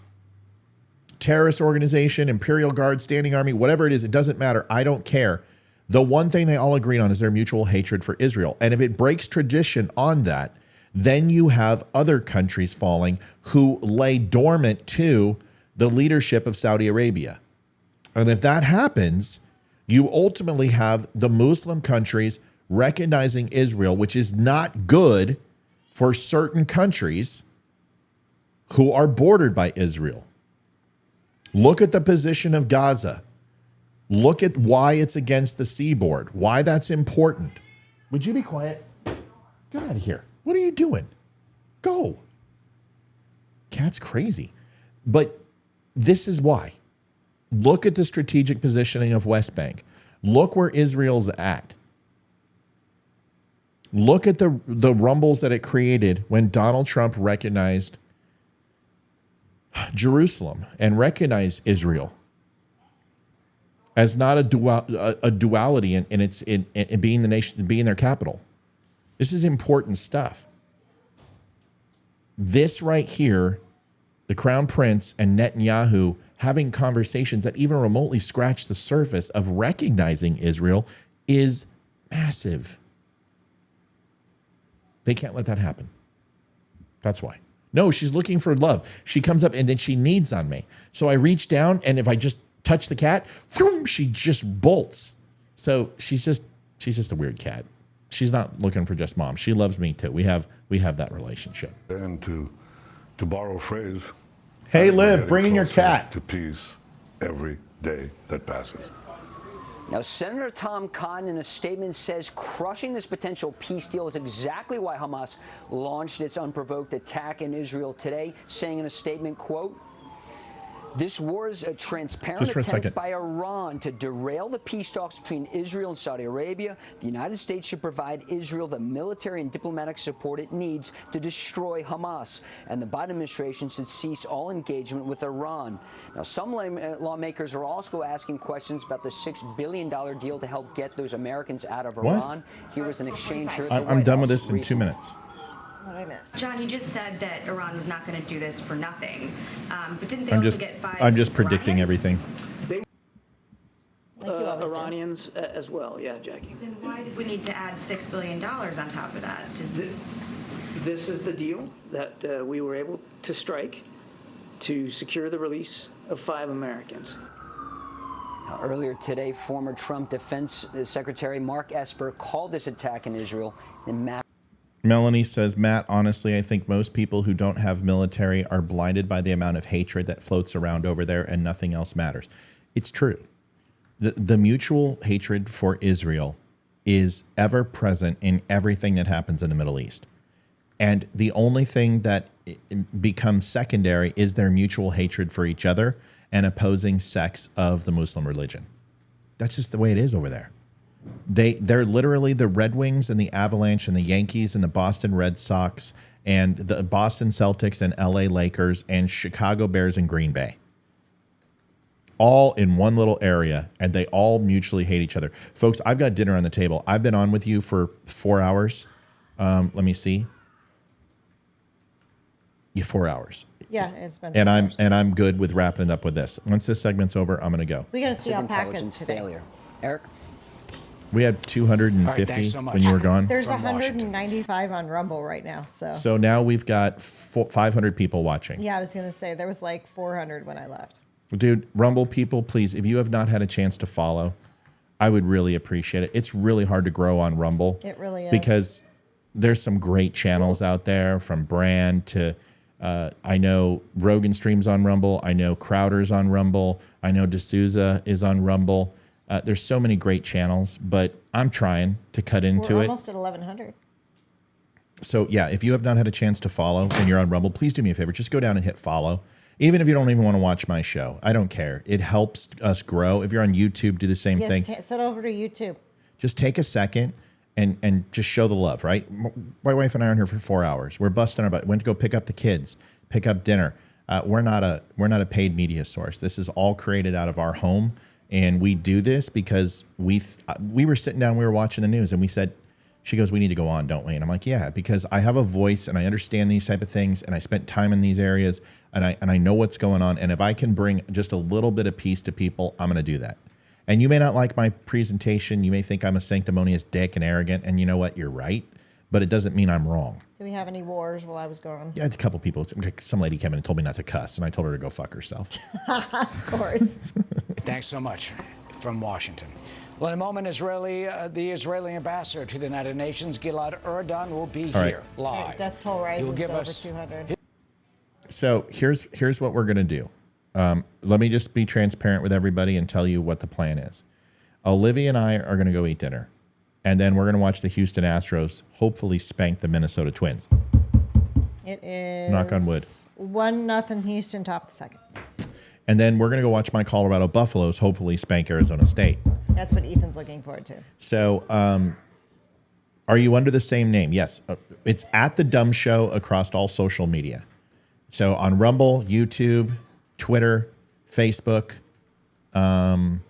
terrorist organization, Imperial Guard, Standing Army, whatever it is, it doesn't matter. I don't care. The one thing they all agree on is their mutual hatred for Israel. And if it breaks tradition on that, then you have other countries falling who lay dormant to the leadership of Saudi Arabia. And if that happens, you ultimately have the Muslim countries recognizing Israel, which is not good for certain countries who are bordered by Israel. Look at the position of Gaza. Look at why it's against the seaboard, why that's important. Would you be quiet? Get out of here. What are you doing? Go. Cat's crazy. But this is why. Look at the strategic positioning of West Bank. Look where Israel's at. Look at the rumbles that it created when Donald Trump recognized Jerusalem and recognized Israel as not a duality in being the nation, being their capital. This is important stuff. This right here, the Crown Prince and Netanyahu having conversations that even remotely scratch the surface of recognizing Israel, is massive. They can't let that happen. That's why. No, she's looking for love. She comes up and then she needs on me. So I reach down, and if I just touch the cat, she just bolts. So she's just a weird cat. She's not looking for just mom. She loves me too. We have that relationship. And to borrow a phrase, hey, Liv, bring in your cat. To peace every day that passes. Now, Senator Tom Cotton in a statement says crushing this potential peace deal is exactly why Hamas launched its unprovoked attack in Israel today, saying in a statement, quote, "This war is a transparent attempt by Iran to derail the peace talks between Israel and Saudi Arabia. The United States should provide Israel the military and diplomatic support it needs to destroy Hamas. And the Biden administration should cease all engagement with Iran." Now, some lawmakers are also asking questions about the $6 billion deal to help get those Americans out of Iran. Here was an exchange here. I'm done with this in 2 minutes. What did I miss? John, you just said that Iran was not going to do this for nothing. But didn't they also get 5 I'm just predicting everything. Iranians as well, yeah, Jackie. Then why did we need to add $6 billion on top of that? This is the deal that we were able to strike to secure the release of 5 Americans. Now, earlier today, former Trump Defense Secretary Mark Esper called this attack in Israel Melanie says, Matt, honestly, I think most people who don't have military are blinded by the amount of hatred that floats around over there and nothing else matters. It's true. The mutual hatred for Israel is ever present in everything that happens in the Middle East. And the only thing that becomes secondary is their mutual hatred for each other and opposing sects of the Muslim religion. That's just the way it is over there. They're literally the Red Wings and the Avalanche and the Yankees and the Boston Red Sox and the Boston Celtics and LA Lakers and Chicago Bears and Green Bay. All in one little area, and they all mutually hate each other. Folks, I've got dinner on the table. I've been on with you for 4 hours. Let me see. Yeah, 4 hours. Yeah, it's been. And I'm good with wrapping it up with this. Once this segment's over, I'm going to go. We got to see alpacas today. Failure. Eric? We had 250 so much. when you were gone. There's 195 on Rumble right now. So now we've got 500 people watching. Yeah, I was going to say there was like 400 when I left. Dude, Rumble people, please, if you have not had a chance to follow, I would really appreciate it. It's really hard to grow on Rumble. It really is. Because there's some great channels out there, from Brand to, I know Rogan streams on Rumble. I know Crowder's on Rumble. I know D'Souza is on Rumble. There's so many great channels, but I'm trying to cut into it. We're almost at 1,100. So, yeah, if you have not had a chance to follow and you're on Rumble, please do me a favor. Just go down and hit follow. Even if you don't even want to watch my show, I don't care. It helps us grow. If you're on YouTube, do the same thing. Set over to YouTube. Just take a second and just show the love, right? My wife and I are on here for 4 hours. We're busting our butt. Went to go pick up the kids, pick up dinner. We're not a paid media source. This is all created out of our home. And we do this because we were sitting down, we were watching the news, and we said, she goes, we need to go on, don't we? And I'm like, yeah, because I have a voice and I understand these type of things, and I spent time in these areas, and I know what's going on. And if I can bring just a little bit of peace to people, I'm going to do that. And you may not like my presentation. You may think I'm a sanctimonious dick and arrogant. And you know what? You're right. but it doesn't mean I'm wrong. Do we have any wars while I was gone? Yeah, a couple people. Some lady came in and told me not to cuss, and I told her to go fuck herself. Of course. Thanks so much from Washington. Well, in a moment, the Israeli ambassador to the United Nations, Gilad Erdan, will be here live. Right, death toll rises He'll give to over us 200. So here's what we're going to do. Let me just be transparent with everybody and tell you what the plan is. Olivia and I are going to go eat dinner, and then we're going to watch the Houston Astros hopefully spank the Minnesota Twins. It is Knock on wood. 1-0 Houston, top of the second. And then we're going to go watch my Colorado Buffaloes hopefully spank Arizona State. That's what Ethan's looking forward to. So are you under the same name? Yes. It's at The Dumb Show across all social media. So on Rumble, YouTube, Twitter, Facebook, Apple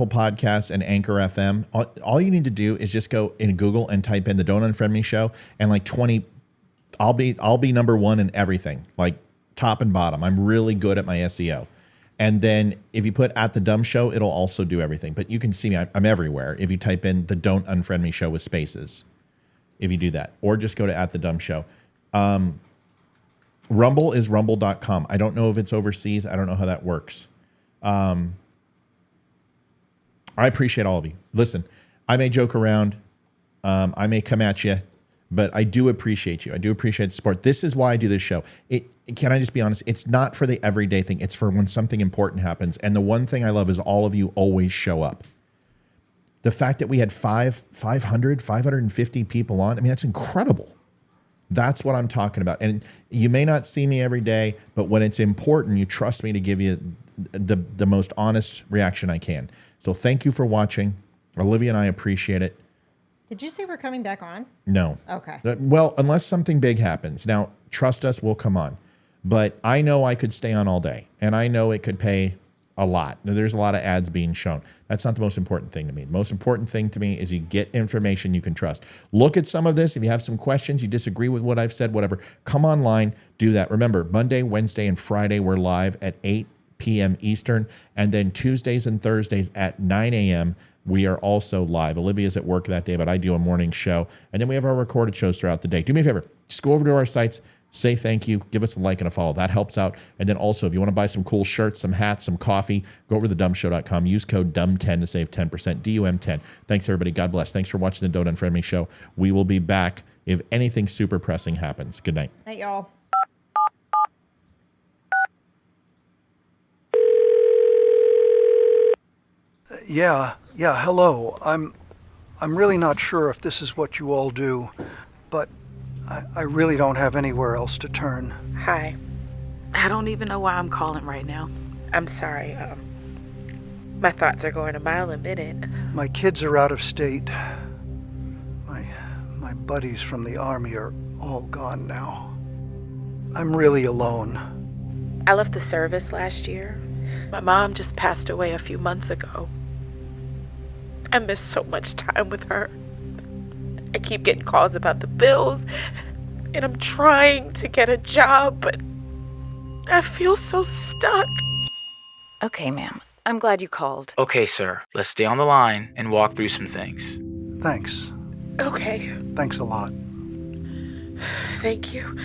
Podcasts, and Anchor FM. All you need to do is just go in Google and type in the Don't Unfriend Me show, and like 20, I'll be number one in everything, like top and bottom. I'm really good at my SEO. And then if you put at the Dumb Show, it'll also do everything. But you can see me, I'm everywhere. If you type in the Don't Unfriend Me show with spaces, if you do that, or just go to at the Dumb Show. Rumble is rumble.com. I don't know if it's overseas. I don't know how that works. I appreciate all of you. Listen, I may joke around. I may come at you, but I do appreciate you. I do appreciate the support. This is why I do this show. Can I just be honest? It's not for the everyday thing. It's for when something important happens. And the one thing I love is all of you always show up. The fact that we had 550 people on, I mean, that's incredible. That's what I'm talking about. And you may not see me every day, but when it's important, you trust me to give you the most honest reaction I can. So thank you for watching. Olivia and I appreciate it. Did you say we're coming back on? No. Okay. Well, unless something big happens. Now, trust us, we'll come on. But I know I could stay on all day, and I know it could pay a lot. Now, there's a lot of ads being shown. That's not the most important thing to me. The most important thing to me is you get information you can trust. Look at some of this. If you have some questions, you disagree with what I've said, whatever, come online, do that. Remember, Monday, Wednesday, and Friday, we're live at 8 p.m. Eastern, and then Tuesdays and Thursdays at 9 a.m., we are also live. Olivia's at work that day, but I do a morning show. And then we have our recorded shows throughout the day. Do me a favor. Just go over to our sites, say thank you, give us a like and a follow. That helps out. And then also, if you want to buy some cool shirts, some hats, some coffee, go over to thedumbshow.com. Use code DUMB10 to save 10%, DUM10. Thanks, everybody. God bless. Thanks for watching the Don't Unfriend Me show. We will be back if anything super pressing happens. Good night. Night, y'all. Yeah, hello. I'm really not sure if this is what you all do, but I really don't have anywhere else to turn. Hi. I don't even know why I'm calling right now. I'm sorry. My thoughts are going a mile a minute. My kids are out of state. My buddies from the army are all gone now. I'm really alone. I left the service last year. My mom just passed away a few months ago. I miss so much time with her. I keep getting calls about the bills, and I'm trying to get a job, but I feel so stuck. Okay, ma'am. I'm glad you called. Okay, sir. Let's stay on the line and walk through some things. Thanks. Okay. Thanks a lot. Thank you.